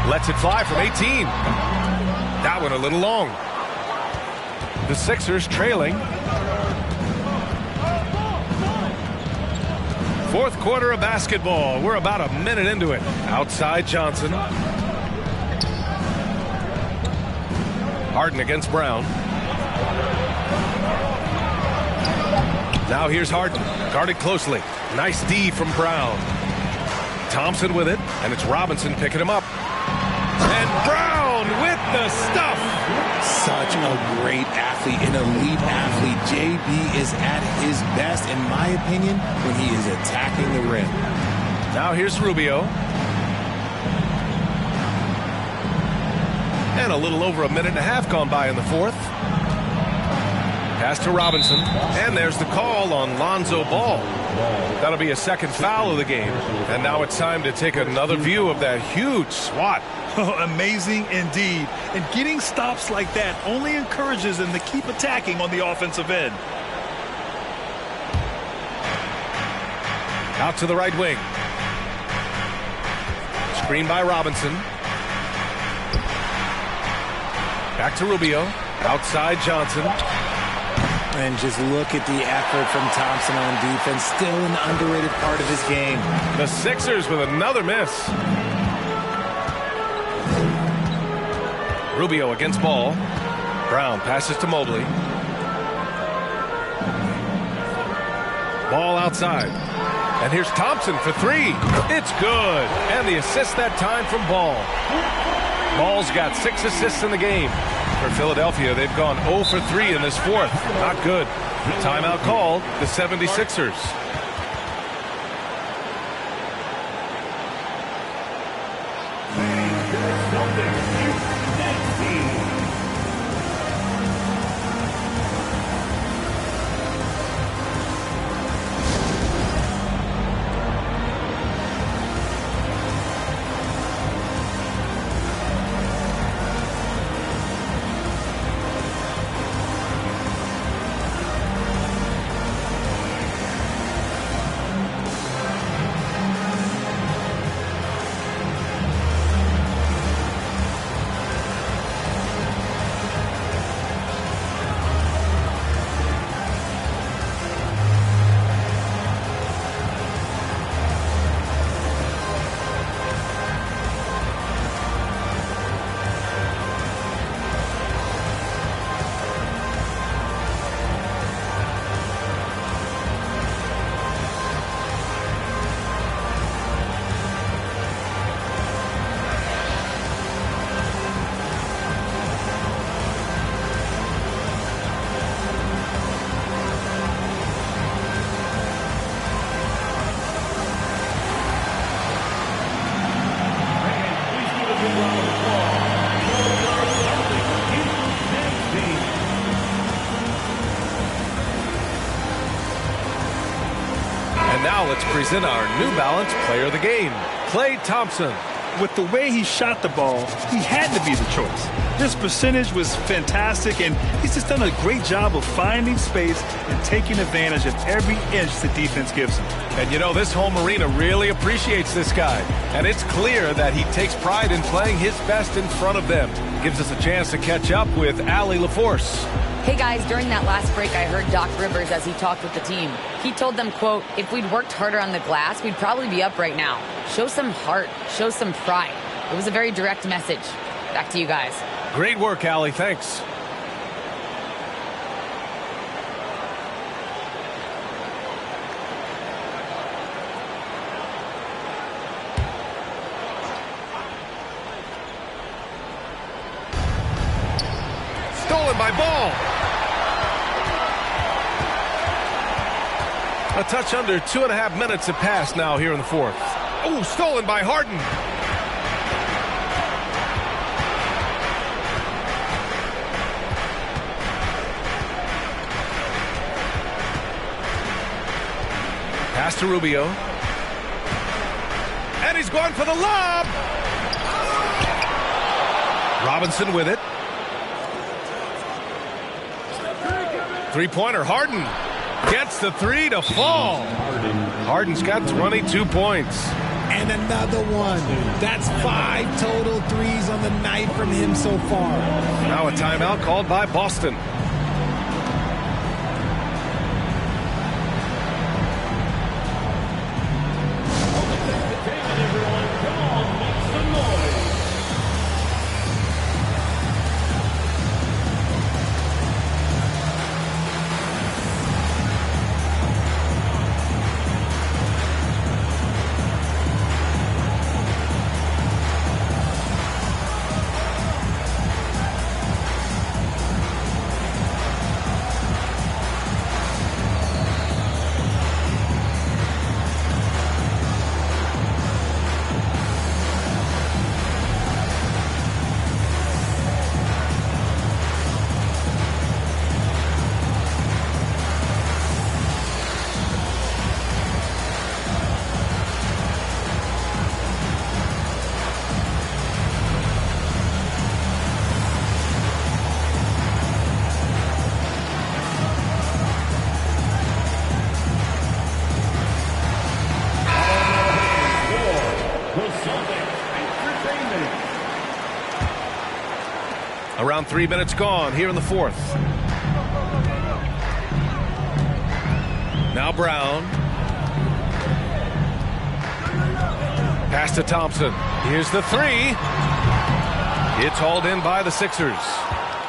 Lets it fly from 18. That one a little long. The Sixers trailing. 4th quarter of basketball. We're about a minute into it. Outside Johnson. Harden against Brown. Now here's Harden. Guarded closely. Nice D from Brown. Thompson with it, and it's Robinson picking him up. And Brown with the stuff. Such a great athlete, an elite athlete. JB is at his best, in my opinion, when he is attacking the rim. Now here's Rubio. And a little over a minute and a half gone by in the 4th. Pass to Robinson. And there's the call on Lonzo Ball. That'll be a 2nd foul of the game. And now it's time to take another view of that huge swat. Amazing indeed. And getting stops like that only encourages them to keep attacking on the offensive end. Out to the right wing. Screen by Robinson. Back to Rubio. Outside Johnson. And just look at the effort from Thompson on defense. Still an underrated part of his game. The Sixers with another miss. Rubio against Ball. Brown passes to Mobley. Ball outside. And here's Thompson for three. It's good. And the assist that time from Ball. Ball's got 6 assists in the game. For Philadelphia, they've gone 0 for 3 in this fourth. Not good. Timeout called, the 76ers. Now let's present our New Balance Player of the Game, Klay Thompson. With the way he shot the ball, he had to be the choice. His percentage was fantastic, and he's just done a great job of finding space and taking advantage of every inch the defense gives him. And you know, this home arena really appreciates this guy. And it's clear that he takes pride in playing his best in front of them. Gives us a chance to catch up with Allie LaForce. Hey guys, during that last break, I heard Doc Rivers as he talked with the team. He told them, quote, if we'd worked harder on the glass, we'd probably be up right now. Show some heart, show some pride. It was a very direct message. Back to you guys. Great work, Allie. Thanks. Stolen by Ball. A touch under 2.5 minutes have passed now here in the fourth. Oh, stolen by Harden. Pass to Rubio. And he's going for the lob. Robinson with it. Three-pointer, Harden gets the three to fall. Harden's got 22 points. And another one. That's 5 total threes on the night from him so far. Now a timeout called by Boston. Around 3 minutes gone here in the fourth. Now Brown. Pass to Thompson. Here's the three. It's hauled in by the Sixers.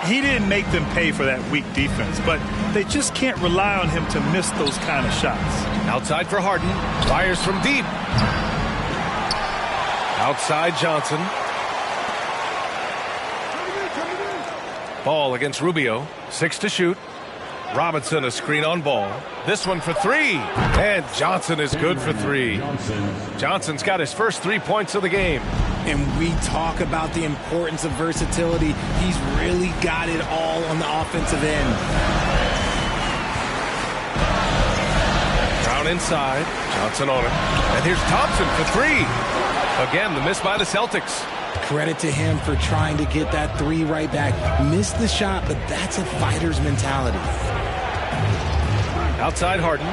He didn't make them pay for that weak defense, but they just can't rely on him to miss those kind of shots. Outside for Harden. Fires from deep. Outside Johnson. Ball against Rubio. 6 to shoot. Robinson a screen on Ball. This one for three. And Johnson is good for three. Johnson's got his first 3 points of the game. And we talk about the importance of versatility. He's really got it all on the offensive end. Brown inside. Johnson on it. And here's Thompson for three. Again, the miss by the Celtics. Credit to him for trying to get that three right back. Missed the shot, but that's a fighter's mentality. Outside Harden.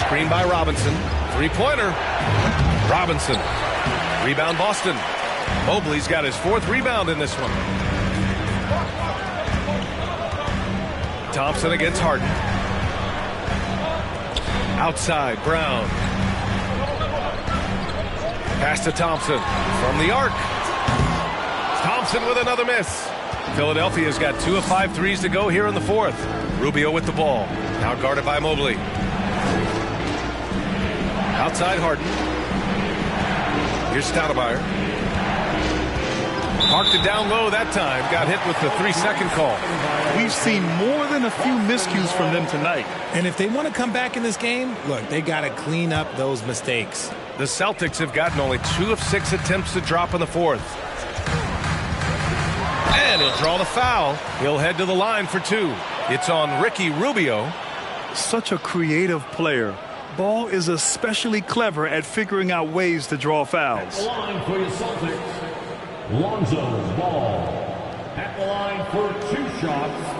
Screen by Robinson. Three-pointer. Robinson. Rebound Boston. Mobley's got his 4th rebound in this one. Thompson against Harden. Outside Brown. Pass to Thompson from the arc. Thompson with another miss. Philadelphia's got 2 of 5 threes to go here in the 4th. Rubio with the ball. Now guarded by Mobley. Outside Harden. Here's Stoudemire. Marked it down low that time. Got hit with the 3-second call. We've seen more than a few miscues from them tonight. And if they want to come back in this game, look, they got to clean up those mistakes. The Celtics have gotten only 2 of 6 attempts to drop in the 4th. And he'll draw the foul. He'll head to the line for 2. It's on Ricky Rubio. Such a creative player. Ball is especially clever at figuring out ways to draw fouls. At the line for your Celtics, Lonzo Ball. At the line for 2 shots.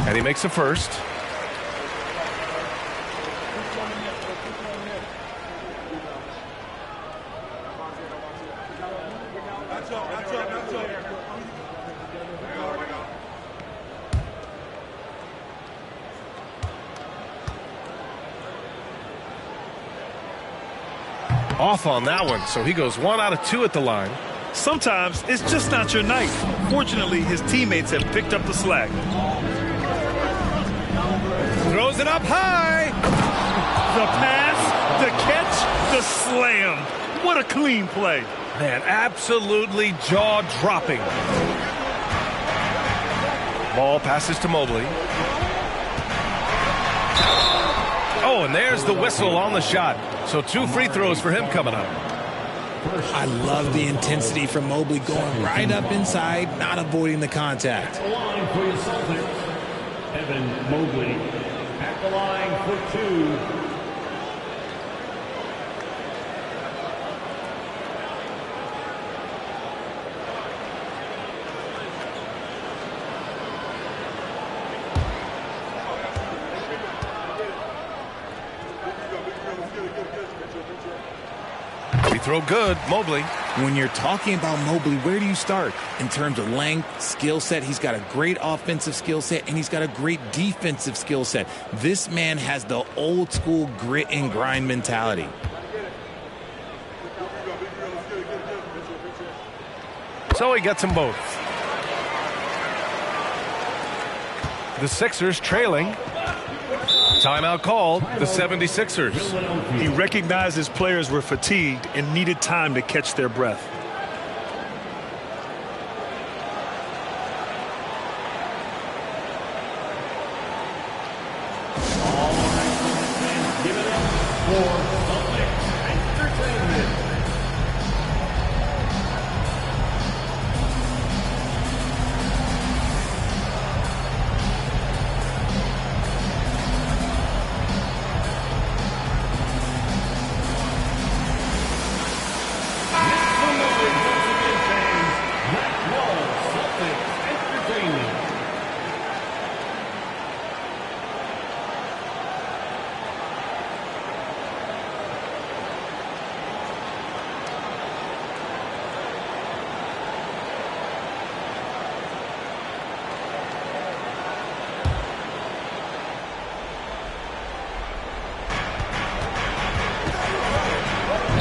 And he makes a first. Off on that one, so he goes 1 out of 2 at the line. Sometimes it's just not your night. Fortunately, his teammates have picked up the slack. Throws it up high. The pass, the catch, the slam. What a clean play. Man, absolutely jaw-dropping. Ball passes to Mobley. Oh, and there's the whistle on the shot. So 2 free throws for him coming up. I love the intensity from Mobley going right up inside, not avoiding the contact. At the line for your Celtics, Evan Mobley. At the line for 2. Throw good, Mobley. When you're talking about Mobley, where do you start? In terms of length, skill set, he's got a great offensive skill set, and he's got a great defensive skill set. This man has the old school grit and grind mentality. So he gets them both. The Sixers trailing. Timeout called, the 76ers. He recognized his players were fatigued and needed time to catch their breath. Give it up for Celtics Entertainment.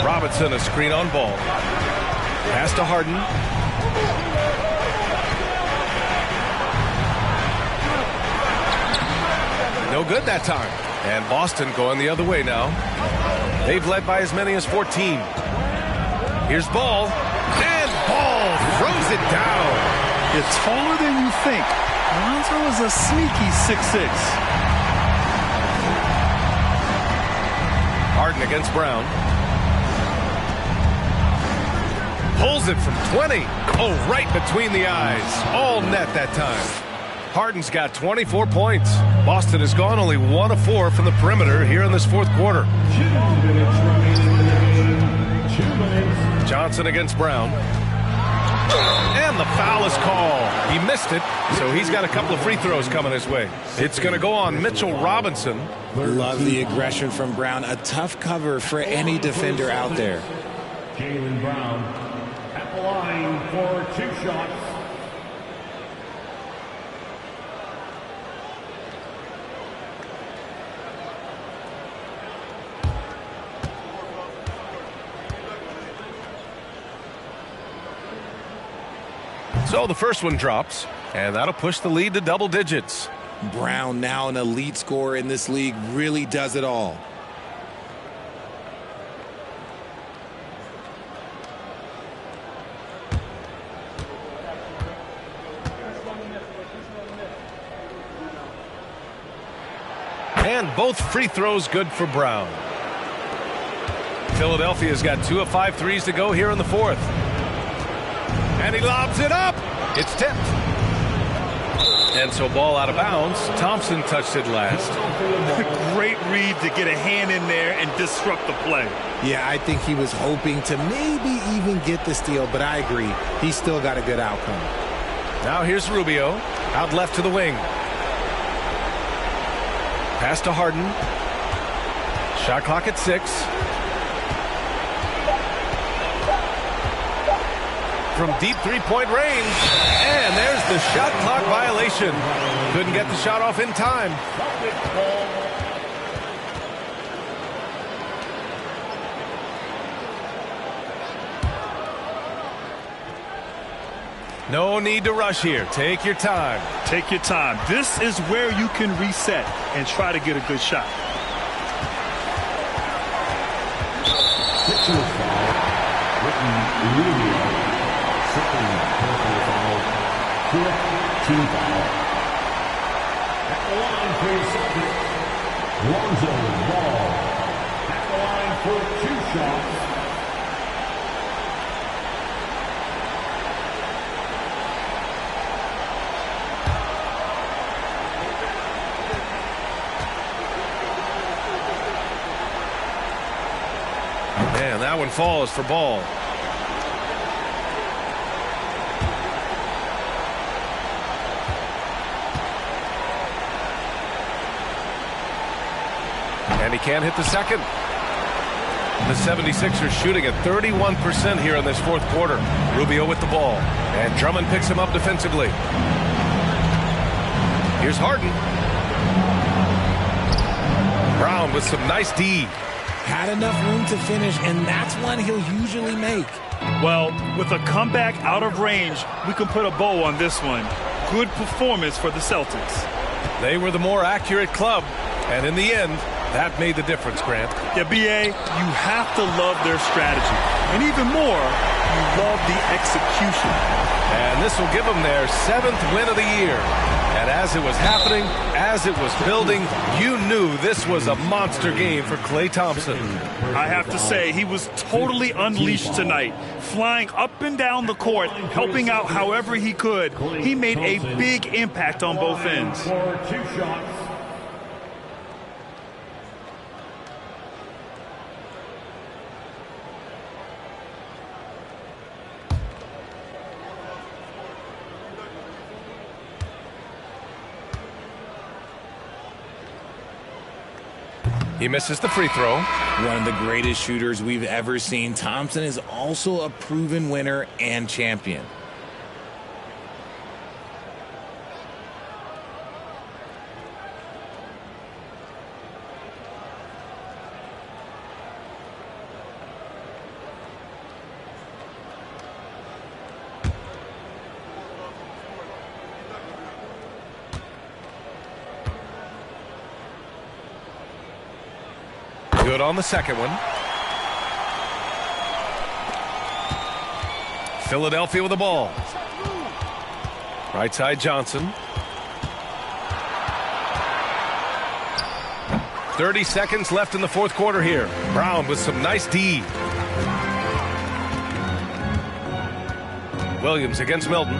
Robinson, a screen on ball. Pass to Harden. No good that time. And Boston going the other way now. They've led by as many as 14. Here's Ball. And Ball throws it down. It's taller than you think. Alonzo is a sneaky 6'6". Harden against Brown. Pulls it from 20. Oh, right between the eyes. All net that time. Harden's got 24 points. Boston has gone only 1 of 4 from the perimeter here in this fourth quarter. 2 minutes remaining in the game. 2 minutes. Johnson against Brown. And the foul is called. He missed it, so he's got a couple of free throws coming his way. It's going to go on Mitchell Robinson. Love the aggression from Brown. A tough cover for any defender out there. Jaylen Brown at the line for 2 shots. So the first one drops, and that'll push the lead to double digits. Brown, now an elite scorer in this league, really does it all. And both free throws good for Brown. Philadelphia's got 2 of 5 threes to go here in the fourth. And he lobs it up. It's tipped. And so ball out of bounds. Thompson touched it last. Great read to get a hand in there and disrupt the play. Yeah, I think he was hoping to maybe even get the steal, but I agree. He still got a good outcome. Now here's Rubio. Out left to the wing. Pass to Harden. Shot clock at 6. From deep three-point range. And there's the shot clock violation. Couldn't get the shot off in time. No need to rush here. Take your time. Take your time. This is where you can reset and try to get a good shot. Team foul. At the line for his second. Lonzo Ball. At the line for 2 shots. Man, that one falls for Ball. And he can't hit the second. The 76ers shooting at 31% here in this fourth quarter. Rubio with the ball. And Drummond picks him up defensively. Here's Harden. Brown with some nice D. Had enough room to finish, and that's one he'll usually make. Well, with a comeback out of range, we can put a bow on this one. Good performance for the Celtics. They were the more accurate club, and in the end, that made the difference, Grant. Yeah, B.A., you have to love their strategy. And even more, you love the execution. And this will give them their 7th win of the year. And as it was happening, as it was building, you knew this was a monster game for Klay Thompson. I have to say, he was totally unleashed tonight. Flying up and down the court, helping out however he could. He made a big impact on both ends. For 2 shots. He misses the free throw. One of the greatest shooters we've ever seen. Thompson is also a proven winner and champion. Good on the second one. Philadelphia with the ball. Right side Johnson. 30 seconds left in the fourth quarter here. Brown with some nice D. Williams against Milton.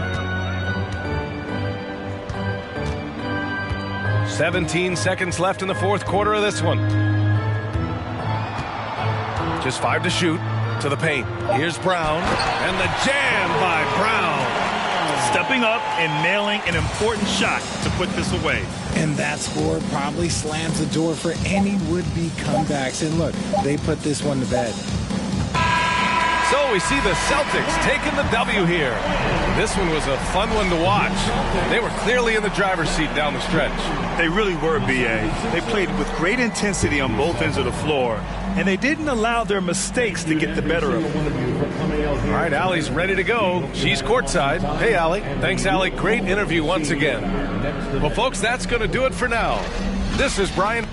17 seconds left in the fourth quarter of this one. Just 5 to shoot. To the paint. Here's Brown. And the jam by Brown. Stepping up and nailing an important shot to put this away. And that score probably slams the door for any would-be comebacks. And look, they put this one to bed. So we see the Celtics taking the W here. This one was a fun one to watch. They were clearly in the driver's seat down the stretch. They really were, B.A. They played with great intensity on both ends of the floor, and they didn't allow their mistakes to get the better of them. All right, Allie's ready to go. She's courtside. Hey, Allie. Thanks, Allie. Great interview once again. Well, folks, that's going to do it for now. This is Brian.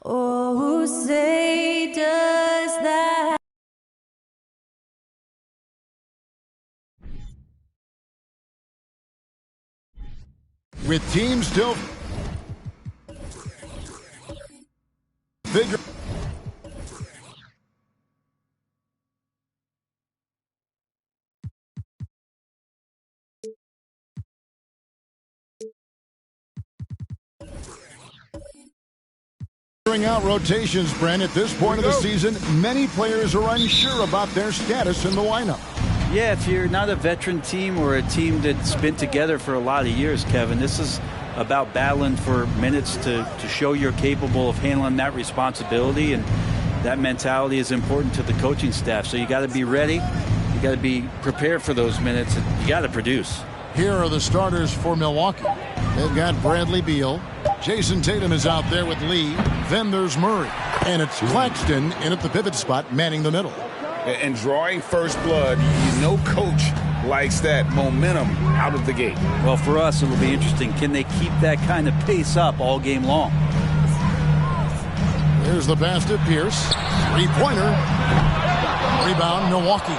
Oh, who say does that? With teams still figure. Out rotations, Brent. At this point of the season, many players are unsure about their status in the lineup. Yeah, if you're not a veteran team or a team that's been together for a lot of years, Kevin, this is about battling for minutes to show you're capable of handling that responsibility, and that mentality is important to the coaching staff. So you got to be ready. You got to be prepared for those minutes. And you got to produce. Here are the starters for Milwaukee. They've got Bradley Beal. Jason Tatum is out there with Lee. Then there's Murray. And it's Claxton in at the pivot spot, manning the middle. And drawing first blood, you know coach likes that momentum out of the gate. Well, for us, it'll be interesting. Can they keep that kind of pace up all game long? There's the pass to Pierce. Three-pointer. Rebound, Milwaukee.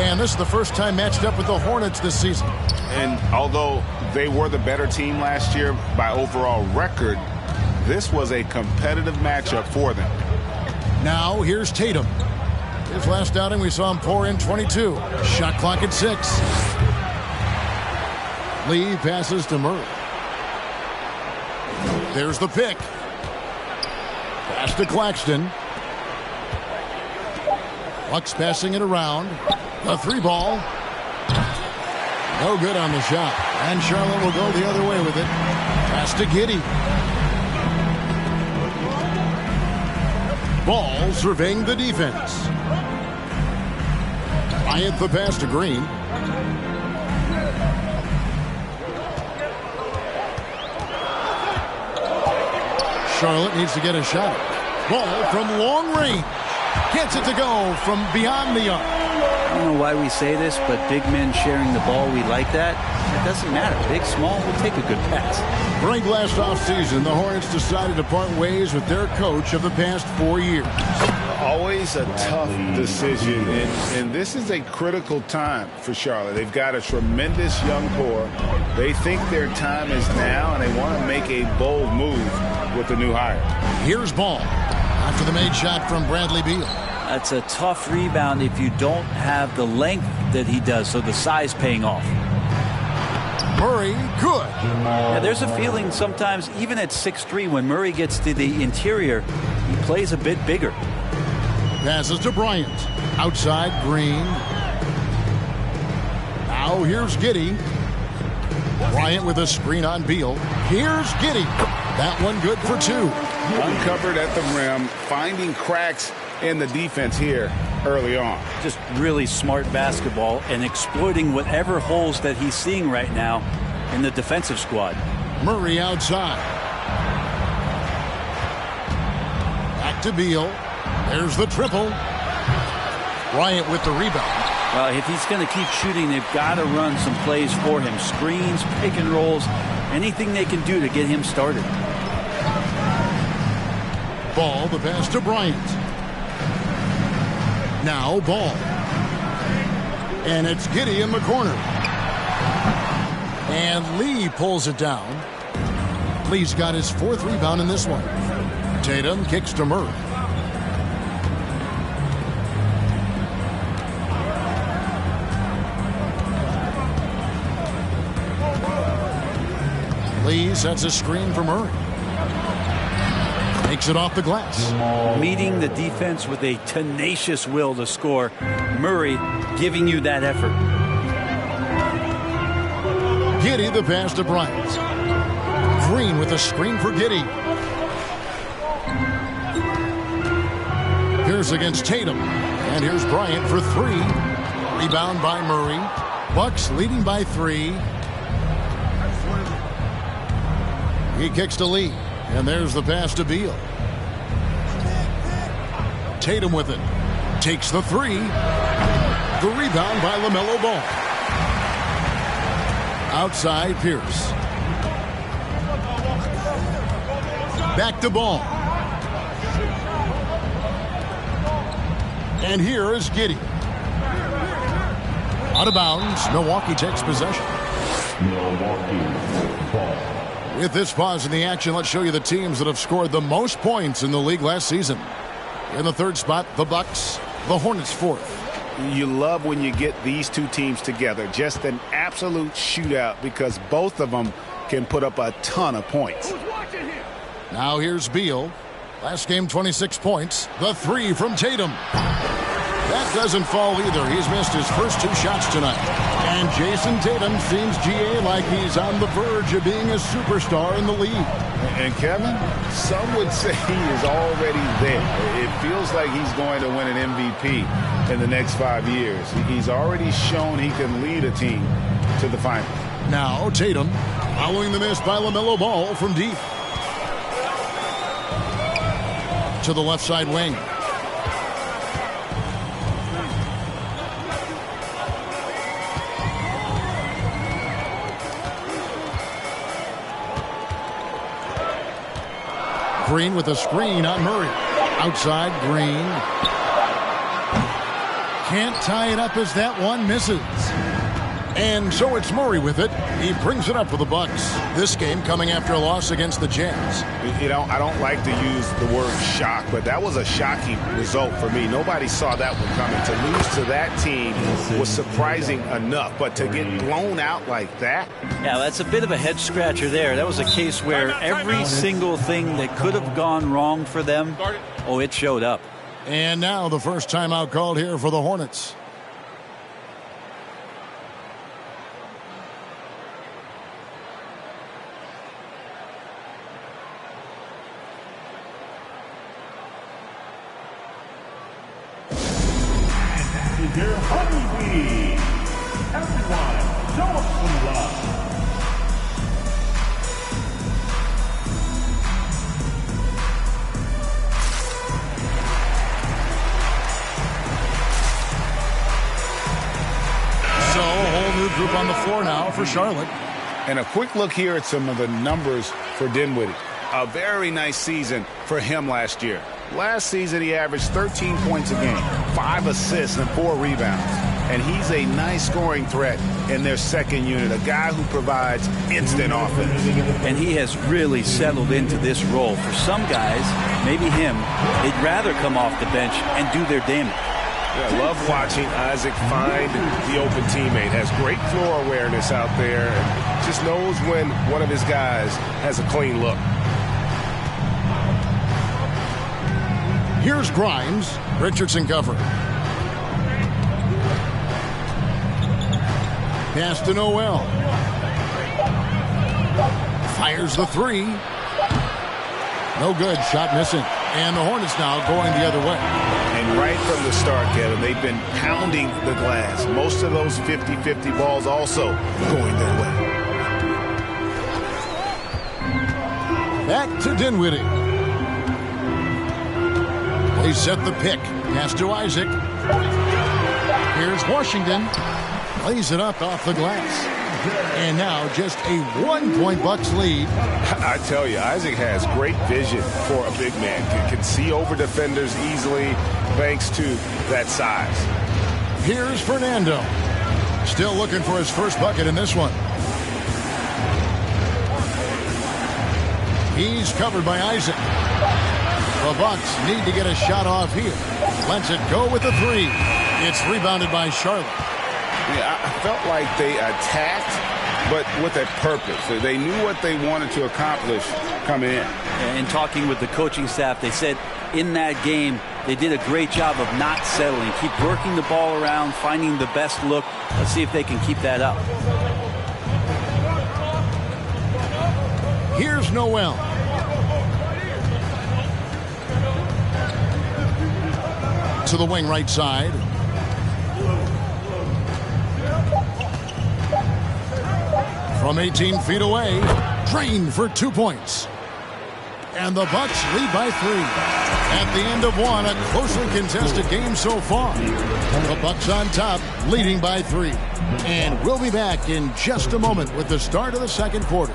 And this is the first time matched up with the Hornets this season. And although they were the better team last year by overall record, this was a competitive matchup for them. Now here's Tatum. His last outing, we saw him pour in 22. Shot clock at 6. Lee passes to Murray. There's the pick. Pass to Claxton. Bucks passing it around. The three ball. No good on the shot. And Charlotte will go the other way with it. Pass to Giddey. Ball surveying the defense. Bryant the pass to Green. Charlotte needs to get a shot. Ball from long range. Gets it to go from beyond the arc. I don't know why we say this, but big men sharing the ball, we like that. It doesn't matter. Big, small, we'll take a good pass. Break last offseason, the Hornets decided to part ways with their coach of the past 4 years. Always a tough decision, and this is a critical time for Charlotte. They've got a tremendous young core. They think their time is now, and they want to make a bold move with the new hire. Here's Ball after the made shot from Bradley Beal. That's a tough rebound if you don't have the length that he does, so the size paying off. Murray, good. Yeah, there's a feeling sometimes, even at 6'3", when Murray gets to the interior, he plays a bit bigger. Passes to Bryant. Outside, Green. Now here's Giddey. Bryant with a screen on Beal. Here's Giddey. That one good for 2. Uncovered at the rim, finding cracks in the defense here early on. Just really smart basketball and exploiting whatever holes that he's seeing right now in the defensive squad. Murray outside. Back to Beal. There's the triple. Bryant with the rebound. Well, if he's going to keep shooting, they've got to run some plays for him. Screens, pick and rolls, anything they can do to get him started. Ball, the pass to Bryant. Now Ball. And it's Giddey in the corner. And Lee pulls it down. Lee's got his 4th rebound in this one. Tatum kicks to Murray. Lee sets a screen for Murray. Makes it off the glass. Meeting the defense with a tenacious will to score. Murray giving you that effort. Giddey the pass to Bryant. Green with a screen for Giddey. Here's against Tatum. And here's Bryant for 3. Rebound by Murray. Bucks leading by 3. He kicks to Lee. And there's the pass to Beal. Tatum with it. Takes the 3. The rebound by LaMelo Ball. Outside Pierce. Back to Ball. And here is Giddey. Out of bounds. Milwaukee takes possession. Milwaukee ball. With this pause in the action, let's show you the teams that have scored the most points in the league last season. In the 3rd spot, the Bucks. The Hornets 4th. You love when you get these two teams together. Just an absolute shootout because both of them can put up a ton of points. Now here's Beal. Last game, 26 points. The 3 from Tatum. That doesn't fall either. He's missed his first 2 shots tonight. And Jason Tatum seems, GA, like he's on the verge of being a superstar in the league. And Kevin, some would say he is already there. It feels like he's going to win an MVP in the next 5 years. He's already shown he can lead a team to the finals. Now Tatum, following the miss by LaMelo Ball from deep. To the left side wing. Green with a screen on Murray. Outside, Green. Can't tie it up as that one misses. And so it's Murray with it. He brings it up for the Bucks. This game coming after a loss against the Jazz. You know, I don't like to use the word shock, but that was a shocking result for me. Nobody saw that one coming. To lose to that team was surprising enough, but to get blown out like that? Yeah, that's a bit of a head scratcher there. That was a case where every single thing that could have gone wrong for them, oh, it showed up. And now the first timeout called here for the Hornets. is your honeybee. Everyone, show us some love. So a whole new group on the floor now for Charlotte. And a quick look here at some of the numbers for Dinwiddie. A very nice season for him last year. Last season, he averaged 13 points a game, 5 assists, and 4 rebounds. And he's a nice scoring threat in their second unit, a guy who provides instant offense. And he has really settled into this role. For some guys, maybe him, they'd rather come off the bench and do their damage. Yeah, I love watching Isaac find the open teammate. Has great floor awareness out there and just knows when one of his guys has a clean look. Here's Grimes. Richardson cover. Pass to Noel. Fires the three. No good. Shot missing. And the Hornets now going the other way. And right from the start, Kevin, they've been pounding the glass. Most of those 50-50 balls also going their way. Back to Dinwiddie. They set the pick. Pass to Isaac. Here's Washington. Lays it up off the glass. And now just a 1-point Bucks lead. I tell you, Isaac has great vision for a big man. Can see over defenders easily thanks to that size. Here's Fernando. Still looking for his first bucket in this one. He's covered by Isaac. The Bucks need to get a shot off here. Lets it go with the three. It's rebounded by Charlotte. Yeah, I felt like they attacked, but with a purpose. They knew what they wanted to accomplish coming in. And talking with the coaching staff, they said in that game, they did a great job of not settling. Keep working the ball around, finding the best look. Let's see if they can keep that up. Here's Noel. To the wing right side. From 18 feet away, drained for 2 points. And the Bucks lead by 3. At the end of one, a closely contested game so far. The Bucks on top, leading by 3. And we'll be back in just a moment with the start of the second quarter.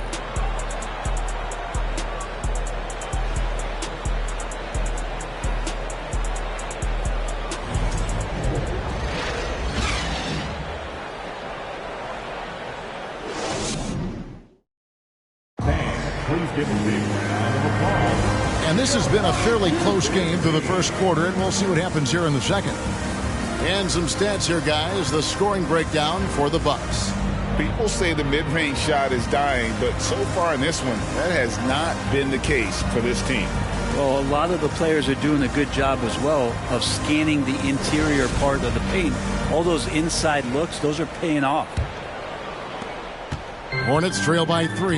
And this has been a fairly close game through the first quarter, and we'll see what happens here in the second. And some stats here, guys. The scoring breakdown for the Bucks. People say the mid-range shot is dying, but so far in this one, that has not been the case for this team. Well, a lot of the players are doing a good job as well of scanning the interior part of the paint. All those inside looks, those are paying off. Hornets trail by 3.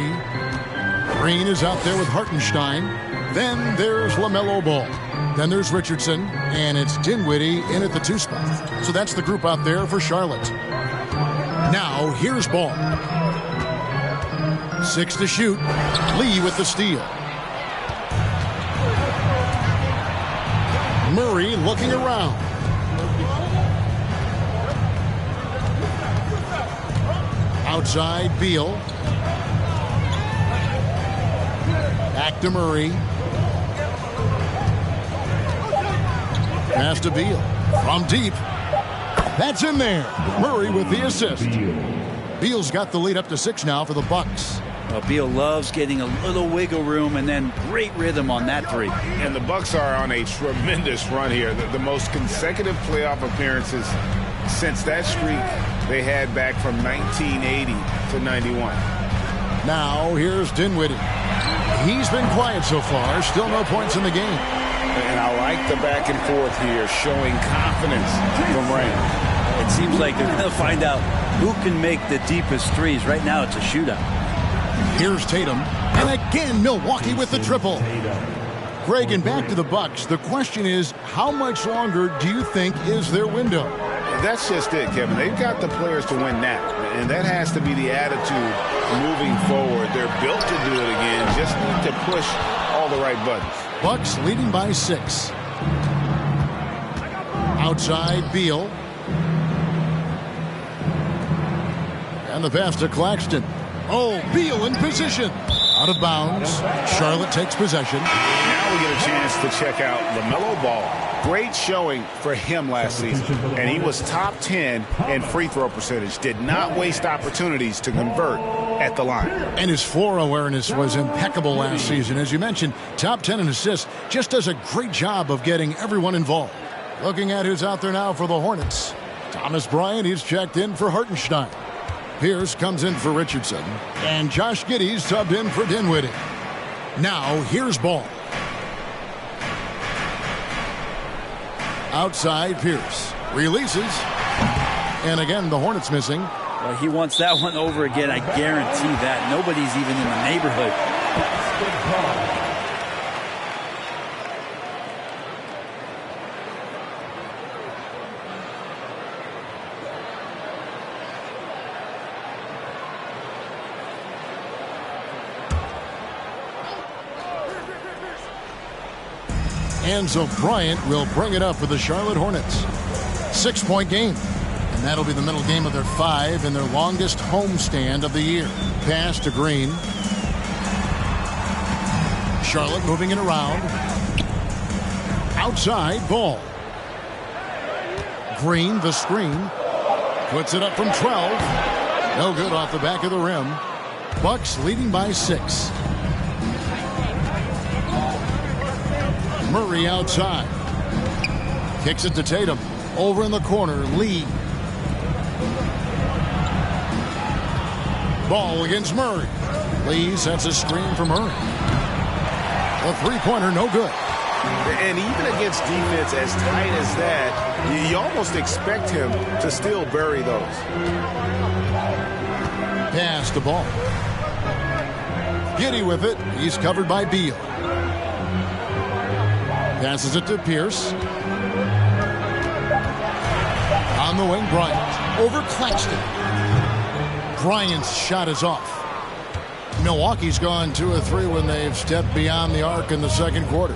Green is out there with Hartenstein. Then there's LaMelo Ball. Then there's Richardson. And it's Dinwiddie in at the 2 spot. So that's the group out there for Charlotte. Now here's Ball. 6 to shoot. Lee with the steal. Murray looking around. Outside, Beal. Back to Murray. Pass to Beal. From deep. That's in there. Murray with the assist. Beal's got the lead up to 6 now for the Bucks. Well, Beal loves getting a little wiggle room and then great rhythm on that 3. And the Bucks are on a tremendous run here. The most consecutive playoff appearances since that streak they had back from 1980 to 91. Now here's Dinwiddie. He's been quiet so far. Still no points in the game. And I like the back and forth here, showing confidence from Rain. It seems like they're going to find out who can make the deepest threes. Right now it's a shootout. Here's Tatum. And again, Milwaukee with the triple. Greg, and back to the Bucks. The question is, how much longer do you think is their window? That's just it, Kevin. They've got the players to win now, and that has to be the attitude moving forward. They're built to do it again, just need to push all the right buttons. Bucks leading by 6. Outside, Beal. And the pass to Claxton. Oh, Beal in position. Out of bounds. Charlotte takes possession. Now we get a chance to check out LaMelo Ball. Great showing for him last season. And he was top 10 in free throw percentage. Did not waste opportunities to convert at the line. And his floor awareness was impeccable last season. As you mentioned, top 10 in assists. Just does a great job of getting everyone involved. Looking at who's out there now for the Hornets. Thomas Bryant, he's checked in for Hartenstein. Pierce comes in for Richardson. And Josh Giddey's subbed in for Dinwiddie. Now, here's Ball. Outside, Pierce. Releases. And again, the Hornets missing. Well, he wants that one over again. I guarantee that. Nobody's even in the neighborhood. Enzo Bryant will bring it up for the Charlotte Hornets. 6-point game. And that'll be the middle game of their 5 and their longest homestand of the year. Pass to Green. Charlotte moving it around. Outside, Ball. Green, the screen. Puts it up from 12. No good off the back of the rim. Bucks leading by 6. Murray outside. Kicks it to Tatum. Over in the corner, Lee. Ball against Murray. Lee sets a screen for Murray. A three-pointer, no good. And even against defense as tight as that, you almost expect him to still bury those. Pass the Ball. Giddey with it. He's covered by Beal. Passes it to Pierce. On the wing, Bryant. Over Claxton. Bryant's shot is off. Milwaukee's gone 2 of 3 when they've stepped beyond the arc in the second quarter.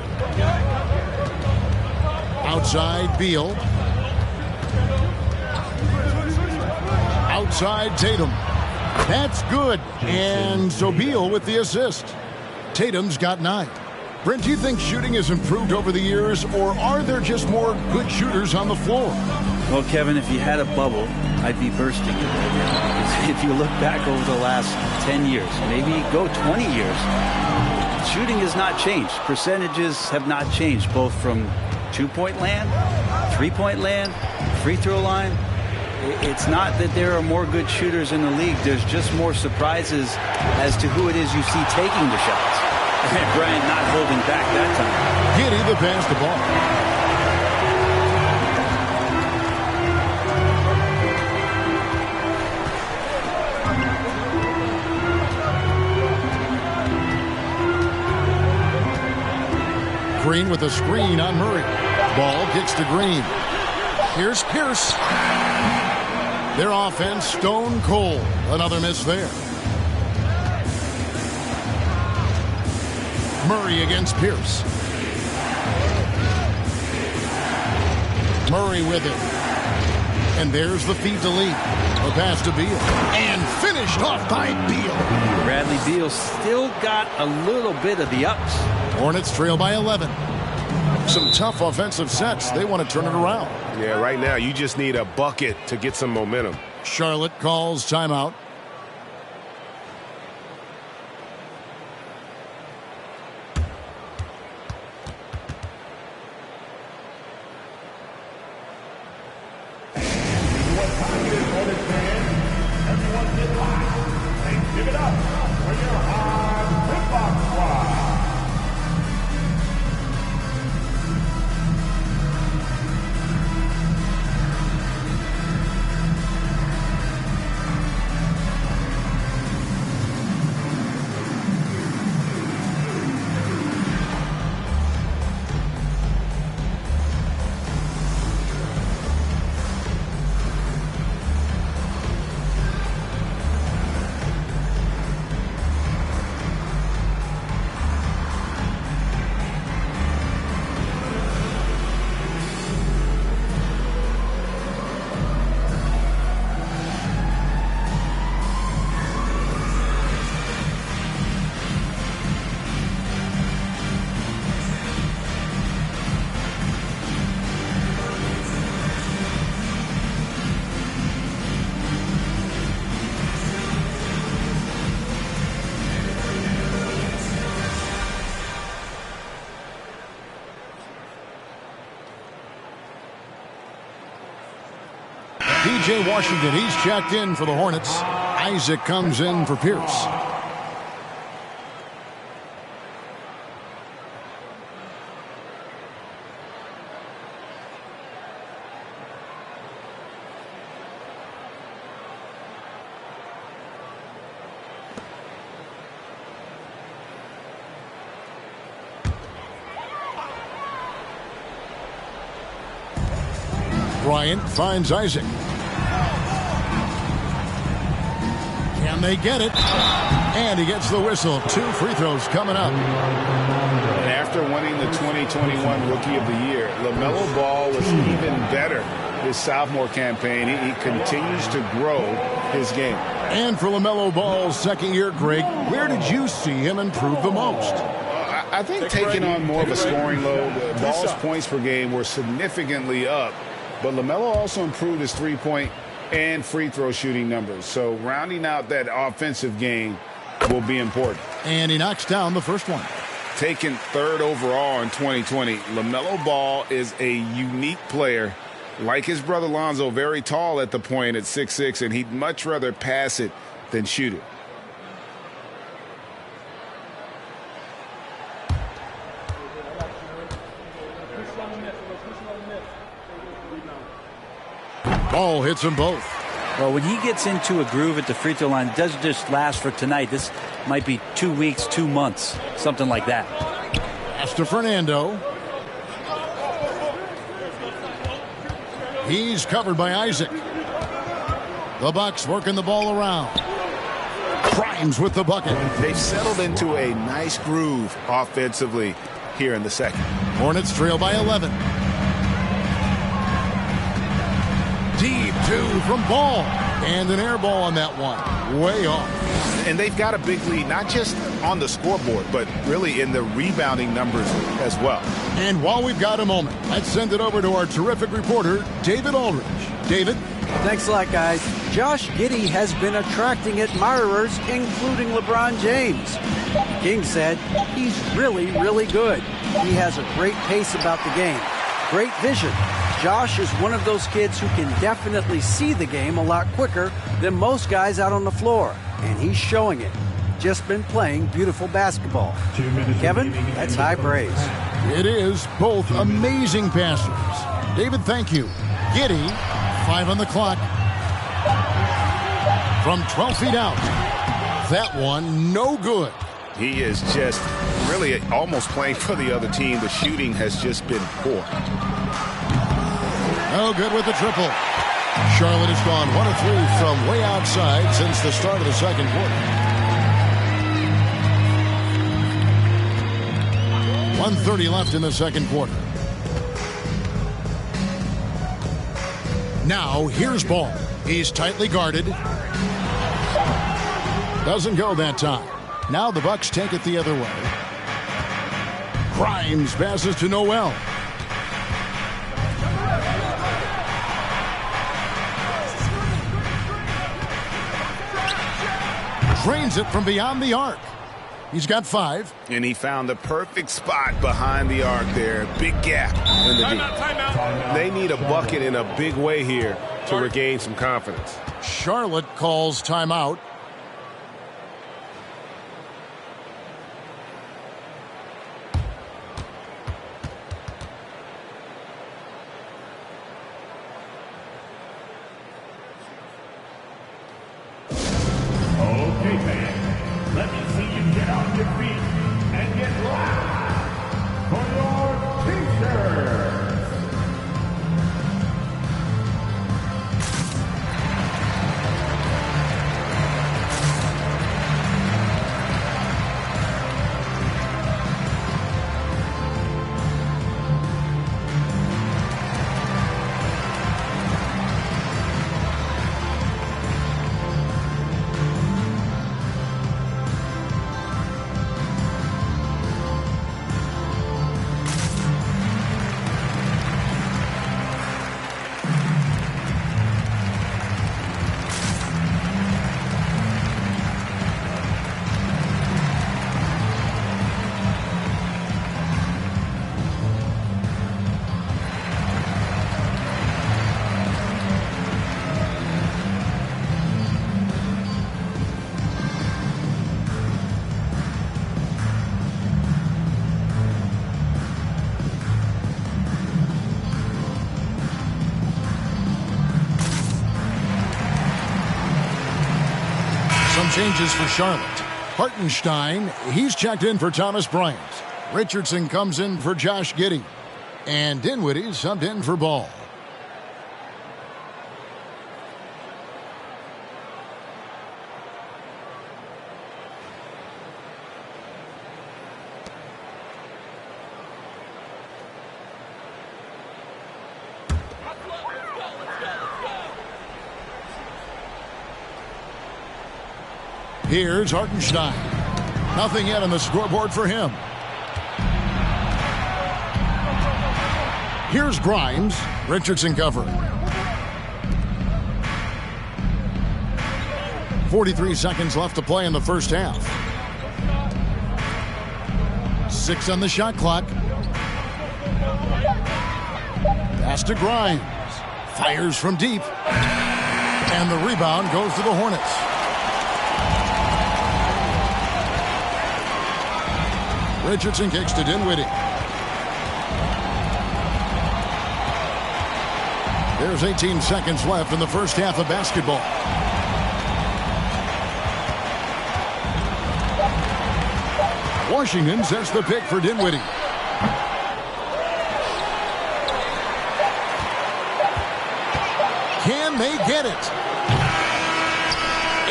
Outside, Beal. Outside, Tatum. That's good. And so Beal with the assist. Tatum's got 9. Brent, do you think shooting has improved over the years, or are there just more good shooters on the floor? Well, Kevin, if you had a bubble, I'd be bursting. If you look back over the last 10 years, maybe go 20 years, shooting has not changed. Percentages have not changed, both from 2-point land, 3-point land, free throw line. It's not that there are more good shooters in the league. There's just more surprises as to who it is you see taking the shots. And Bryant not holding back that time. Giddey the pass the ball. Green with a screen on Murray. Ball gets to Green. Here's Pierce. Their offense stone cold. Another miss there. Murray against Pierce. Murray with it. And there's the feed to Lee. The pass to Beal. And finished off by Beal. Bradley Beal still got a little bit of the ups. Hornets trail by 11. Some tough offensive sets. They want to turn it around. Yeah, right now you just need a bucket to get some momentum. Charlotte calls timeout. P.J. Washington, he's checked in for the Hornets. Isaac comes in for Pierce. Bryant finds Isaac. Can they get it? And he gets the whistle. 2 free throws coming up. And after winning the 2021 Rookie of the Year, LaMelo Ball was even better his sophomore campaign. He continues to grow his game. And for LaMelo Ball's second year, Greg, where did you see him improve the most? I think taking on more of a scoring load. Ball's points per game were significantly up. But LaMelo also improved his three-point and free throw shooting numbers. So rounding out that offensive game will be important. And he knocks down the first one. Taken 3rd overall in 2020, LaMelo Ball is a unique player. Like his brother Lonzo, very tall at the point at 6'6", and he'd much rather pass it than shoot it. Ball hits them both. Well, when he gets into a groove at the free throw line, it doesn't just last for tonight. This might be 2 weeks, 2 months, something like that. Pass to Fernando. He's covered by Isaac. The Bucks working the ball around. Grimes with the bucket. They've settled into a nice groove offensively here in the second. Hornets trail by 11. Deep 2 from Ball. And an air ball on that one. Way off. And they've got a big lead, not just on the scoreboard, but really in the rebounding numbers as well. And while we've got a moment, let's send it over to our terrific reporter, David Aldridge. David? Thanks a lot, guys. Josh Giddey has been attracting admirers, including LeBron James. King said he's really, really good. He has a great pace about the game. Great vision. Josh is one of those kids who can definitely see the game a lot quicker than most guys out on the floor. And he's showing it. Just been playing beautiful basketball. Kevin, that's high praise. It is. Both amazing passers. David, thank you. Giddey, 5 on the clock. From 12 feet out. That one, no good. He is just really almost playing for the other team. The shooting has just been poor. No good with the triple. Charlotte has gone 1 of 3 from way outside since the start of the second quarter. 1:30 left in the second quarter. Now here's Ball. He's tightly guarded. Doesn't go that time. Now the Bucks take it the other way. Grimes passes to Noel. Drains it from beyond the arc. He's got 5. And he found the perfect spot behind the arc there. Big gap in the deep. They need a bucket in a big way here to regain some confidence. Charlotte calls timeout. Okay, fans, let me see you get on your feet and get loud for your T-shirts. Some changes for Charlotte. Hartenstein, he's checked in for Thomas Bryant. Richardson comes in for Josh Giddey. And Dinwiddie subbed in for Ball. Here's Hartenstein. Nothing yet on the scoreboard for him. Here's Grimes. Richardson covering. 43 seconds left to play in the first half. 6 on the shot clock. Pass to Grimes. Fires from deep. And the rebound goes to the Hornets. Richardson kicks to Dinwiddie. There's 18 seconds left in the first half of basketball. Washington sets the pick for Dinwiddie. Can they get it?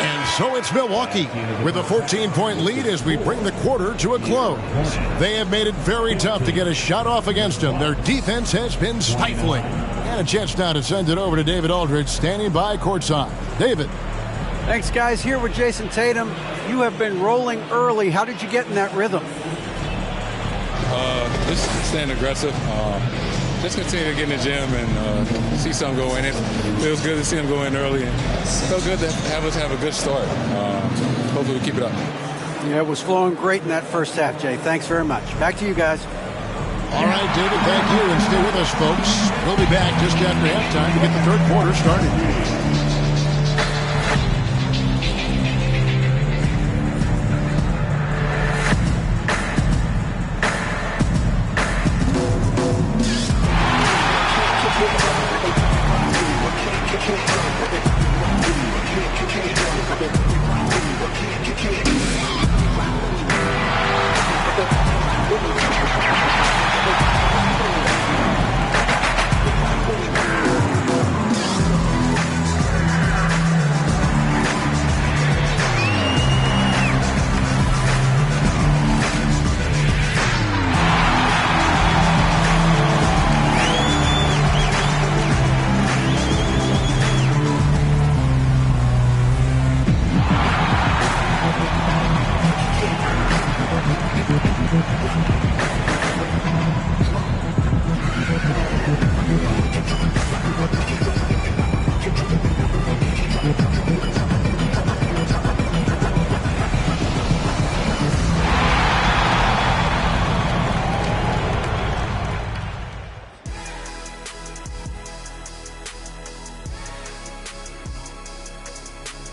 And so it's Milwaukee with a 14-point lead as we bring the quarter to a close. They have made it very tough to get a shot off against them. Their defense has been stifling. And a chance now to send it over to David Aldridge, standing by courtside. David. Thanks, guys. Here with Jason Tatum. You have been rolling early. How did you get in that rhythm? Just staying aggressive. Just continue to get in the gym and see something go in. It feels good to see them go in early. And it feels good to have us have a good start. Hopefully we keep it up. Yeah, it was flowing great in that first half, Jay. Thanks very much. Back to you guys. All right, David, thank you. And stay with us, folks. We'll be back just after halftime to get the third quarter started.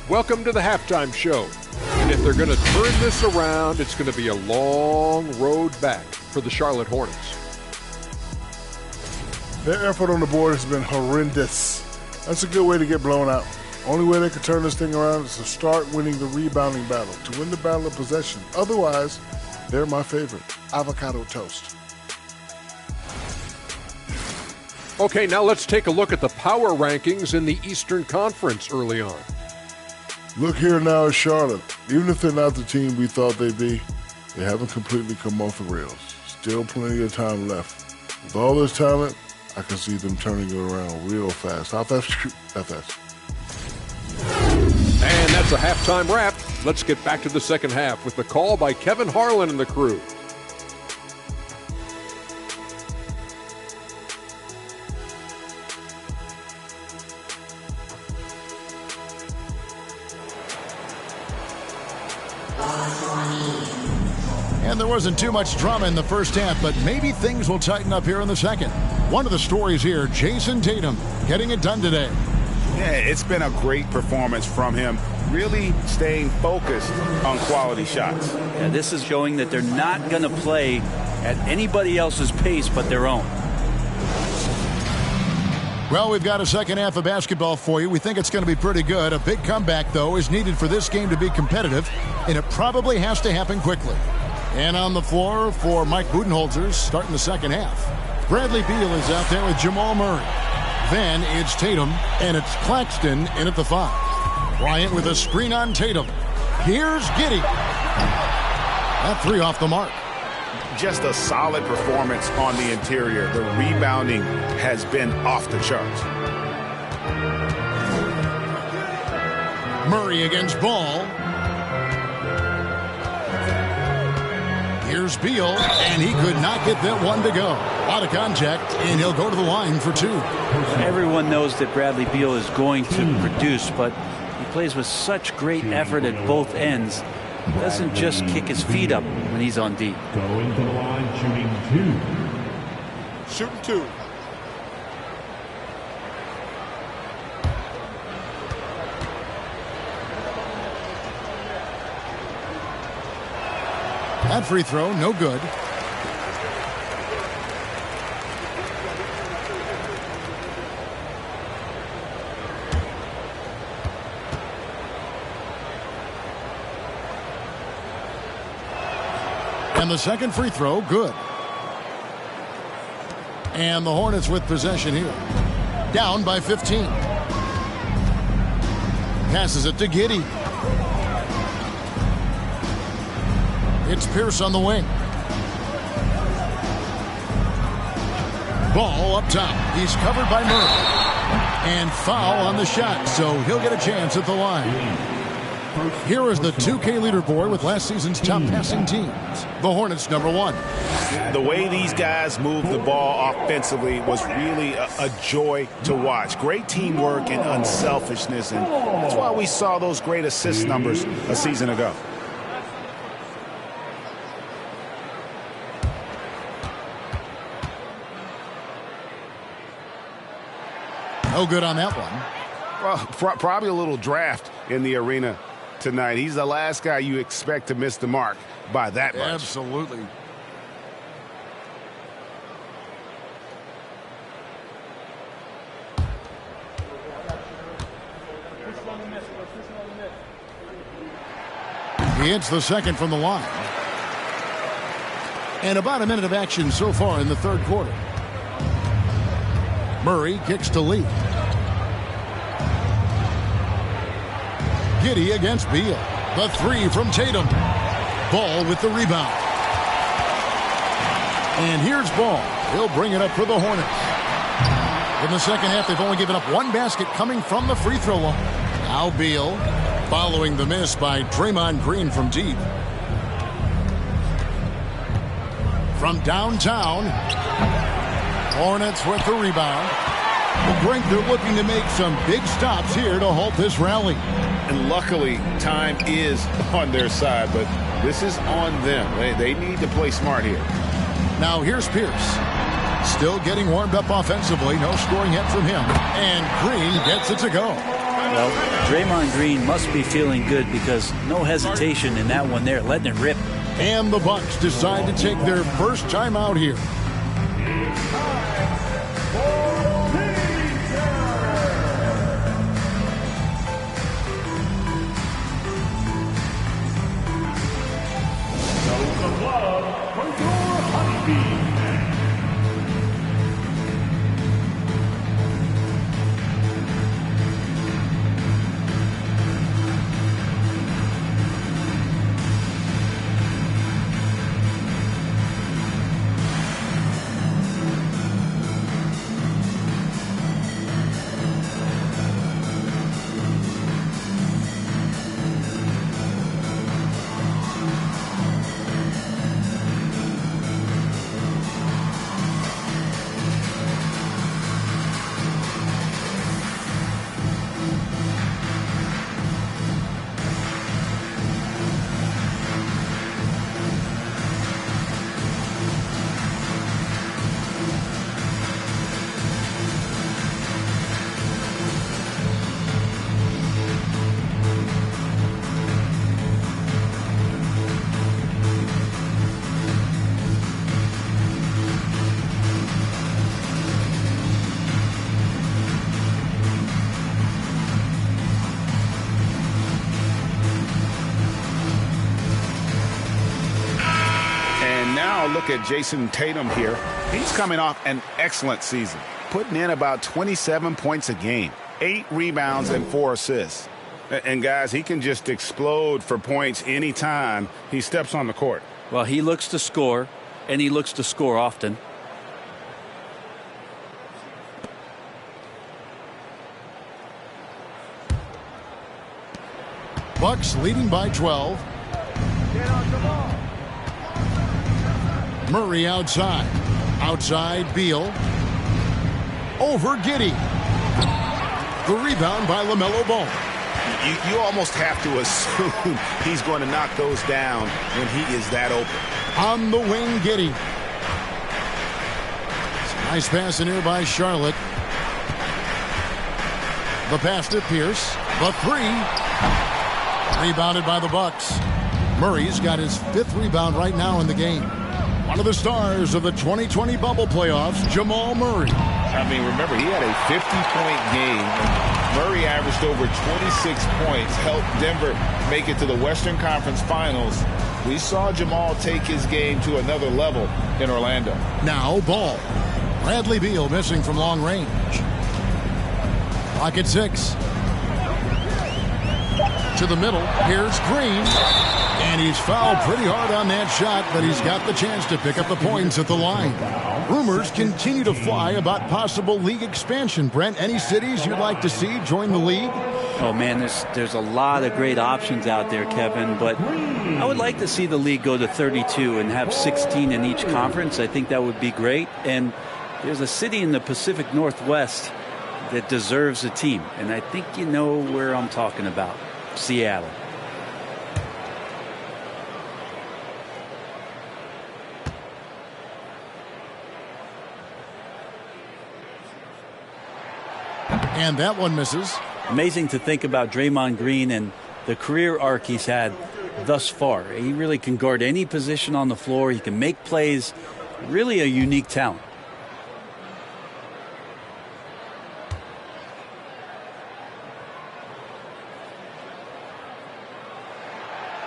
Welcome to the halftime show. And if they're going to turn this around, it's going to be a long road back for the Charlotte Hornets. Their effort on the board has been horrendous. That's a good way to get blown out. Only way they can turn this thing around is to start winning the rebounding battle, to win the battle of possession. Otherwise, they're my favorite. Avocado toast. Okay, now let's take a look at the power rankings in the Eastern Conference early on. Look here now at Charlotte. Even if they're not the team we thought they'd be, they haven't completely come off the rails. Still plenty of time left. With all this talent, I can see them turning it around real fast. How fast? That fast. And that's a halftime wrap. Let's get back to the second half with the call by Kevin Harlan and the crew. And there wasn't too much drama in the first half, but maybe things will tighten up here in the second. One of the stories here, Jason Tatum, getting it done today. Yeah, it's been a great performance from him, really staying focused on quality shots. Yeah, this is showing that they're not going to play at anybody else's pace but their own. Well, we've got a second half of basketball for you. We think it's going to be pretty good. A big comeback, though, is needed for this game to be competitive, and it probably has to happen quickly. And on the floor for Mike Budenholzer starting the second half. Bradley Beal is out there with Jamal Murray. Then it's Tatum, and it's Claxton in at the 5. Bryant with a screen on Tatum. Here's Giddey. That 3 off the mark. Just a solid performance on the interior. The rebounding has been off the charts. Murray against Ball. Here's Beal, and he could not get that one to go. A lot of contact, and he'll go to the line for 2. Everyone knows that Bradley Beal is going to produce, but he plays with such great effort at both ends. Doesn't just kick his feet up when he's on deep. Going to the line, shooting 2. Shooting 2. That free throw, no good. And the second free throw, good. And the Hornets with possession here. Down by 15. Passes it to Giddey. It's Pierce on the wing. Ball up top. He's covered by Murray. And foul on the shot, so he'll get a chance at the line. Here is the 2K leaderboard with last season's top passing teams. The Hornets, number 1. The way these guys move the ball offensively was really a joy to watch. Great teamwork and unselfishness, and that's why we saw those great assist numbers a season ago. No good on that one. Well, probably a little draft in the arena tonight. He's the last guy you expect to miss the mark by that much. Absolutely. He hits the second from the line. And about a minute of action so far in the third quarter. Murray kicks to Lee. Giddey against Beal. The 3 from Tatum. Ball with the rebound. And here's Ball. He'll bring it up for the Hornets. In the second half, they've only given up 1 basket coming from the free throw line. Now Beal following the miss by Draymond Green from deep. From downtown, Hornets with the rebound. Brink, they're looking to make some big stops here to halt this rally. And luckily, time is on their side, but this is on them. They need to play smart here. Now here's Pierce. Still getting warmed up offensively. No scoring yet from him. And Green gets it to go. Well, Draymond Green must be feeling good because no hesitation in that one there, letting it rip. And the Bucks decide to take their first time out here. look at Jason Tatum here. He's coming off an excellent season, putting in about 27 points a game, 8 rebounds and 4 assists. And, guys, he can just explode for points anytime he steps on the court. Well, he looks to score, and he looks to score often. Bucks leading by 12. Murray outside. Outside, Beal. Over Giddey. The rebound by LaMelo Ball. You almost have to assume he's going to knock those down when he is that open. On the wing, Giddey. Nice pass in here by Charlotte. The pass to Pierce. The 3. Rebounded by the Bucks. Murray's got his 5th rebound right now in the game. One of the stars of the 2020 bubble playoffs, Jamal Murray. I mean, remember, he had a 50-point game. Murray averaged over 26 points, helped Denver make it to the Western Conference Finals. We saw Jamal take his game to another level in Orlando. Now Ball. Bradley Beal missing from long range. Clock at 6. To the middle. Here's Green. And he's fouled pretty hard on that shot, but he's got the chance to pick up the points at the line. Rumors continue to fly about possible league expansion. Brent, any cities you'd like to see join the league? Oh, man, there's a lot of great options out there, Kevin, but I would like to see the league go to 32 and have 16 in each conference. I think that would be great. And there's a city in the Pacific Northwest that deserves a team, and I think you know where I'm talking about. Seattle. And that one misses. Amazing to think about Draymond Green and the career arc he's had thus far. He really can guard any position on the floor. He can make plays. Really a unique talent.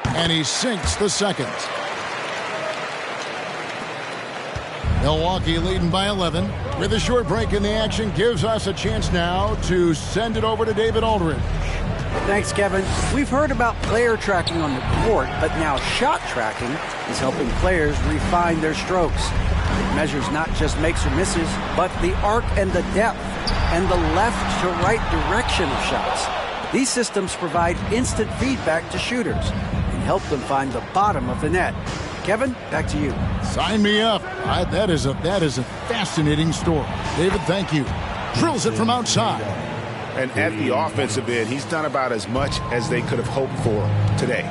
And he sinks the second. Milwaukee leading by 11. With a short break in the action, gives us a chance now to send it over to David Aldridge. Thanks, Kevin. We've heard about player tracking on the court, but now shot tracking is helping players refine their strokes. It measures not just makes or misses, but the arc and the depth and the left to right direction of shots. These systems provide instant feedback to shooters and help them find the bottom of the net. Kevin, back to you. Sign me up. That is a fascinating story. David, thank you. Drills it from outside. And at the offensive end, he's done about as much as they could have hoped for today.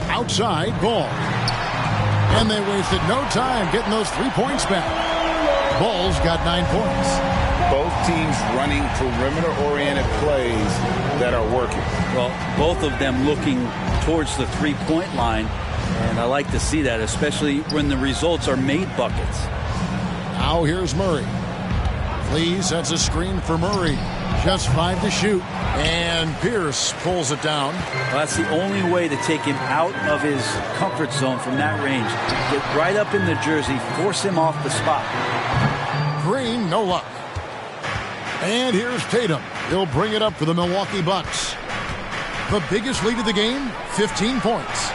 Outside, Ball. And they wasted no time getting those 3 points back. Ball's got 9 points. Both teams running perimeter-oriented plays that are working. Well, both of them looking towards the three-point line, and I like to see that, especially when the results are made buckets. Now here's Murray. Lee sets a screen for Murray. Just 5 to shoot. And Pierce pulls it down. Well, that's the only way to take him out of his comfort zone from that range. Get right up in the jersey, force him off the spot. Green, no luck. And here's Tatum. He'll bring it up for the Milwaukee Bucks. The biggest lead of the game, 15 points.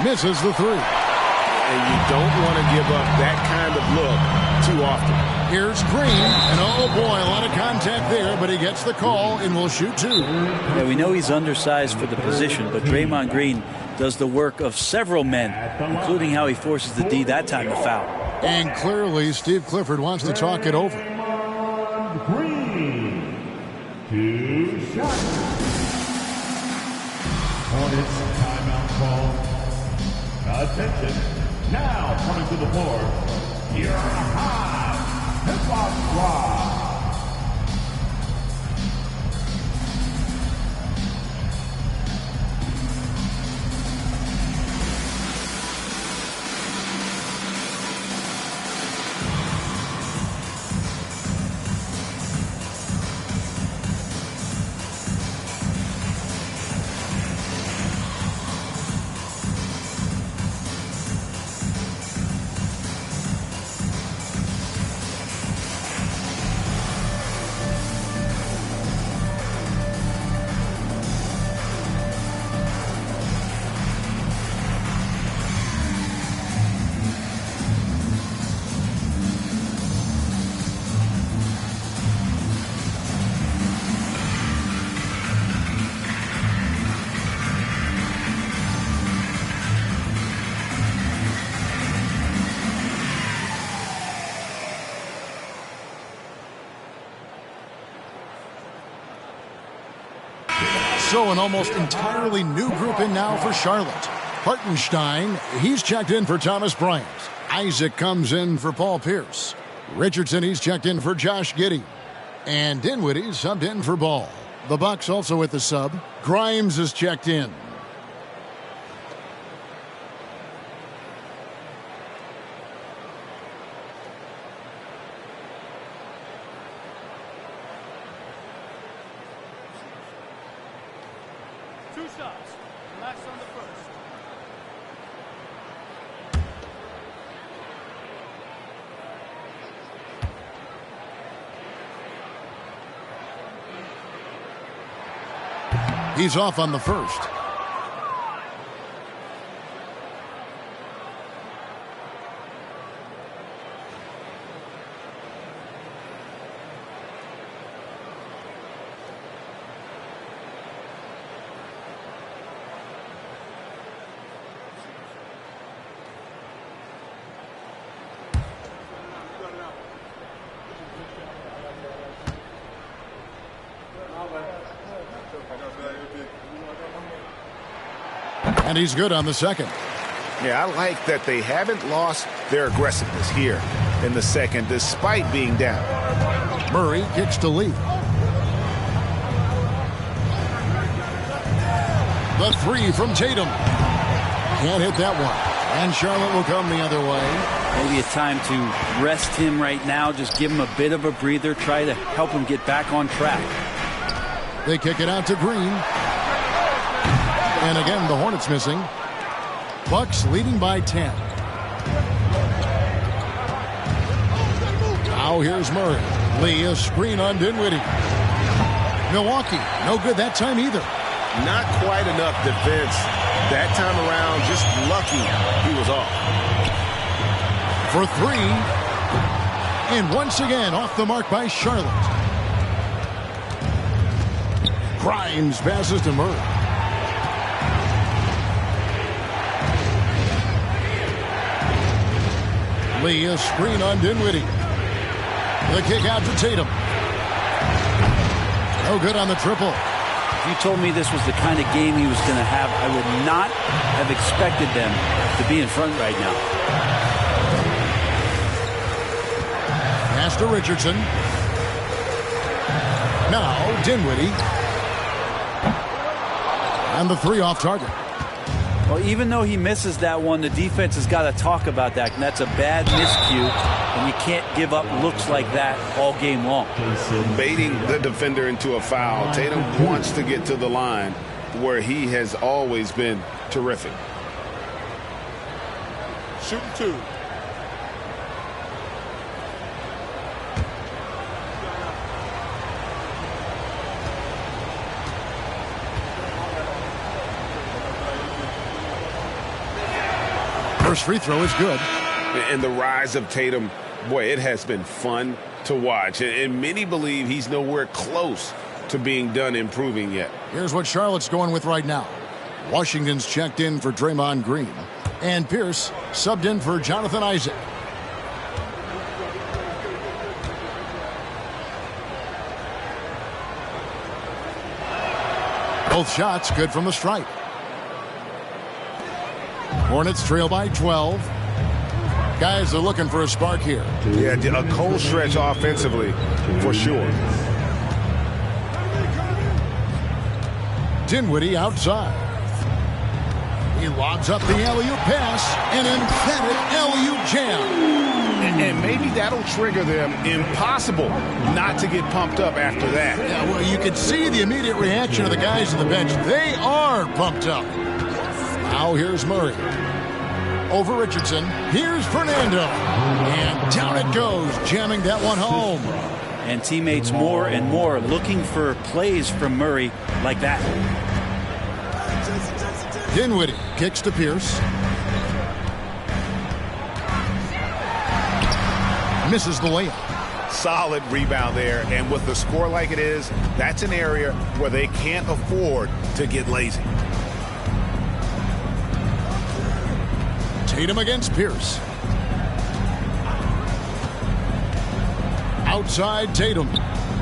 Misses the 3. And you don't want to give up that kind of look too often. Here's Green, and oh boy, a lot of contact there, but he gets the call and will shoot 2. Yeah, we know he's undersized for the position, but Draymond Green does the work of several men, including how he forces the D that time to foul. And clearly, Steve Clifford wants to talk it over. Green. 2 shots. Hornets timeout call. Attention. Now coming to the floor. Your high hip-hop squad. So an almost entirely new group in now for Charlotte. Hartenstein, he's checked in for Thomas Bryant. Isaac comes in for Paul Pierce. Richardson, he's checked in for Josh Giddey. And Dinwiddie subbed in for Ball. The Bucks also with the sub. Grimes is checked in. Two shots. Relax on the first. He's off on the first. And he's good on the second. Yeah, I like that they haven't lost their aggressiveness here in the second, despite being down. Murray kicks to Lee. The three from Tatum. Can't hit that one. And Charlotte will come the other way. Maybe a time to rest him right now. Just give him a bit of a breather. Try to help him get back on track. They kick it out to Green. And again, the Hornets missing. Bucks leading by 10. Now here's Murray. Lee, a screen on Dinwiddie. Milwaukee, no good that time either. Not quite enough defense that time around. Just lucky he was off. For three. And once again, off the mark by Charlotte. Grimes passes to Murray. Lee, a screen on Dinwiddie. The kick out to Tatum. No good on the triple. If you told me this was the kind of game he was going to have, I would not have expected them to be in front right now. Pass to Richardson. Now Dinwiddie. And the three off target. Well, even though he misses that one, the defense has got to talk about that. And that's a bad miscue. And you can't give up looks like that all game long. Baiting the defender into a foul. Tatum wants to get to the line where he has always been terrific. Shooting two. First free throw is good. And the rise of Tatum, boy, it has been fun to watch. And many believe he's nowhere close to being done improving yet. Here's what Charlotte's going with right now. Washington's checked in for Draymond Green. And Pierce subbed in for Jonathan Isaac. Both shots good from the stripe. Hornets trail by 12. Guys are looking for a spark here. Yeah, a cold stretch offensively for sure. Dinwiddie outside. He lobs up the alley-oop pass. An emphatic alley-oop jam. And maybe that'll trigger them. Impossible not to get pumped up after that. Yeah, well, you can see the immediate reaction of the guys on the bench. They are pumped up. Now here's Murray. Over Richardson. Here's Fernando. And down it goes, jamming that one home. And teammates more and more looking for plays from Murray like that. Dinwiddie kicks to Pierce. Misses the layup. Solid rebound there. And with the score like it is, that's an area where they can't afford to get lazy. Tatum against Pierce. Outside Tatum.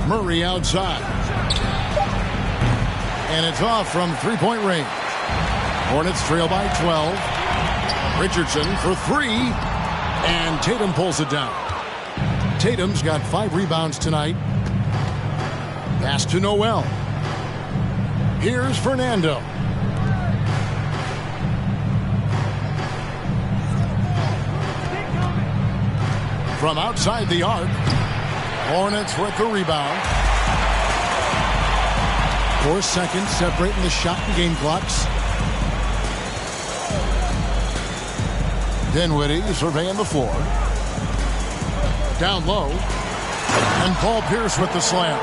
Murray outside. And it's off from three-point range. Hornets trail by 12. Richardson for three. And Tatum pulls it down. Tatum's got 5 rebounds tonight. Pass to Noel. Here's Fernando. From outside the arc. Hornets with the rebound. 4 seconds separating the shot and game clocks. Dinwiddie surveying the floor. Down low. And Paul Pierce with the slam.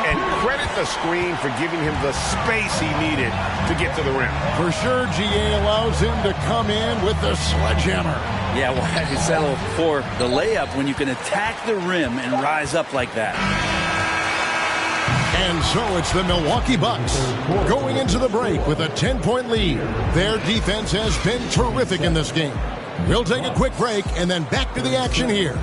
And credit the screen for giving him the space he needed to get to the rim. For sure, GA allows him to come in with the sledgehammer. Yeah, why did settle for the layup when you can attack the rim and rise up like that? And so it's the Milwaukee Bucks going into the break with a 10-point lead. Their defense has been terrific in this game. We'll take a quick break and then back to the action here.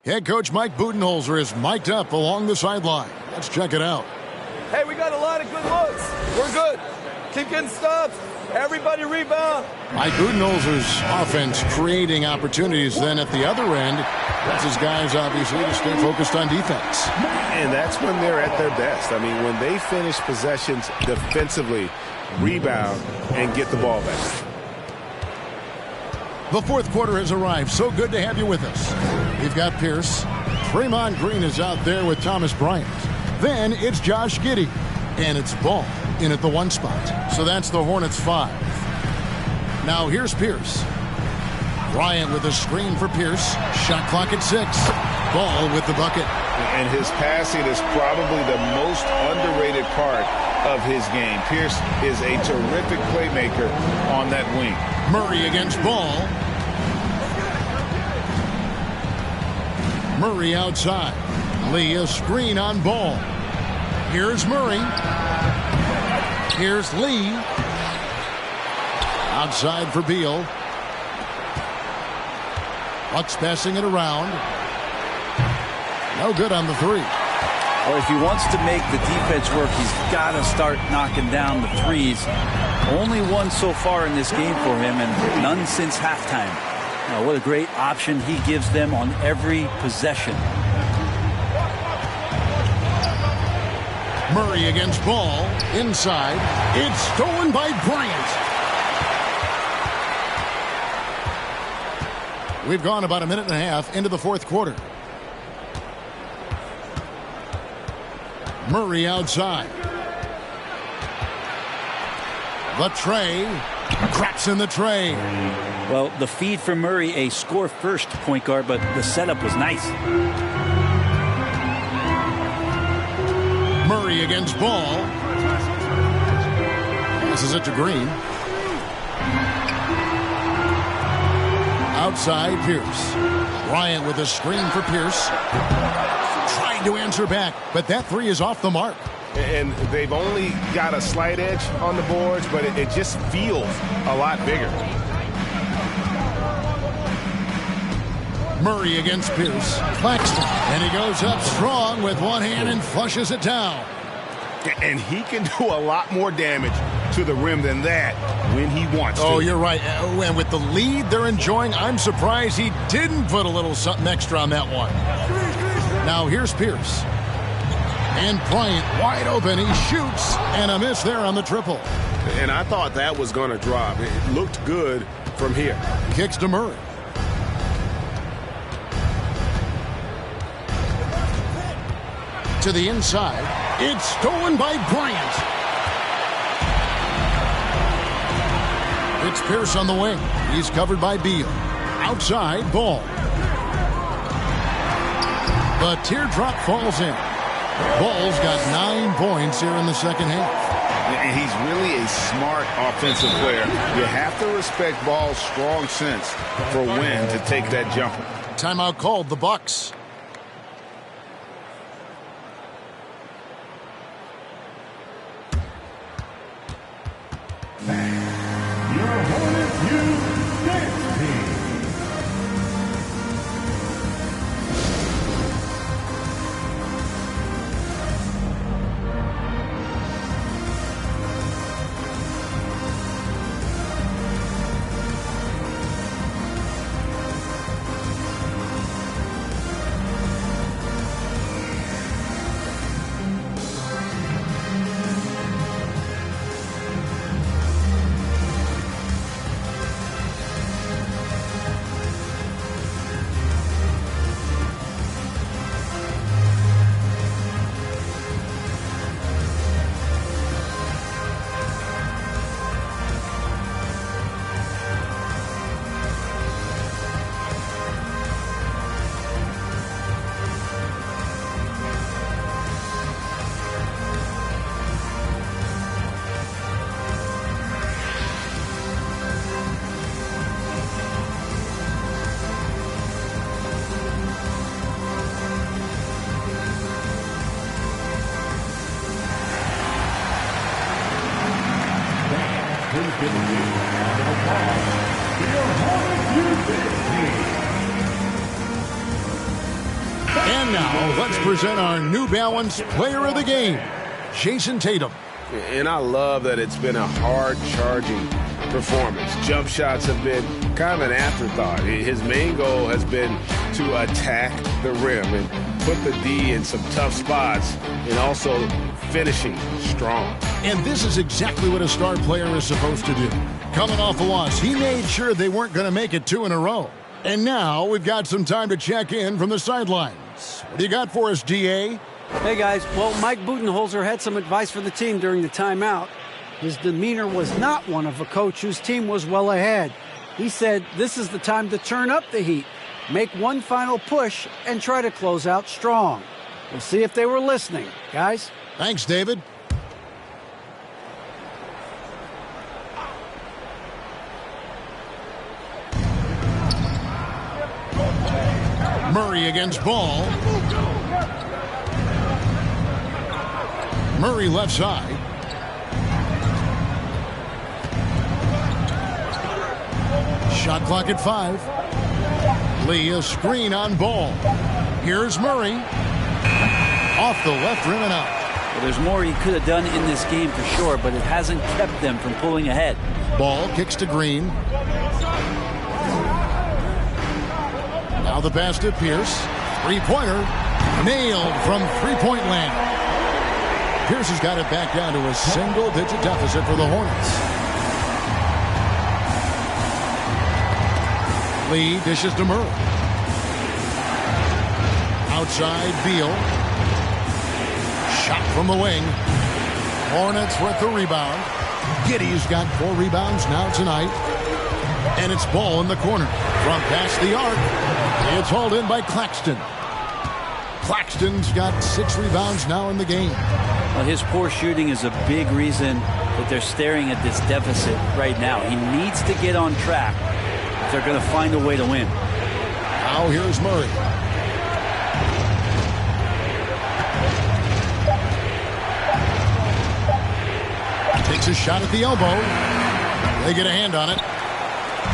Head coach Mike Budenholzer is mic'd up along the sideline. Let's check it out. Hey, we got a lot of good looks. We're good. Keep getting stops. Everybody rebound. Mike Budenholzer's offense creating opportunities. Then at the other end, that's his guys obviously to stay focused on defense. And that's when they're at their best. I mean, when they finish possessions defensively, rebound, and get the ball back. The fourth quarter has arrived. So good to have you with us. We've got Pierce. Draymond Green is out there with Thomas Bryant. Then it's Josh Giddey. And it's Ball in at the 1 spot. So that's the Hornets 5. Now here's Pierce. Bryant with a screen for Pierce. Shot clock at 6. Ball with the bucket. And his passing is probably the most underrated part of his game. Pierce is a terrific playmaker on that wing. Murray against Ball. Murray outside. Lee a screen on Ball. Here's Murray. Here's Lee. Outside for Beal. Bucks passing it around. No good on the 3. Well, if he wants to make the defense work, he's got to start knocking down the threes. Only one so far in this game for him, and none since halftime. What a great option he gives them on every possession. Murray against Ball. Inside. It's stolen by Bryant. We've gone about a minute and a half into the fourth quarter. Murray outside. The tray. Cracks in the tray. Well, the feed for Murray, a score-first point guard, but the setup was nice. Murray against Ball. Passes it to Green. Outside, Pierce. Bryant with a screen for Pierce. Trying to answer back, but that 3 is off the mark. And they've only got a slight edge on the boards, but it just feels a lot bigger. Murray against Pierce. Claxton. And he goes up strong with one hand and flushes it down. And he can do a lot more damage to the rim than that when he wants to. Oh, you're right. And with the lead they're enjoying, I'm surprised he didn't put a little something extra on that one. Now here's Pierce. And Bryant wide open. He shoots. And a miss there on the triple. And I thought that was going to drop. It looked good from here. Kicks to Murray. To the inside. It's stolen by Bryant. It's Pierce on the wing. He's covered by Beal. Outside, Ball. The teardrop falls in. Ball's got 9 points here in the second half. And he's really a smart offensive player. You have to respect Ball's strong sense for when to take that jumper. Timeout called, the Bucks. And now, let's present our New Balance Player of the Game, Jason Tatum. And I love that it's been a hard-charging performance. Jump shots have been kind of an afterthought. His main goal has been to attack the rim and put the D in some tough spots and also finishing strong. And this is exactly what a star player is supposed to do. Coming off a loss, he made sure they weren't going to make it 2 in a row. And now we've got some time to check in from the sidelines. What do you got for us, DA? Hey, guys. Well, Mike Budenholzer had some advice for the team during the timeout. His demeanor was not one of a coach whose team was well ahead. He said this is the time to turn up the heat, make one final push, and try to close out strong. We'll see if they were listening, guys. Thanks, David. Murray against Ball. Murray left side. Shot clock at 5. Lee, a screen on Ball. Here's Murray. Off the left rim and out. Well, there's more he could have done in this game for sure, but it hasn't kept them from pulling ahead. Ball kicks to Green. Now the pass to Pierce. Three-pointer. Nailed from three-point land. Pierce has got it back down to a single-digit deficit for the Hornets. Lee dishes to Murray. Outside, Beal. Shot from the wing. Hornets with the rebound. Giddey's got 4 rebounds now tonight. And it's Ball in the corner. From past the arc. It's hauled in by Claxton. Claxton's got 6 rebounds now in the game. Well, his poor shooting is a big reason that they're staring at this deficit right now. He needs to get on track if they're going to find a way to win. Now here's Murray. Takes a shot at the elbow. They get a hand on it.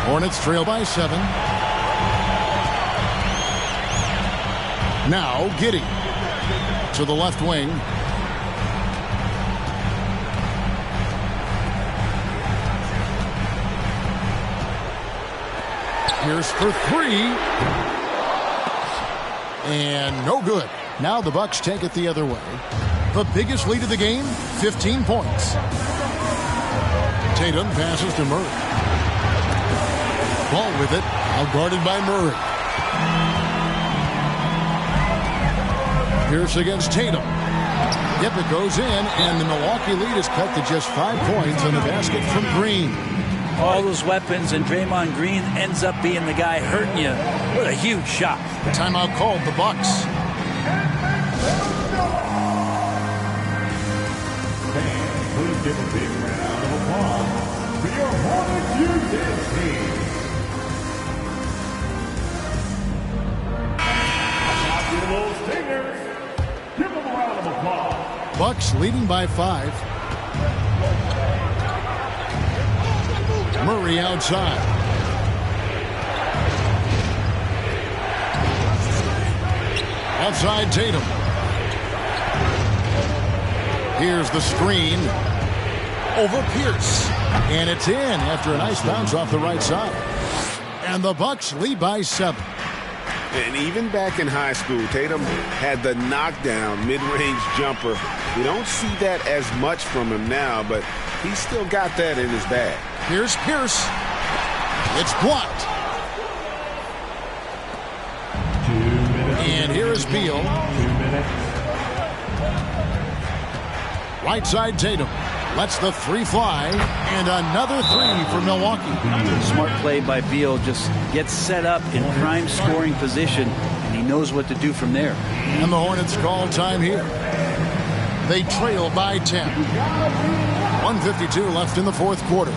Hornets trail by 7. Now Giddey to the left wing. Pierce for 3. And no good. Now the Bucks take it the other way. The biggest lead of the game, 15 points. Tatum passes to Murray. Ball with it, outguarded by Murray. Pierce against Tatum. Yep, it goes in, and the Milwaukee lead is cut to just 5 points on the basket from Green. All those weapons, and Draymond Green ends up being the guy hurting you. What a huge shot. Timeout called, the Bucks. Please give a big round of applause for your Hornets United team. Little Stingers, give them a round of applause. Bucks leading by 5. Murray outside. Outside Tatum. Here's the screen. Over Pierce. And it's in after a nice bounce off the right side. And the Bucks lead by 7. And even back in high school, Tatum had the knockdown mid-range jumper. We don't see that as much from him now, but he's still got that in his bag. Here's Pierce. It's blocked. 2 minutes. And here is Beal. 2 minutes. Right side Tatum. Lets the 3 fly. And another 3 for Milwaukee. Smart play by Beal. Just gets set up in prime scoring position, and he knows what to do from there. And the Hornets call time here. They trail by 10. 1:52 left in the 4th quarter.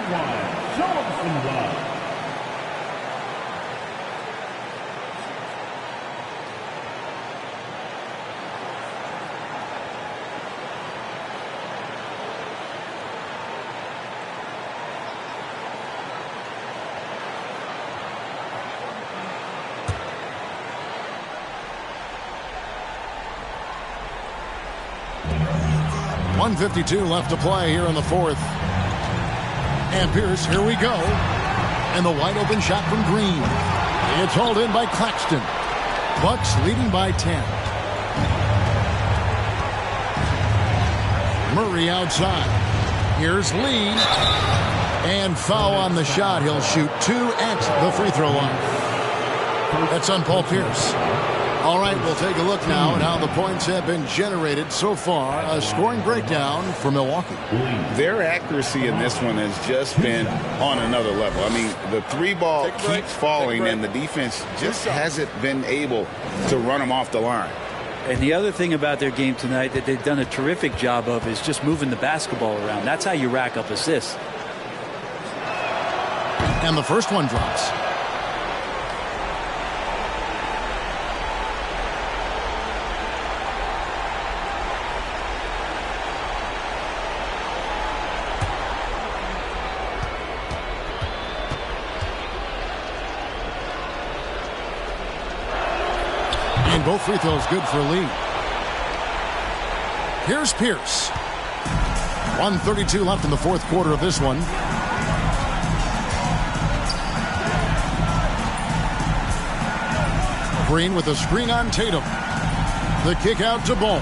Show him some love. .152 left to play here in the fourth. And Pierce, here we go. And the wide open shot from Green. It's hauled in by Claxton. Bucks leading by 10. Murray outside. Here's Lee. And foul on the shot. He'll shoot 2 at the free throw line. That's on Paul Pierce. All right, we'll take a look now at how the points have been generated so far. A scoring breakdown for Milwaukee. Their accuracy in this one has just been on another level. I mean, the three ball keeps falling, and the defense just hasn't been able to run them off the line. And the other thing about their game tonight that they've done a terrific job of is just moving the basketball around. That's how you rack up assists. And the first one drops. Both free throws good for Lee. Here's Pierce. 1:32 left in the fourth quarter of this one. Green with a screen on Tatum. The kick out to Ball.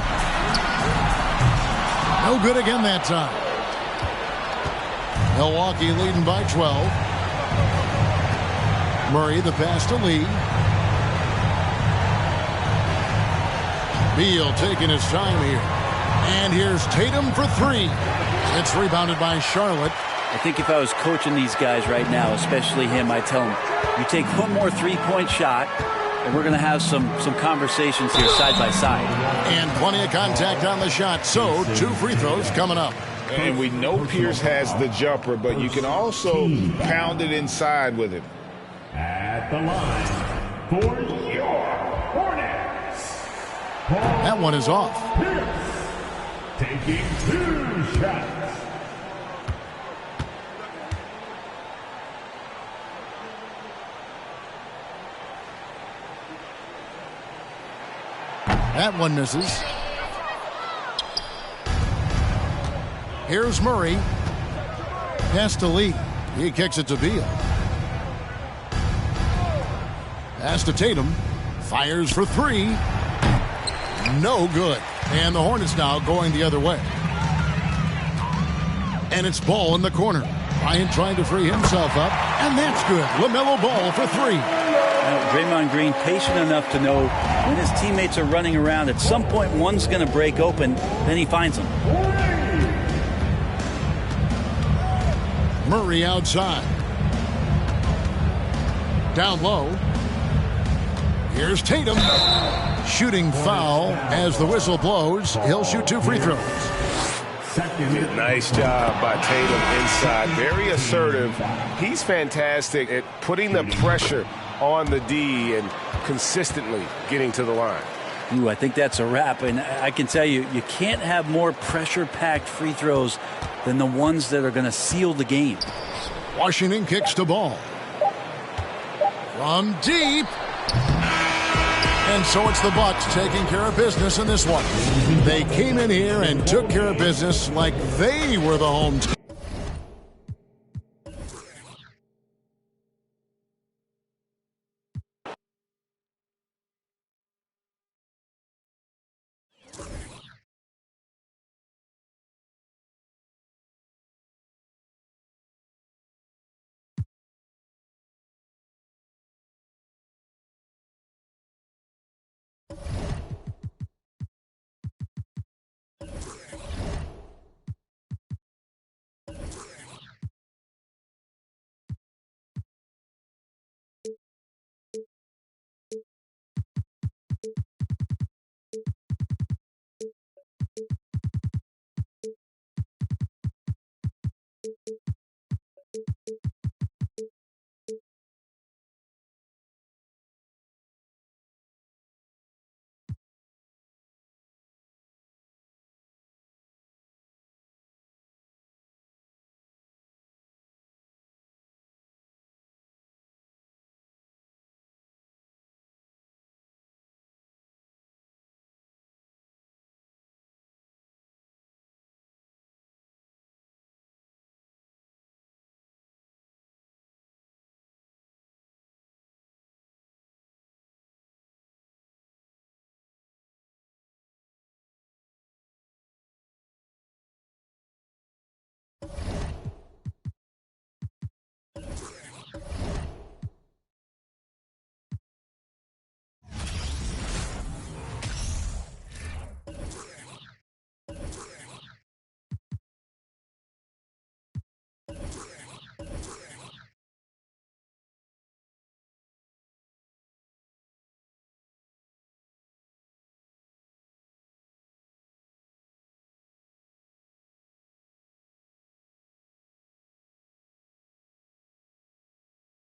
No good again that time. Milwaukee leading by 12. Murray the pass to Lee. Beal taking his time here. And here's Tatum for 3. It's rebounded by Charlotte. I think if I was coaching these guys right now, especially him, I'd tell him, you take one more three-point shot, and we're going to have some conversations here side by side. And plenty of contact on the shot, so 2 free throws coming up. And we know Pierce has the jumper, but you can also pound it inside with him. At the line for your Hornets. That one is off. Pierce taking 2 shots. That one misses. Here's Murray. Pass to Lee. He kicks it to Beal. Pass to Tatum. Fires for 3. No good. And the Hornets now going the other way. And it's Ball in the corner. Bryant trying to free himself up. And that's good. LaMelo Ball for 3. Draymond Green patient enough to know when his teammates are running around, at some point one's going to break open, then he finds them. Murray outside. Down low. Here's Tatum. Shooting foul as the whistle blows. He'll shoot 2 free throws. Nice job by Tatum inside. Very assertive. He's fantastic at putting the pressure on the D and consistently getting to the line. Ooh, I think that's a wrap. And I can tell you, you can't have more pressure-packed free throws than the ones that are going to seal the game. Washington kicks the ball. From deep. And so it's the Bucks taking care of business in this one. They came in here and took care of business like they were the home team.